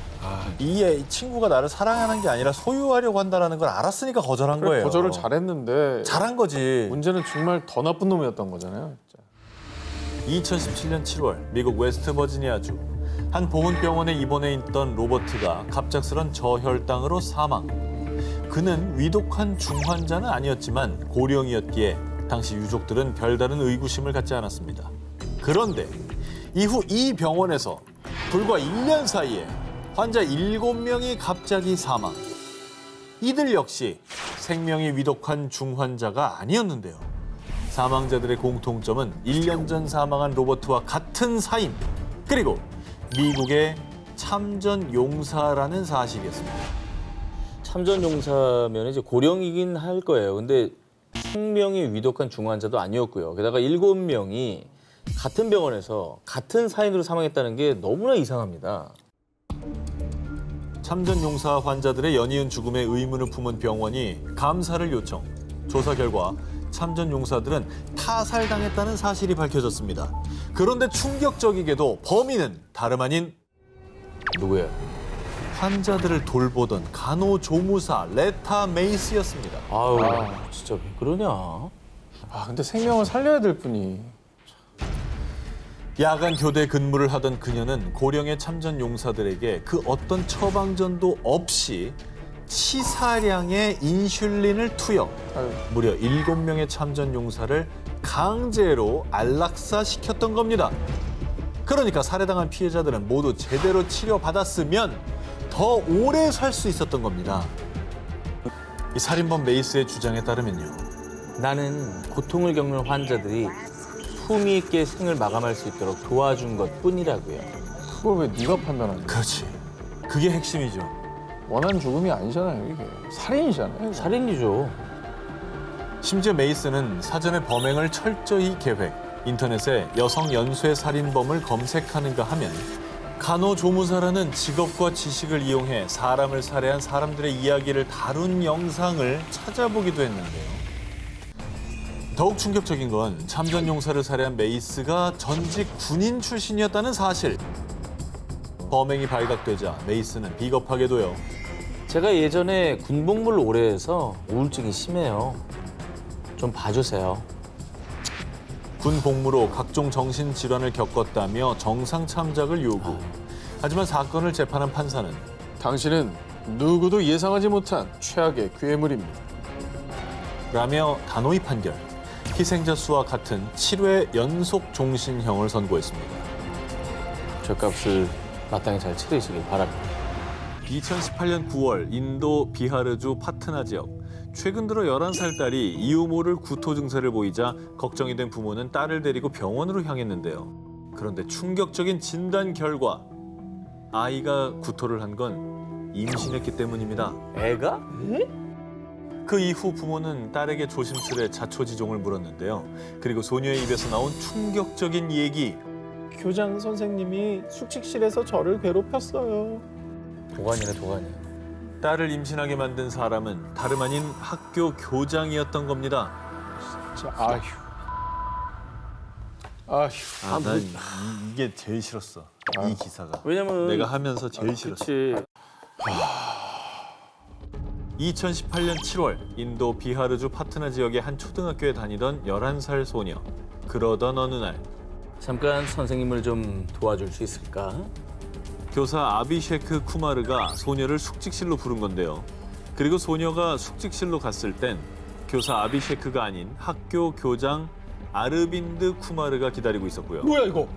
이 친구가 나를 사랑하는 게 아니라 소유하려고 한다는 걸 알았으니까 거절한 거예요. 거절을 잘했는데 잘한 거지. 문제는 정말 더 나쁜 놈이었던 거잖아요. 진짜. 2017년 7월 미국 웨스트버지니아주 한 보훈병원에 입원해 있던 로버트가 갑작스런 저혈당으로 사망. 그는 위독한 중환자는 아니었지만 고령이었기에 당시 유족들은 별다른 의구심을 갖지 않았습니다. 그런데 이후 이 병원에서 불과 1년 사이에 환자 7명이 갑자기 사망. 이들 역시 생명이 위독한 중환자가 아니었는데요. 사망자들의 공통점은 1년 전 사망한 로버트와 같은 사인, 그리고 미국의 참전 용사라는 사실이었습니다. 참전 용사면 이제 고령이긴 할 거예요. 근데 생명이 위독한 중환자도 아니었고요. 게다가 7명이 같은 병원에서 같은 사인으로 사망했다는 게 너무나 이상합니다. 참전 용사 환자들의 연이은 죽음에 의문을 품은 병원이 감사를 요청. 조사 결과 참전 용사들은 타살당했다는 사실이 밝혀졌습니다. 그런데 충격적이게도 범인은 다름 아닌 누구예요? 환자들을 돌보던 간호조무사 레타 메이스였습니다. 아우, 진짜 왜 그러냐? 아, 근데 생명을 살려야 될 뿐이. 야간 교대 근무를 하던 그녀는 고령의 참전 용사들에게 그 어떤 처방전도 없이 치사량의 인슐린을 투여. 무려 7명의 참전 용사를 강제로 안락사시켰던 겁니다. 그러니까 살해당한 피해자들은 모두 제대로 치료받았으면 더 오래 살 수 있었던 겁니다. 이 살인범 메이스의 주장에 따르면요. 나는 고통을 겪는 환자들이 품위 있게 생을 마감할 수 있도록 도와준 것뿐이라고요. 그걸 왜 네가 판단하냐? 그렇지. 그게 핵심이죠. 원한 죽음이 아니잖아요, 이게. 살인이잖아요. 살인이죠. 심지어 메이스는 사전에 범행을 철저히 계획, 인터넷에 여성 연쇄 살인범을 검색하는가 하면 간호조무사라는 직업과 지식을 이용해 사람을 살해한 사람들의 이야기를 다룬 영상을 찾아보기도 했는데요. 더욱 충격적인 건 참전 용사를 살해한 메이스가 전직 군인 출신이었다는 사실. 범행이 발각되자 메이스는 비겁하게도요. 제가 예전에 군복무를 오래 해서 우울증이 심해요. 좀 봐주세요. 군 복무로 각종 정신질환을 겪었다며 정상 참작을 요구. 하지만 사건을 재판한 판사는 당신은 누구도 예상하지 못한 최악의 괴물입니다. 라며 단호히 판결. 희생자 수와 같은 7회 연속 종신형을 선고했습니다. 죗값을 마땅히 잘 치르시길 바랍니다. 2018년 9월 인도 비하르주 파트나 지역. 최근 들어 11살 딸이 이유 모를 구토 증세를 보이자 걱정이 된 부모는 딸을 데리고 병원으로 향했는데요. 그런데 충격적인 진단 결과 아이가 구토를 한 건 임신했기 때문입니다. 애가? 그 이후 부모는 딸에게 조심스레 자초지종을 물었는데요. 그리고 소녀의 입에서 나온 충격적인 얘기. 교장 선생님이 숙직실에서 저를 괴롭혔어요. 도가니네, 도가니. 딸을 임신하게 만든 사람은 다름 아닌 학교 교장이었던 겁니다. 진짜 아휴. 난 이게 제일 싫었어. 이 기사가. 왜냐면 내가 하면서 제일 싫었어. 그치. 2018년 7월 인도 비하르주 파트나 지역의 한 초등학교에 다니던 11살 소녀. 그러던 어느 날 잠깐 선생님을 좀 도와줄 수 있을까? 교사 아비셰크 쿠마르가 소녀를 숙직실로 부른 건데요. 그리고 소녀가 숙직실로 갔을 땐 교사 아비셰크가 아닌 학교 교장 아르빈드 쿠마르가 기다리고 있었고요. 뭐야 이거?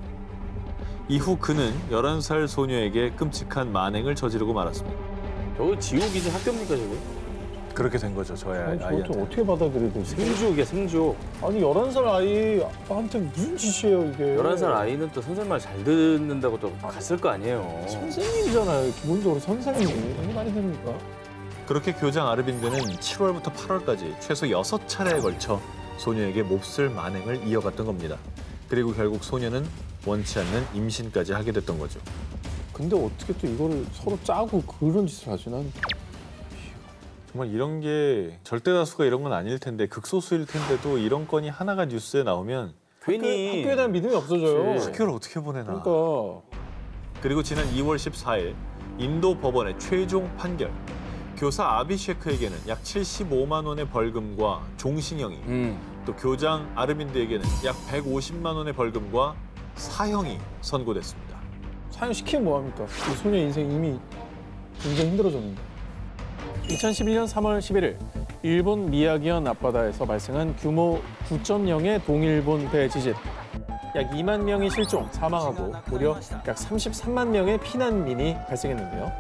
이후 그는 11살 소녀에게 끔찍한 만행을 저지르고 말았습니다. 저거 지옥이지 학교입니까 저거? 그렇게 된 거죠, 저의 아이한테. 저것도 어떻게 받아들여야 되지? 생지옥이야, 생지옥. 아니 11살 아이한테 무슨 짓이에요 이게? 11살 아이는 또 선생님 말 잘 듣는다고 또 갔을 거 아니에요. 선생님이잖아요. 기본적으로 선생님이 이게 말이 됩니까? 그렇게 교장 아르빈드는 7월부터 8월까지 최소 6차례에 걸쳐 소녀에게 몹쓸 만행을 이어갔던 겁니다. 그리고 결국 소녀는 원치 않는 임신까지 하게 됐던 거죠. 근데 어떻게 또 이거를 서로 짜고 그런 짓을 하지? 난 정말 이런 게 절대 다수가 이런 건 아닐 텐데 극소수일 텐데도 이런 건이 하나가 뉴스에 나오면 괜히 학교에 대한 믿음이 없어져요. 학교를 어떻게 보내나. 그러니까. 그리고 지난 2월 14일 인도 법원의 최종 판결. 교사 아비셰크에게는 약 75만 원의 벌금과 종신형이 또 교장 아르빈드에게는 약 150만 원의 벌금과 사형이 선고됐습니다. 사형시키면 뭐합니까? 이 소녀 인생 이미 굉장히 힘들어졌는데. 2011년 3월 11일 일본 미야기현 앞바다에서 발생한 규모 9.0의 동일본 대지진. 약 2만 명이 실종, 사망하고 무려 약 33만 명의 피난민이 발생했는데요.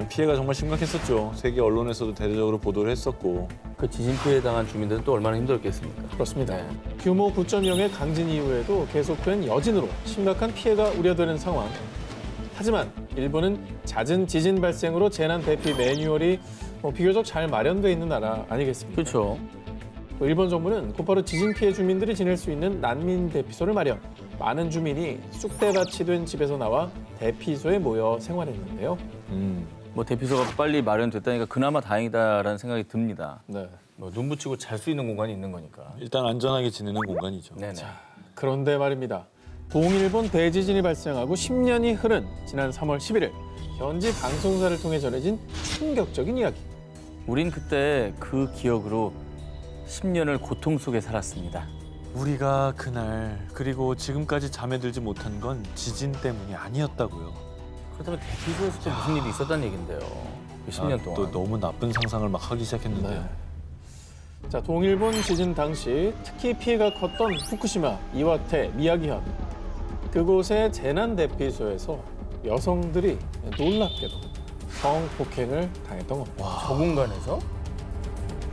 피해가 정말 심각했었죠. 세계 언론에서도 대대적으로 보도를 했었고. 그 지진 피해 당한 주민들은 또 얼마나 힘들었겠습니까? 그렇습니다. 네. 규모 9.0의 강진 이후에도 계속된 여진으로 심각한 피해가 우려되는 상황. 하지만 일본은 잦은 지진 발생으로 재난 대피 매뉴얼이 비교적 잘 마련돼 있는 나라 아니겠습니까? 그렇죠. 일본 정부는 곧바로 지진 피해 주민들이 지낼 수 있는 난민 대피소를 마련. 많은 주민이 쑥대밭이 된 집에서 나와 대피소에 모여 생활했는데요. 뭐 대피소가 빨리 마련됐다니까 그나마 다행이다라는 생각이 듭니다. 네. 뭐 눈 붙이고 잘 수 있는 공간이 있는 거니까. 일단 안전하게 지내는 공간이죠. 네네. 그런데 말입니다. 동일본 대지진이 발생하고 10년이 흐른 지난 3월 11일 현지 방송사를 통해 전해진 충격적인 이야기. 우린 그때 그 기억으로 10년을 고통 속에 살았습니다. 우리가 그날 그리고 지금까지 잠에 들지 못한 건 지진 때문이 아니었다고요. 그렇다면 대피소에서 또 무슨 일이 있었다는 얘긴데요. 그 10년 동안. 또 너무 나쁜 상상을 막 하기 시작했는데요. 네. 자, 동일본 지진 당시 특히 피해가 컸던 후쿠시마, 이와테, 미야기현. 그곳의 재난 대피소에서 여성들이 놀랍게도 성폭행을 당했던 겁니다. 저 공간에서?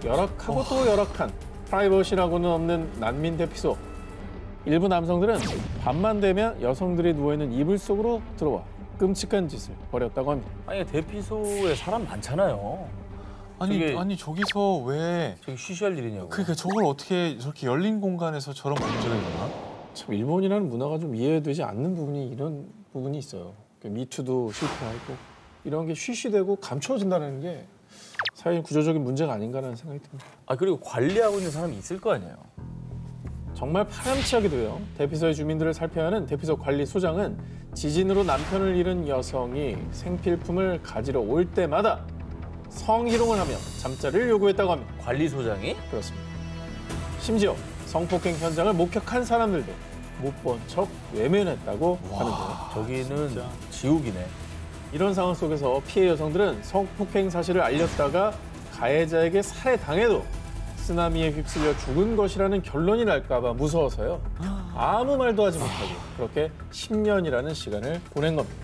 열악하고 또 열악한 프라이버시라고는 없는 난민 대피소. 일부 남성들은 밤만 되면 여성들이 누워있는 이불 속으로 들어와 끔찍한 짓을 벌였다고 합니다. 아니 대피소에 사람 많잖아요. 아니 저기서 왜 저기 쉬쉬할 일이냐고. 그러니까 저걸 어떻게 저렇게 열린 공간에서 저런 범죄가 일어나? 참 일본이라는 문화가 좀 이해되지 않는 부분이 이런 부분이 있어요. 미투도 실패하고 이런 게 쉬쉬되고 감춰진다는 게 사회 구조적인 문제가 아닌가라는 생각이 듭니다. 아 그리고 관리하고 있는 사람이 있을 거 아니에요. 정말 파렴치하게도요. 대피소의 주민들을 살펴야 하는 대피소 관리소장은 지진으로 남편을 잃은 여성이 생필품을 가지러 올 때마다 성희롱을 하며 잠자리를 요구했다고 합니다. 관리소장이? 그렇습니다. 심지어 성폭행 현장을 목격한 사람들도 못 본 척 외면했다고 하는데요. 저기는 진짜 지옥이네. 이런 상황 속에서 피해 여성들은 성폭행 사실을 알렸다가 가해자에게 살해당해도 쓰나미에 휩쓸려 죽은 것이라는 결론이 날까 봐 무서워서요. 아무 말도 하지 못하고 그렇게 10년이라는 시간을 보낸 겁니다.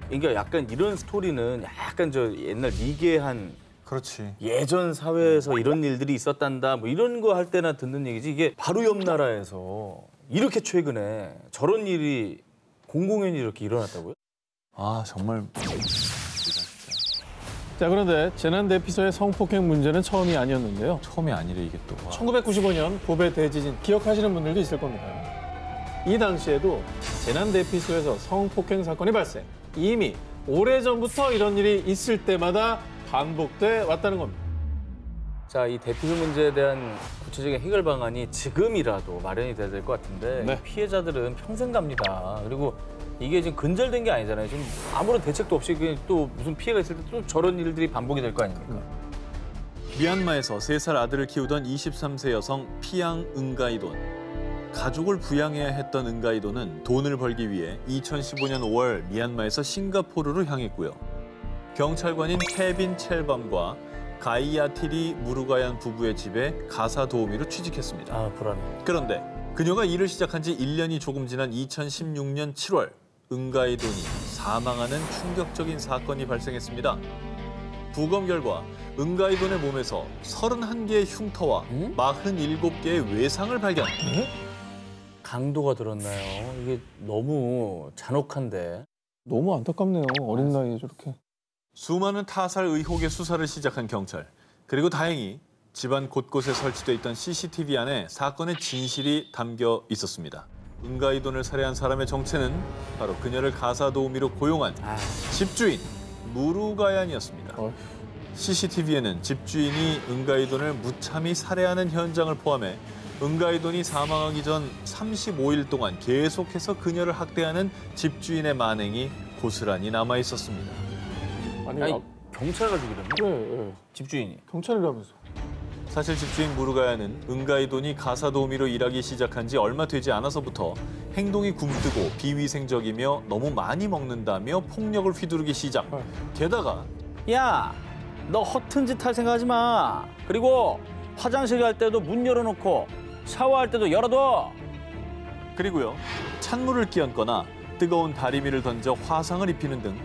그러니까 약간 이런 스토리는 약간 저 옛날 미개한 그렇지. 예전 사회에서 이런 일들이 있었단다 뭐 이런 거 할 때나 듣는 얘기지 이게 바로 옆 나라에서 이렇게 최근에 저런 일이 공공연히 이렇게 일어났다고요? 아 정말. 자 그런데 재난 대피소의 성폭행 문제는 처음이 아니었는데요. 처음이 아니래 이게 또. 1995년 고베 대지진 기억하시는 분들도 있을 겁니다. 이 당시에도 재난 대피소에서 성폭행 사건이 발생. 이미 오래전부터 이런 일이 있을 때마다 반복돼 왔다는 겁니다. 자, 이 대피소 문제에 대한 구체적인 해결 방안이 지금이라도 마련이 돼야 될 것 같은데 네. 피해자들은 평생 갑니다. 그리고 이게 지금 근절된 게 아니잖아요. 지금 아무런 대책도 없이 그냥 또 무슨 피해가 있을 때 또 저런 일들이 반복이 될 거 아닙니까? 미얀마에서 3살 아들을 키우던 23세 여성 피앙 응가이돈. 가족을 부양해야 했던 응가이돈은 돈을 벌기 위해 2015년 5월 미얀마에서 싱가포르로 향했고요. 경찰관인 케빈 첼밤과 가이아티리 무루가얀 부부의 집에 가사 도우미로 취직했습니다. 아, 불안해. 그런데 그녀가 일을 시작한 지 1년이 조금 지난 2016년 7월 응가이돈이 사망하는 충격적인 사건이 발생했습니다. 부검 결과 응가이돈의 몸에서 31개의 흉터와 47개의 외상을 발견. 강도가 들었나요? 이게 너무 잔혹한데. 너무 안타깝네요. 어린 나이에 저렇게. 수많은 타살 의혹의 수사를 시작한 경찰. 그리고 다행히 집안 곳곳에 설치돼 있던 CCTV 안에 사건의 진실이 담겨 있었습니다. 응가이돈을 살해한 사람의 정체는 바로 그녀를 가사 도우미로 고용한 집주인 무루가얀이었습니다. CCTV에는 집주인이 응가이돈을 무참히 살해하는 현장을 포함해 응가이돈이 사망하기 전 35일 동안 계속해서 그녀를 학대하는 집주인의 만행이 고스란히 남아 있었습니다. 아니 경찰가 죽이려면? 그래, 집주인이. 경찰이라면서. 사실 집주인 무루가야는 응가이돈이 가사 도우미로 일하기 시작한 지 얼마 되지 않아서부터 행동이 굼뜨고 비위생적이며 너무 많이 먹는다며 폭력을 휘두르기 시작. 게다가 야, 너 허튼 짓 할 생각하지 마. 그리고 화장실 갈 때도 문 열어놓고 샤워할 때도 열어둬. 그리고요, 찬물을 끼얹거나 뜨거운 다리미를 던져 화상을 입히는 등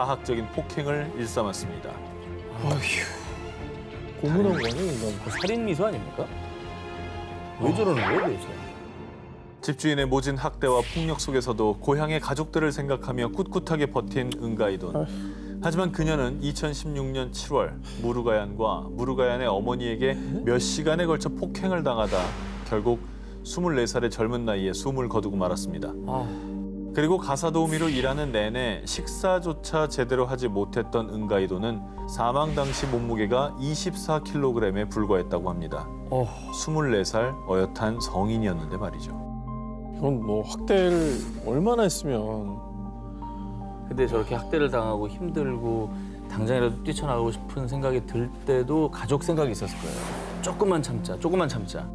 가학적인 폭행을 일삼았습니다. 고문한 거네 이건. 살인 미수 아닙니까? 왜 저러는 거예요 도대체? 집주인의 모진 학대와 폭력 속에서도 고향의 가족들을 생각하며 꿋꿋하게 버틴 은가이돈. 하지만 그녀는 2016년 7월 무르가얀과 무르가얀의 어머니에게 몇 시간에 걸쳐 폭행을 당하다 결국 24살의 젊은 나이에 숨을 거두고 말았습니다. 그리고 가사 도우미로 일하는 내내 식사조차 제대로 하지 못했던 은가이도는 사망 당시 몸무게가 24kg에 불과했다고 합니다. 24살 어엿한 성인이었는데 말이죠. 이건 뭐 학대를 얼마나 했으면. 근데 저렇게 학대를 당하고 힘들고 당장이라도 뛰쳐나가고 싶은 생각이 들 때도 가족 생각이 있었을 거예요. 조금만 참자, 조금만 참자.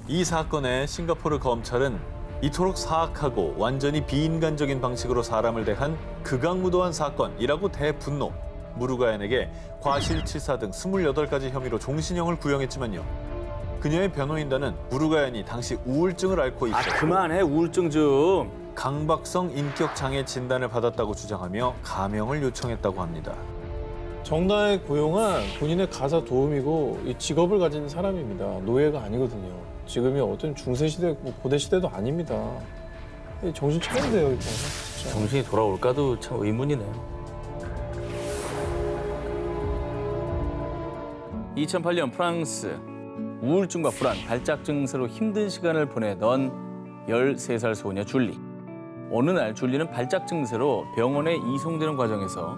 이 사건에 싱가포르 검찰은 이토록 사악하고 완전히 비인간적인 방식으로 사람을 대한 극악무도한 사건이라고 대분노. 무르가얀에게 과실치사 등 28가지 혐의로 종신형을 구형했지만요. 그녀의 변호인단은 무르가얀이 당시 우울증을 앓고 있었고 그만해 우울증 좀. 강박성 인격장애 진단을 받았다고 주장하며 가명을 요청했다고 합니다. 정나에 고용한 본인의 가사 도우미고 이 직업을 가진 사람입니다. 노예가 아니거든요. 지금이 어떤 중세시대, 고대시대도 아닙니다. 정신 차려야 돼요, 이거. 진짜. 정신이 돌아올까도 참 의문이네요. 2008년 프랑스. 우울증과 불안, 발작 증세로 힘든 시간을 보내던 13살 소녀 줄리. 어느 날 줄리는 발작 증세로 병원에 이송되는 과정에서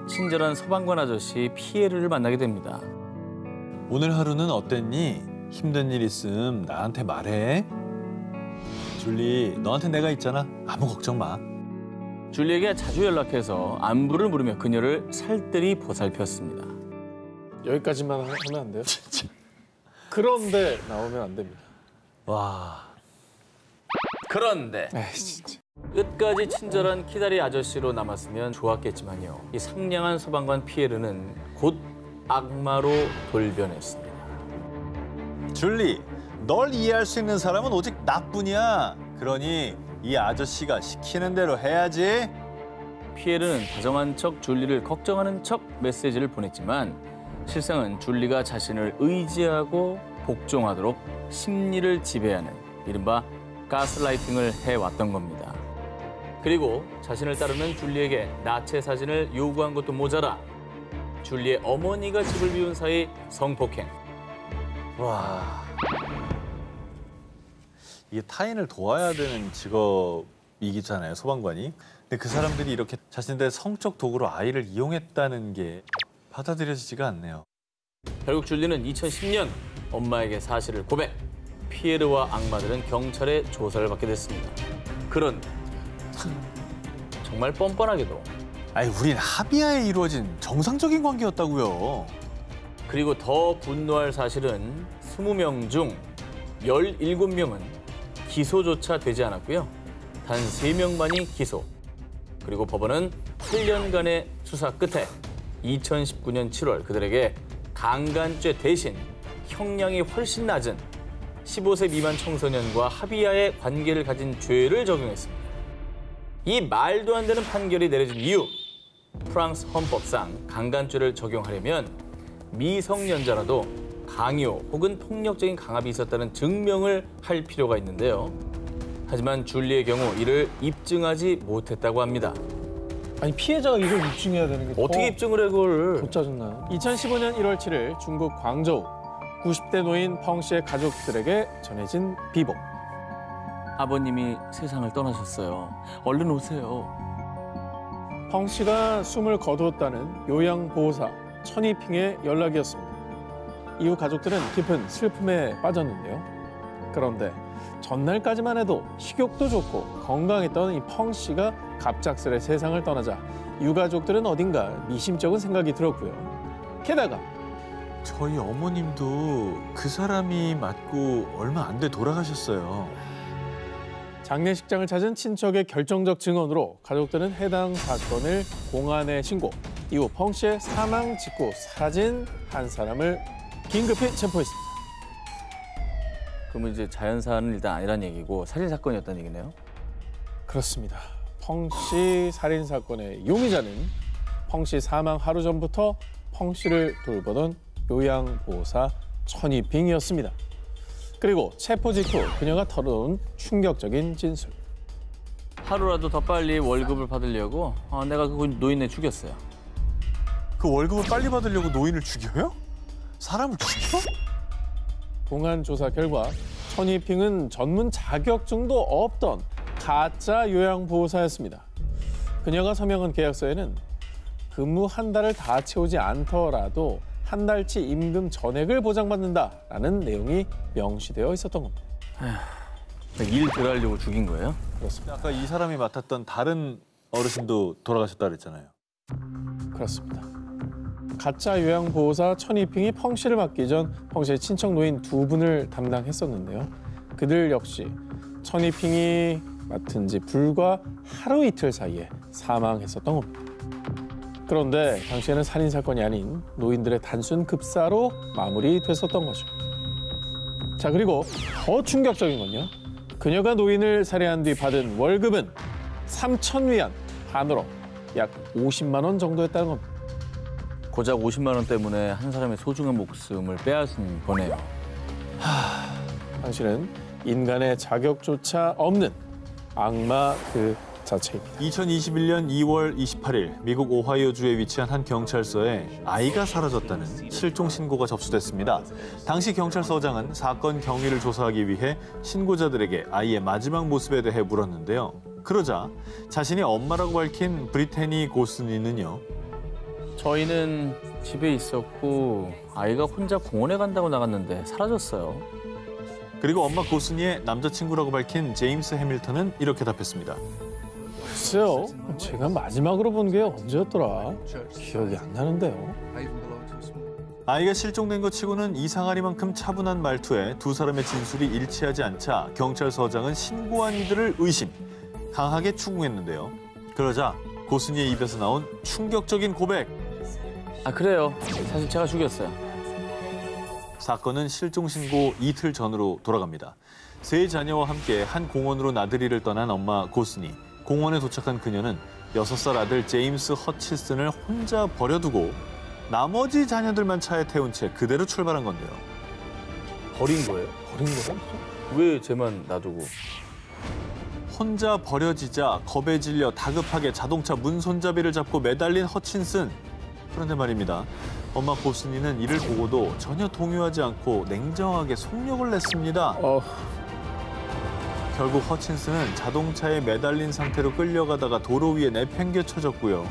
친절한 소방관 아저씨 피에르를 만나게 됩니다. 오늘 하루는 어땠니? 힘든 일 있음 나한테 말해. 줄리, 너한테 내가 있잖아. 아무 걱정 마. 줄리에게 자주 연락해서 안부를 물으며 그녀를 살뜰히 보살폈습니다. 여기까지만 하면 안 돼요? 진짜. 그런데 나오면 안 됩니다. 와. 그런데 에이, 진짜. 끝까지 친절한 키다리 아저씨로 남았으면 좋았겠지만요. 이 상냥한 소방관 피에르는 곧 악마로 돌변했습니다. 줄리, 널 이해할 수 있는 사람은 오직 나뿐이야. 그러니 이 아저씨가 시키는 대로 해야지. 피에르는 다정한 척 줄리를 걱정하는 척 메시지를 보냈지만 실상은 줄리가 자신을 의지하고 복종하도록 심리를 지배하는 이른바 가스라이팅을 해왔던 겁니다. 그리고 자신을 따르는 줄리에게 나체 사진을 요구한 것도 모자라 줄리의 어머니가 집을 비운 사이 성폭행. 와, 이게 타인을 도와야 되는 직업이잖아요, 소방관이. 근데 그 사람들이 이렇게 자신들의 성적 도구로 아이를 이용했다는 게 받아들여지지가 않네요. 결국 줄리는 2010년 엄마에게 사실을 고백. 피에르와 악마들은 경찰의 조사를 받게 됐습니다. 그런데 정말 뻔뻔하게도 아니, 우린 합의하에 이루어진 정상적인 관계였다고요. 그리고 더 분노할 사실은 20명 중 17명은 기소조차 되지 않았고요. 단 3명만이 기소. 그리고 법원은 8년간의 수사 끝에 2019년 7월 그들에게 강간죄 대신 형량이 훨씬 낮은 15세 미만 청소년과 합의하에 관계를 가진 죄를 적용했습니다. 이 말도 안 되는 판결이 내려진 이유. 프랑스 헌법상 강간죄를 적용하려면 미성년자라도 강요 혹은 폭력적인 강압이 있었다는 증명을 할 필요가 있는데요. 하지만 줄리의 경우 이를 입증하지 못했다고 합니다. 아니 피해자가 이걸 입증해야 되는 게 어떻게 입증을 해 그걸? 더 짜증나요. 2015년 1월 7일 중국 광저우 90대 노인 펑 씨의 가족들에게 전해진 비보. 아버님이 세상을 떠나셨어요. 얼른 오세요. 펑 씨가 숨을 거두었다는 요양보호사 천이핑의 연락이었습니다. 이후 가족들은 깊은 슬픔에 빠졌는데요. 그런데 전날까지만 해도 식욕도 좋고 건강했던 이 펑 씨가 갑작스레 세상을 떠나자 유가족들은 어딘가 미심쩍은 생각이 들었고요. 게다가 저희 어머님도 그 사람이 맞고 얼마 안 돼 돌아가셨어요. 장례식장을 찾은 친척의 결정적 증언으로 가족들은 해당 사건을 공안에 신고. 이후 펑 씨의 사망 직후 사라진 한 사람을 긴급히 체포했습니다. 그러면 이제 자연사는 일단 아니란 얘기고 살인 사건이었다는 얘기네요? 그렇습니다. 펑씨 살인 사건의 용의자는 펑씨 사망 하루 전부터 펑씨를 돌보던 요양보호사 천이핑이었습니다. 그리고 체포 직후 그녀가 털어놓은 충격적인 진술. 하루라도 더 빨리 월급을 받으려고 내가 그 노인네 죽였어요. 그 월급을 빨리 받으려고 노인을 죽여요? 사람을 죽여? 공안 조사 결과 천이핑은 전문 자격증도 없던 가짜 요양보호사였습니다. 그녀가 서명한 계약서에는 근무 한 달을 다 채우지 않더라도 한 달치 임금 전액을 보장받는다라는 내용이 명시되어 있었던 겁니다. 일 들어가려고 죽인 거예요? 그렇습니다. 아까 이 사람이 맡았던 다른 어르신도 돌아가셨다 그랬잖아요. 그렇습니다. 가짜 요양보호사 천이핑이 펑씨를 맡기 전 펑씨의 친척 노인 2분을 담당했었는데요. 그들 역시 천이핑이 맡은 지 불과 하루 이틀 사이에 사망했었던 겁니다. 그런데 당시에는 살인사건이 아닌 노인들의 단순 급사로 마무리됐었던 거죠. 자, 그리고 더 충격적인 건요. 그녀가 노인을 살해한 뒤 받은 월급은 3,000위안, 한으로 약 50만 원 정도였다는 겁니다. 고작 50만 원 때문에 한 사람의 소중한 목숨을 빼앗은 거네요. 당신은 인간의 자격조차 없는 악마 그 자체입니다. 2021년 2월 28일 미국 오하이오주에 위치한 한 경찰서에 아이가 사라졌다는 실종 신고가 접수됐습니다. 당시 경찰서장은 사건 경위를 조사하기 위해 신고자들에게 아이의 마지막 모습에 대해 물었는데요. 그러자 자신이 엄마라고 밝힌 브리테니 고스니는요. 저희는 집에 있었고 아이가 혼자 공원에 간다고 나갔는데 사라졌어요. 그리고 엄마 고스니의 남자친구라고 밝힌 제임스 해밀턴은 이렇게 답했습니다. 글쎄요, 제가 마지막으로 본 게 언제였더라? 기억이 안 나는데요. 아이가 실종된 것 치고는 이상하리만큼 차분한 말투에 두 사람의 진술이 일치하지 않자 경찰서장은 신고한 이들을 의심, 강하게 추궁했는데요. 그러자 고스니의 입에서 나온 충격적인 고백. 그래요. 사실 제가 죽였어요. 사건은 실종 신고 이틀 전으로 돌아갑니다. 세 자녀와 함께 한 공원으로 나들이를 떠난 엄마 고스니. 공원에 도착한 그녀는 6살 아들 제임스 허치슨을 혼자 버려두고 나머지 자녀들만 차에 태운 채 그대로 출발한 건데요. 버린 거예요? 버린 거예요? 왜 쟤만 놔두고? 혼자 버려지자 겁에 질려 다급하게 자동차 문 손잡이를 잡고 매달린 허친슨. 그런데 말입니다. 엄마 고스니는 이를 보고도 전혀 동요하지 않고 냉정하게 속력을 냈습니다. 결국 허친슨은 자동차에 매달린 상태로 끌려가다가 도로 위에 내팽개쳐졌고요.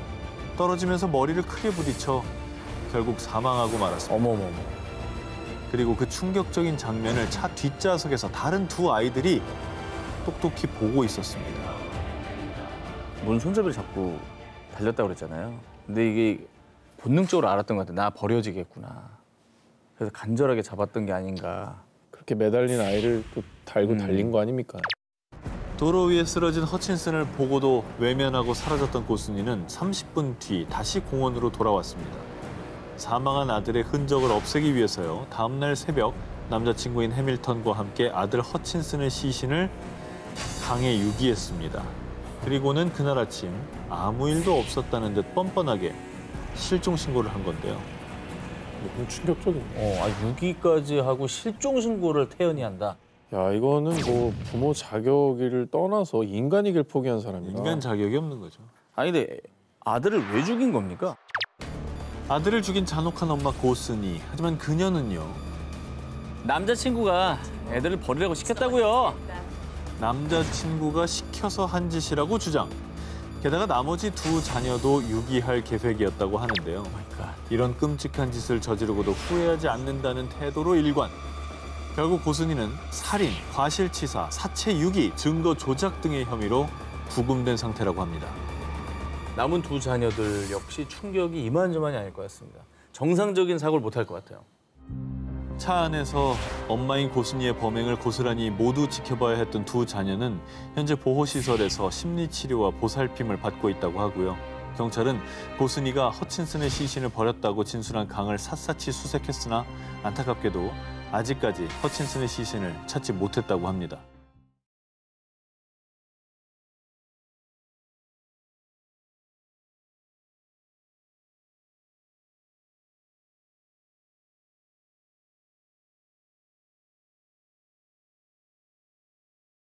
떨어지면서 머리를 크게 부딪혀 결국 사망하고 말았습니다. 어머머머. 그리고 그 충격적인 장면을 차 뒷좌석에서 다른 두 아이들이 똑똑히 보고 있었습니다. 문 손잡이를 잡고 달렸다고 그랬잖아요. 근데 이게 본능적으로 알았던 것 같아요. 나 버려지겠구나. 그래서 간절하게 잡았던 게 아닌가. 그렇게 매달린 아이를 또 달고 달린 거 아닙니까? 도로 위에 쓰러진 허친슨을 보고도 외면하고 사라졌던 고스니는 30분 뒤 다시 공원으로 돌아왔습니다. 사망한 아들의 흔적을 없애기 위해서요. 다음 날 새벽 남자친구인 해밀턴과 함께 아들 허친슨의 시신을 강에 유기했습니다. 그리고는 그날 아침 아무 일도 없었다는 듯 뻔뻔하게 실종 신고를 한 건데요. 너무 충격적이네. 유기까지 하고 실종 신고를 태연히 한다. 야, 이거는 뭐 부모 자격을 떠나서 인간이길 포기한 사람이다. 인간 자격이 없는 거죠. 근데 아들을 왜 죽인 겁니까? 아들을 죽인 잔혹한 엄마 고스니. 하지만 그녀는요. 남자친구가 애들을 버리라고 시켰다고요. 남자친구가 시켜서 한 짓이라고 주장. 게다가 나머지 두 자녀도 유기할 계획이었다고 하는데요. 이런 끔찍한 짓을 저지르고도 후회하지 않는다는 태도로 일관. 결국 고스니는 살인, 과실치사, 사체 유기, 증거 조작 등의 혐의로 구금된 상태라고 합니다. 남은 두 자녀들 역시 충격이 이만저만이 아닐 것 같습니다. 정상적인 사고를 못할 것 같아요. 차 안에서 엄마인 고스니의 범행을 고스란히 모두 지켜봐야 했던 두 자녀는 현재 보호시설에서 심리치료와 보살핌을 받고 있다고 하고요. 경찰은 고스니가 허친슨의 시신을 버렸다고 진술한 강을 샅샅이 수색했으나 안타깝게도 아직까지 허친슨의 시신을 찾지 못했다고 합니다.